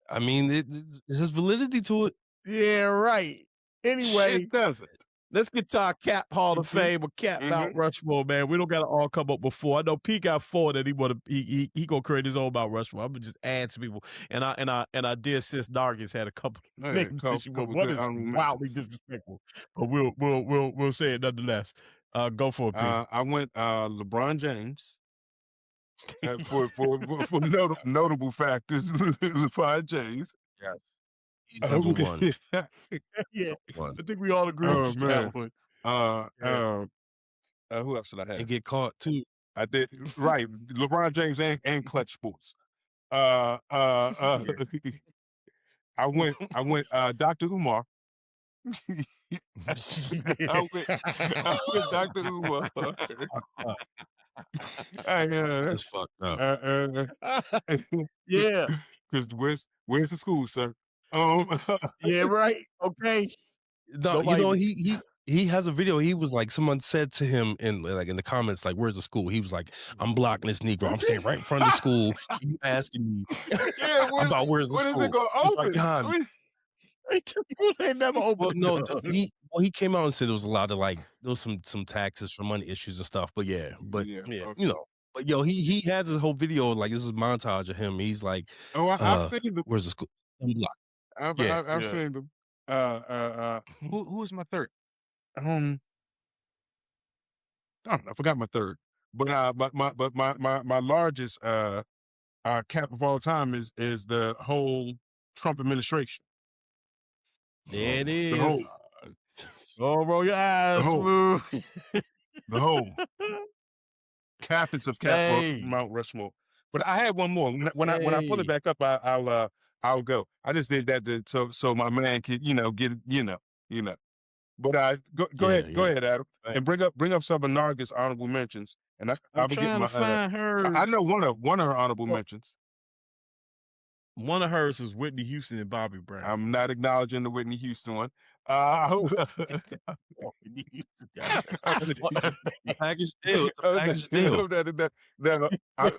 B: I mean, it has validity to it.
C: Yeah, right. Anyway,
D: it doesn't.
C: Let's get to our Cap Hall of Fame or Cap Mount Rushmore, man. We don't got to all come up before. I know P got 4 that he gonna create his own Mount Rushmore. I'm gonna just add some people. And our dear sis Nargis had a couple names that she wrote. One is wildly disrespectful, but we'll say it nonetheless. Go for it, P.
D: I went LeBron James. For notable factors, LeBron James.
B: Yeah. He's number one.
C: Yeah, I think we all agree with that one.
D: Who else did I have?
B: And get caught too.
D: I did right. LeBron James and Clutch Sports. I went Dr. Umar. I went Dr. Umar.
B: That's fucked up.
D: Yeah, because where's the school, sir?
C: Yeah, right. Okay.
B: No, you know, he has a video. He was like, someone said to him in the comments, like, "Where's the school?" He was like, "I'm blocking this Negro. I'm staying right in front of the school. You asking me about where's the school?"
D: When is it gonna open?
B: Like, God.
C: They never opened.
B: Well, no, he came out and said there was a lot of there was some taxes for money issues and stuff. But yeah,
D: okay.
B: you know. But yo, he had this whole video, like this is a montage of him. He's like,
D: I've seen them.
B: Where's the school? I'm blocked.
D: I've seen them. Who is my third? I forgot my third. But my largest cap of all time is the whole Trump administration.
C: There it is. Roll your eyes.
D: The whole captains of Cap Mount Rushmore. But I had one more. When I pull it back up, I'll go. I just did that so my man could get But go ahead, Adam, and bring up some of Nargis honorable mentions, and I'll be getting my.
C: Find her.
D: I know one of her honorable mentions.
C: One of hers was Whitney Houston and Bobby Brown.
D: I'm not acknowledging the Whitney Houston one.
B: Package deal. Package deal.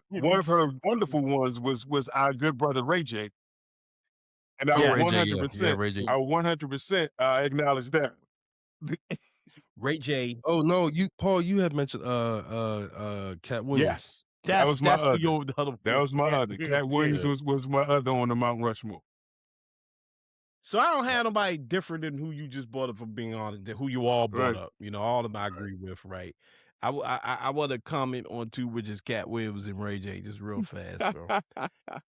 D: One of her wonderful ones was our good brother Ray J. And I 100% acknowledge that.
C: Ray J.
B: Oh no, Paul, you had mentioned Cat Williams.
D: Yes. That was my other. That was my other. Cat Williams was my other on the Mount Rushmore.
C: So I don't have nobody different than who you just brought up for being on, who you all brought up. All of them I agree with, right? I want to comment on two, which is Cat Williams and Ray J, just real fast, bro.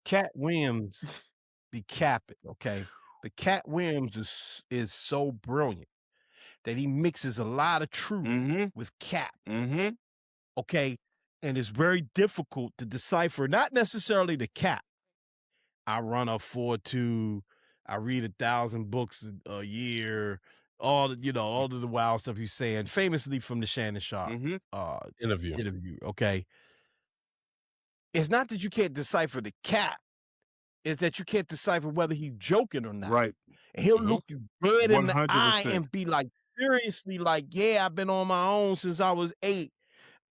C: Cat Williams be capping, okay? But Cat Williams is so brilliant that he mixes a lot of truth with cap. Okay? And it's very difficult to decipher, not necessarily the cap. I run a 4.2, I read 1,000 books a year, all of the wild stuff he's saying, famously from the Shannon Sharp interview. Okay. It's not that you can't decipher the cap, it's that you can't decipher whether he's joking or not.
D: Right.
C: And he'll look you good in the eye and be like, seriously like, yeah, I've been on my own since I was 8.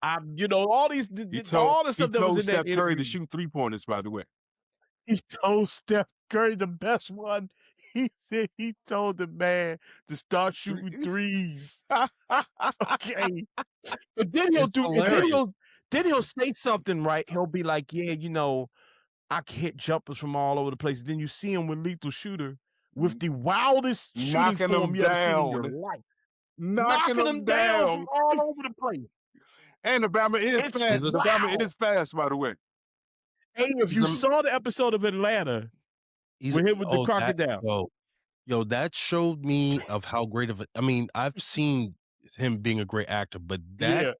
C: All these, all the stuff that was in that
D: Steph Curry to
C: interview.
D: shoot 3-pointers, by the way.
C: He told Steph Curry the best one. He said he told the man to start shooting threes. Okay. But then he'll say something, right? He'll be like, yeah, I can hit jumpers from all over the place. Then you see him with Lethal Shooter with the wildest shooting form you ever seen in your life. Knocking them down from all over the place.
D: And Alabama is fast. Alabama is fast, by the way.
C: Hey, if you saw the episode of Atlanta with him with the crocodile.
B: That showed me of how great of I've seen him being a great actor, but that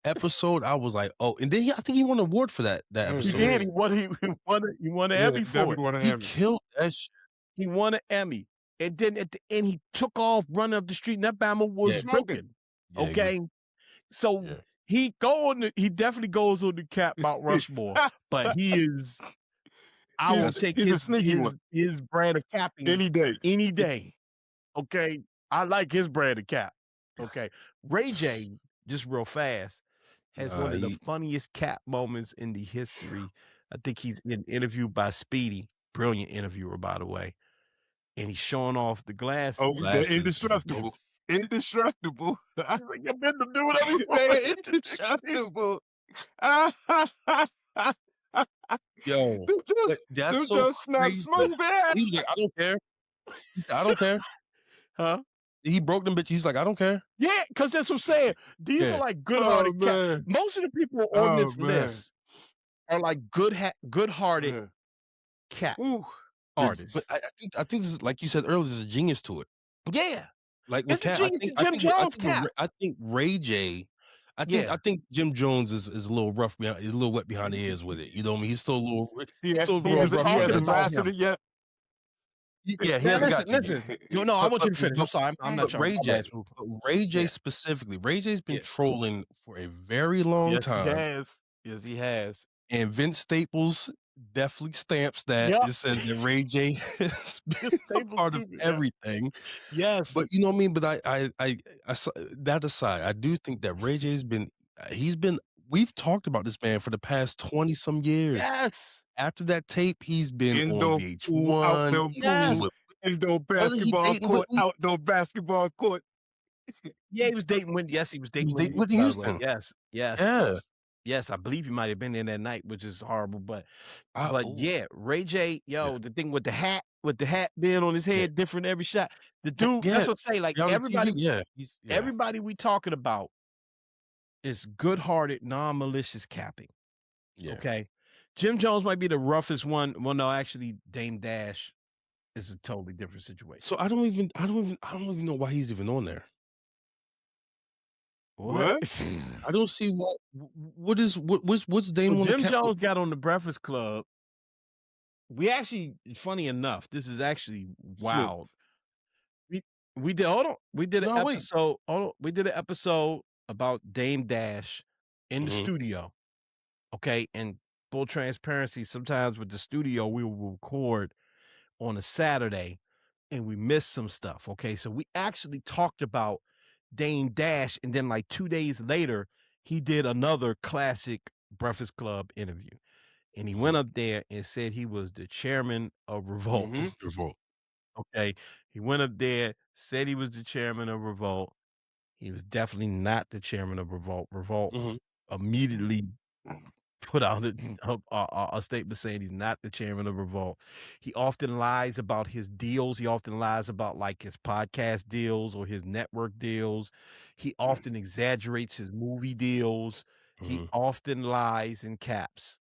B: episode, I was like, oh, and then I think he won an award for that episode.
C: He did. He won an Emmy for it.
B: He killed that shit.
C: He won an Emmy. And then at the end, he took off running up the street, and that Bama was broken. Okay? So he definitely goes on the Cap Mount Rushmore, but he is. I will take his brand of capping
D: any day.
C: Okay, I like his brand of cap. Okay, Ray J, just real fast, has one of the funniest cap moments in the history. I think he's been interviewed by Speedy, brilliant interviewer, by the way, and he's showing off the glasses.
D: Oh, they're indestructible. Indestructible.
C: I've been to do whatever you want.
D: Indestructible.
B: Yo,
D: that's so crazy.
B: He was like, I don't care. He said, I don't care.
C: Huh?
B: He broke them bitches. He's like, I don't care.
C: Yeah, because that's what I'm saying. These are like good-hearted cats. Most of the people on this list are like good-hearted cat artists.
B: But I think this is, like you said earlier, there's a genius to it.
C: Yeah.
B: Like with Cat, I think Ray J. I think Jim Jones is a little rough behind, a little wet behind the ears with it. You know what I mean? He's still a little. He
D: hasn't mastered it yet.
B: Yeah, he hasn't got.
C: Listen, no, I want you to finish. I'm sorry, I'm not trying.
B: Ray J specifically. Ray J's been trolling for a very long time.
C: Yes, he has.
B: And Vince Staples definitely stamps that. It says that Ray J has been a part of everything.
C: Yes,
B: but you know what I mean. But I that aside, I do think that Ray J's been. We've talked about this man for the past 20-some years.
C: Yes.
B: After that tape, he's been on VH1.
D: Indoor basketball court. Outdoor basketball court.
C: Yeah, he was dating Whitney. Yes, he was dating
B: Whitney Houston.
C: Yes.
B: Yeah.
C: Yes, I believe he might have been in that night, which is horrible. But yeah, Ray J, the thing with the hat being on his head, different every shot. The dude, that's what I say. Like everybody we talking about is good-hearted, non-malicious capping.
B: Yeah.
C: Okay. Jim Jones might be the roughest one. Well, no, actually, Dame Dash is a totally different situation.
B: So I don't even know why he's even on there.
C: What?
B: I don't see what's Dame.
C: So Jim Jones got on the Breakfast Club. We actually, funny enough, this is actually wild. We did an episode. We did an episode about Dame Dash in the studio. Okay, and full transparency, sometimes with the studio, we will record on a Saturday and we missed some stuff. Okay, so we actually talked about Dame Dash, and then like 2 days later, he did another classic Breakfast Club interview. And he went up there and said he was the chairman of Revolt.
B: Revolt.
C: Okay, he went up there, said he was the chairman of Revolt. He was definitely not the chairman of Revolt. Revolt immediately put out a statement saying he's not the chairman of Revolt. He often lies about his deals. He often lies about like his podcast deals or his network deals. He often exaggerates his movie deals. He often lies in caps.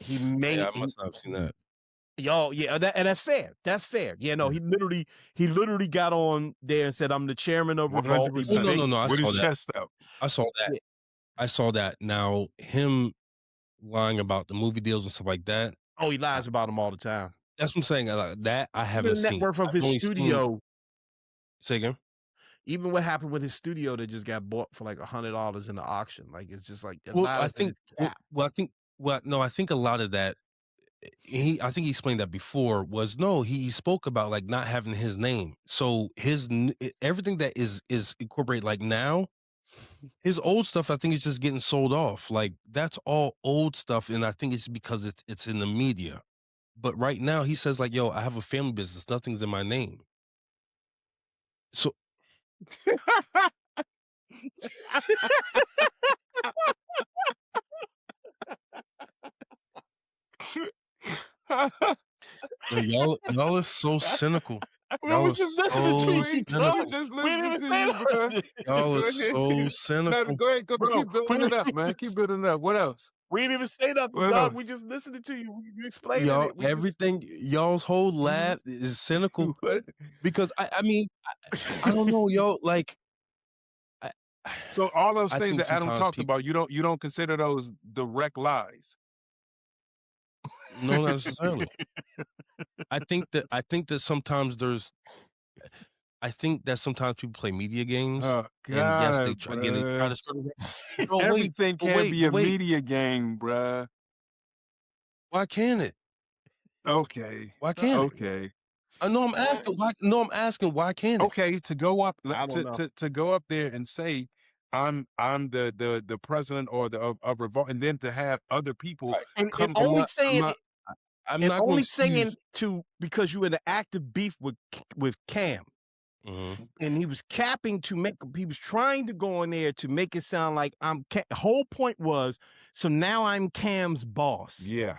C: He made.
B: I must not have seen that.
C: And that's fair. That's fair. Yeah, no, he literally got on there and said, "I'm the chairman of Revolt."
B: No, I
D: with
B: saw
D: his
B: that.
D: chest out.
B: I saw that.
C: Yeah.
B: I saw that. Now, him lying about the movie deals and stuff like that.
C: Oh, he lies about them all the time.
B: That's what I'm saying. That I haven't seen.
C: The net worth of his studio.
B: Say again?
C: Even what happened with his studio that just got bought for like $100 in the auction. Like, it's just like
B: I think a lot of that I think he explained that before, was no, he spoke about like not having his name. So everything that is incorporated like now, his old stuff, I think, is just getting sold off. Like that's all old stuff, and I think it's because it's in the media. But right now, he says like, "Yo, I have a family business. Nothing's in my name." So y'all are so cynical.
C: Well,
B: Y'all
C: we
B: are
C: just listening to
B: so
C: you.
D: We
B: cynical.
D: just
C: We didn't
D: listening
C: even
D: to
C: say
D: you, bro.
C: nothing.
B: Y'all
D: Go
B: are
D: ahead.
B: so
D: No,
B: cynical.
D: go ahead. Go,
C: Bro,
D: keep building it up, man. Keep building it up. What else?
C: We didn't even say nothing,
D: What
C: dog. We
D: else?
C: just listening to you. You explaining
B: Y'all,
C: it. We just
B: everything, y'all's whole lab is cynical
D: What?
B: because I mean, I don't know, yo, like. I,
D: So all those
B: I
D: things
B: think
D: that Adam
B: sometimes
D: talked
B: people,
D: about, you don't consider those direct lies.
B: no, not necessarily. I think that sometimes people play media games,
D: Oh
B: and yes, they
D: God,
B: try to
D: bruh.
B: start. No, wait,
D: Everything
B: but
D: can't
B: wait,
D: be
B: but
D: a
B: wait.
D: media game, bruh.
B: Why can't it?
D: Okay.
B: Why can't it?
D: Okay.
B: No, I'm asking why. No, I'm asking why can't it?
D: Okay, to go up
C: I don't know.
D: to go up there and say I'm the president or of revolt, and then to have other people
C: And
D: come.
B: I'm not going to excuse.
C: because you were in an active beef with Cam, and he was capping he was trying to go in there to make it sound like the whole point was, so now I'm Cam's boss.
D: Yeah.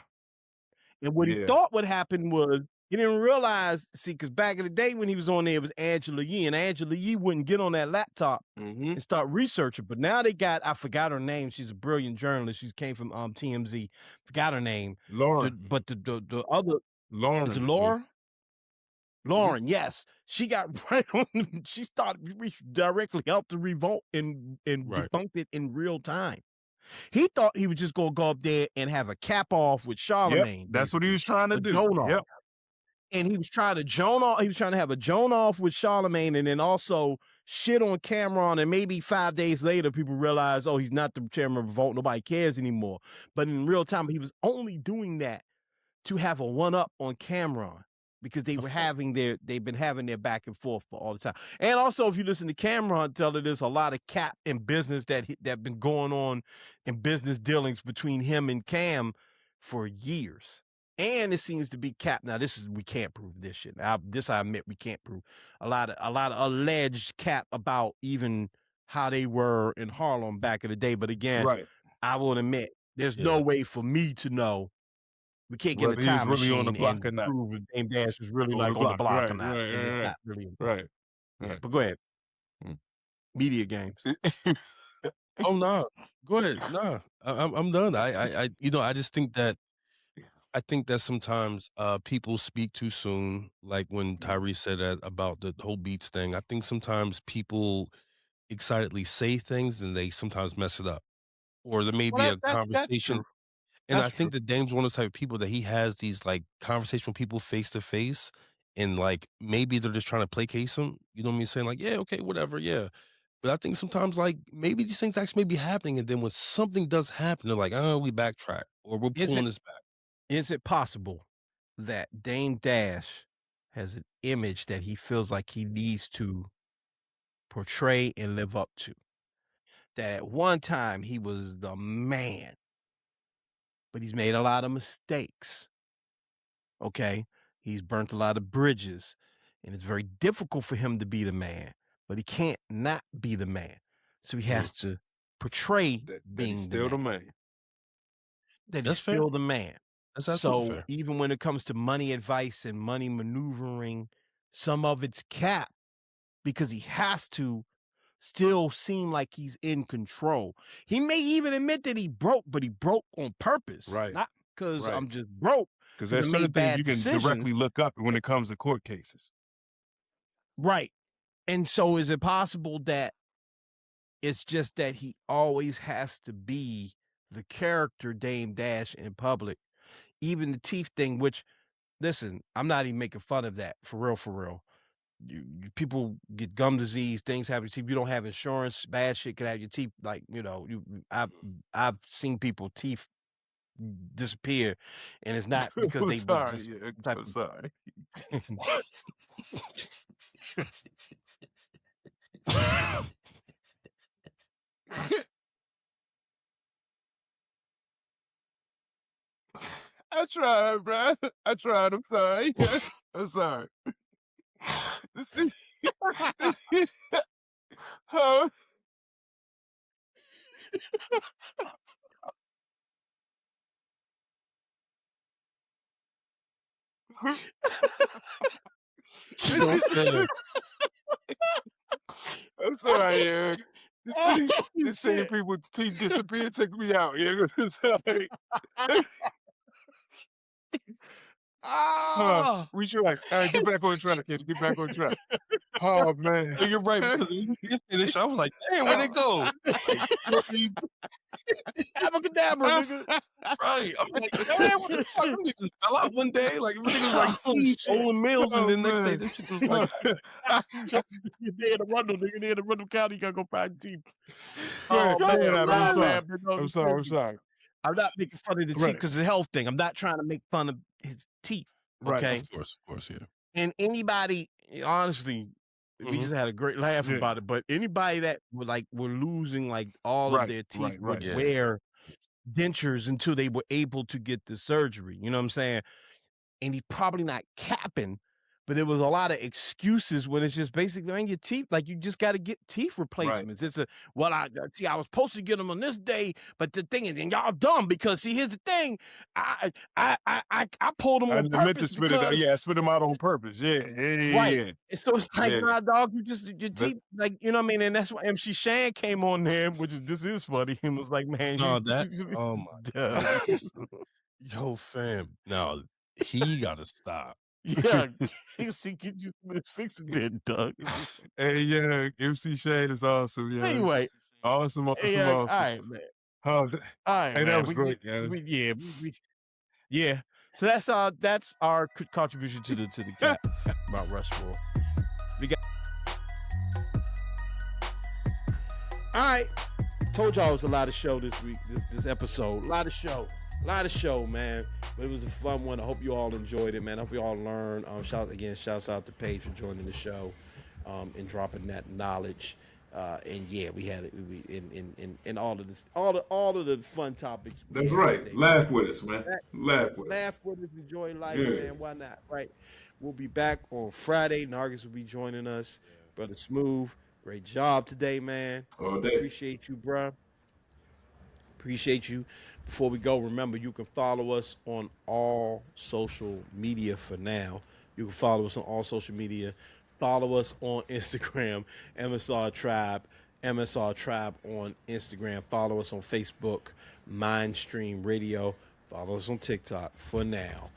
C: And what he thought would happen was, he didn't realize, because back in the day when he was on there, it was Angela Yee, and Angela Yee wouldn't get on that laptop and start researching. But now I forgot her name. She's a brilliant journalist. She came from TMZ. Forgot her name.
D: Lauren.
C: But the other,
D: Lauren.
C: is it Laura? Lauren, yes. She got right on. She directly helped the revolt and debunked it in real time. He thought he was just going to go up there and have a cap off with Charlemagne.
D: Yep, that's what he was trying to do. Yep.
C: And he was trying to Joan off. He was trying to have a Joan off with Charlemagne, and then also shit on Cameron. And maybe 5 days later, people realize, oh, he's not the chairman of revolt. Nobody cares anymore. But in real time, he was only doing that to have a one up on Cameron, because they've been having their back and forth for all the time. And also, if you listen to Cameron tell it, there's a lot of cap in business that been going on in business dealings between him and Cam for years. And it seems to be cap. Now, we can't prove this shit. I admit we can't prove a lot of alleged cap about even how they were in Harlem back in the day. But again, I will admit there's no way for me to know. We can't get a time machine
D: really on the block
C: and prove if Dame Dash was really
D: on
C: on the block or not. And it's not really important.
D: Right.
C: But go ahead. Media games.
B: Oh no, go ahead. Nah, I'm done. I just think that sometimes people speak too soon. Like when Tyrese said that about the whole Beats thing. I think sometimes people excitedly say things and they sometimes mess it up, or there may be a conversation. And I think that Dame's one of those type of people that he has these like conversations with people face to face, and like maybe they're just trying to placate him. You know what I mean? Saying like, yeah, okay, whatever, yeah. But I think sometimes like maybe these things actually may be happening, and then when something does happen, they're like, oh, we backtrack or we're pulling this back.
C: Is it possible that Dame Dash has an image that he feels like he needs to portray and live up to? That at one time he was the man, but he's made a lot of mistakes. Okay? He's burnt a lot of bridges, and it's very difficult for him to be the man, but he can't not be the man. So he has to portray being
D: still the man.
C: That he's still the man.
B: That's absolutely fair.
C: Even when it comes to money advice and money maneuvering, some of it's cap, because he has to still seem like he's in control. He may even admit that he broke, but he broke on purpose.
D: Right.
C: Not because I'm just broke.
D: Because there's certain things you can directly look up when it comes to court cases.
C: Right. And so is it possible that it's just that he always has to be the character Dame Dash in public? Even the teeth thing, which, listen, I'm not even making fun of that. For real. People get gum disease, things happen to teeth. You don't have insurance, bad shit could have your teeth. Like, I've seen people teeth disappear, and it's not because
D: I'm
C: they
D: sorry.
C: just
D: Yeah,
C: type
D: I'm sorry. I tried, bro. I tried. I'm sorry. I'm sorry. See, huh?
B: Yo, fam.
D: I'm sorry, yeah. The same people disappear, take me out. Yeah, it's like,
C: Ah,
D: we tried. All right, get back on track, kid. Get back on track. Oh man.
B: No, you're right, because when you just finished, I was like, "Damn, where'd it go?" Like, really?
C: abracadabra, nigga.
B: Right. I'm like, "Damn, what the fuck? Them niggas fell out one day. Like, everything was like,
C: Oh
B: Steve,
C: shit.
B: Olin Mills, and
D: Oh
B: then next day,
D: man.
B: this shit was like,
C: They in the Rundle, nigga. They in the Rundle County. You gotta go find teeth.
D: Right,
C: Oh man,
D: man, I'm sorry. I'm sorry. I'm
C: listen,
D: sorry.
C: I'm not making fun of the teeth
D: Right.
C: because it's a health thing. I'm not trying to make fun of his teeth.
D: Right.
C: Okay.
B: of course, yeah.
C: And anybody, honestly, we just had a great laugh
D: Yeah.
C: about it. But anybody that were losing like all of
D: Right,
C: their teeth
D: right,
C: would
B: right.
C: wear dentures until they were able to get the surgery. You know what I'm saying? And he's probably not capping, but there was a lot of excuses when it's just basically on your teeth. Like, you just got to get teeth replacements. It's I was supposed to get them on this day, but the thing is, and y'all dumb because see, here's the thing, I pulled them
D: I
C: on
D: meant to
C: purpose
D: spit it out.
C: because
D: Yeah, I spit them out on purpose. Yeah.
C: right.
D: Yeah.
C: And so it's like,
D: Yeah.
C: nah, dog, you just your
D: But-
C: teeth, like, you know what I mean? And that's why MC Shan came on there, this is funny, and was like, man,
B: No, oh my God. Yo, fam. No, he got to stop.
C: yeah, see, get you fix it then, Doug.
D: Hey, yeah, MC Shane is awesome. Yeah.
C: Anyway,
D: Awesome.
C: all right, man.
D: Oh,
C: All right,
D: hey,
C: man.
D: that was great.
C: Yeah. So that's our contribution to the cat Mount Rushmore. We got. All right. Told y'all it was a lot of show this week. This episode, a lot of show, man. But it was a fun one. I hope you all enjoyed it, man. I hope you all learned. Shouts out to Paige for joining the show, and dropping that knowledge. And yeah, we had it. In all of this, all of the fun topics.
E: That's right. Today. Laugh with us, man. Laugh with us.
C: Enjoy life, man. Why not? Right. We'll be back on Friday. Nargis will be joining us. Brother Smooth, great job today, man.
E: All day.
C: Appreciate you, bro. Appreciate you. Before we go, remember you can follow us on all social media for now. You can follow us on all social media. Follow us on Instagram, MSR Tribe on Instagram. Follow us on Facebook, Mindstream Radio. Follow us on TikTok for now.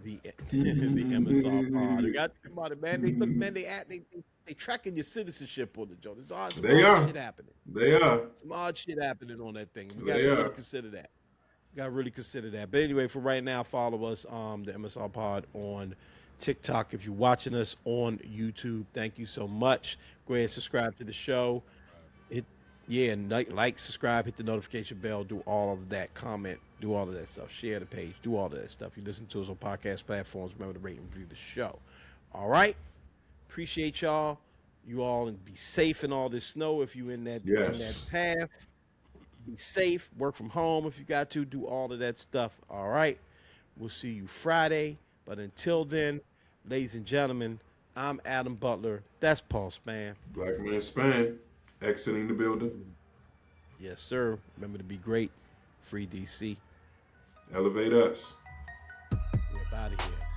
C: The MSR Pod. We got somebody, man. They look, man. They tracking your citizenship on the joint. There's odd shit happening.
E: They are.
C: Some odd shit happening on that thing. We gotta really consider that. But anyway, for right now, follow us, the MSR Pod on TikTok. If you're watching us on YouTube, thank you so much. Go ahead and subscribe to the show. Like, subscribe, hit the notification bell, do all of that, comment, do all of that stuff, share the page, do all of that stuff. You listen to us on podcast platforms, remember to rate and review the show. All right. Appreciate y'all. You all, and be safe in all this snow if you're in that path. Be safe. Work from home if you got to. Do all of that stuff. All right. We'll see you Friday. But until then, ladies and gentlemen, I'm Adam Butler. That's Paul Spann.
E: Black Man Spann, exiting the building.
C: Yes, sir. Remember to be great. Free DC.
E: Elevate us.
C: We're out of here.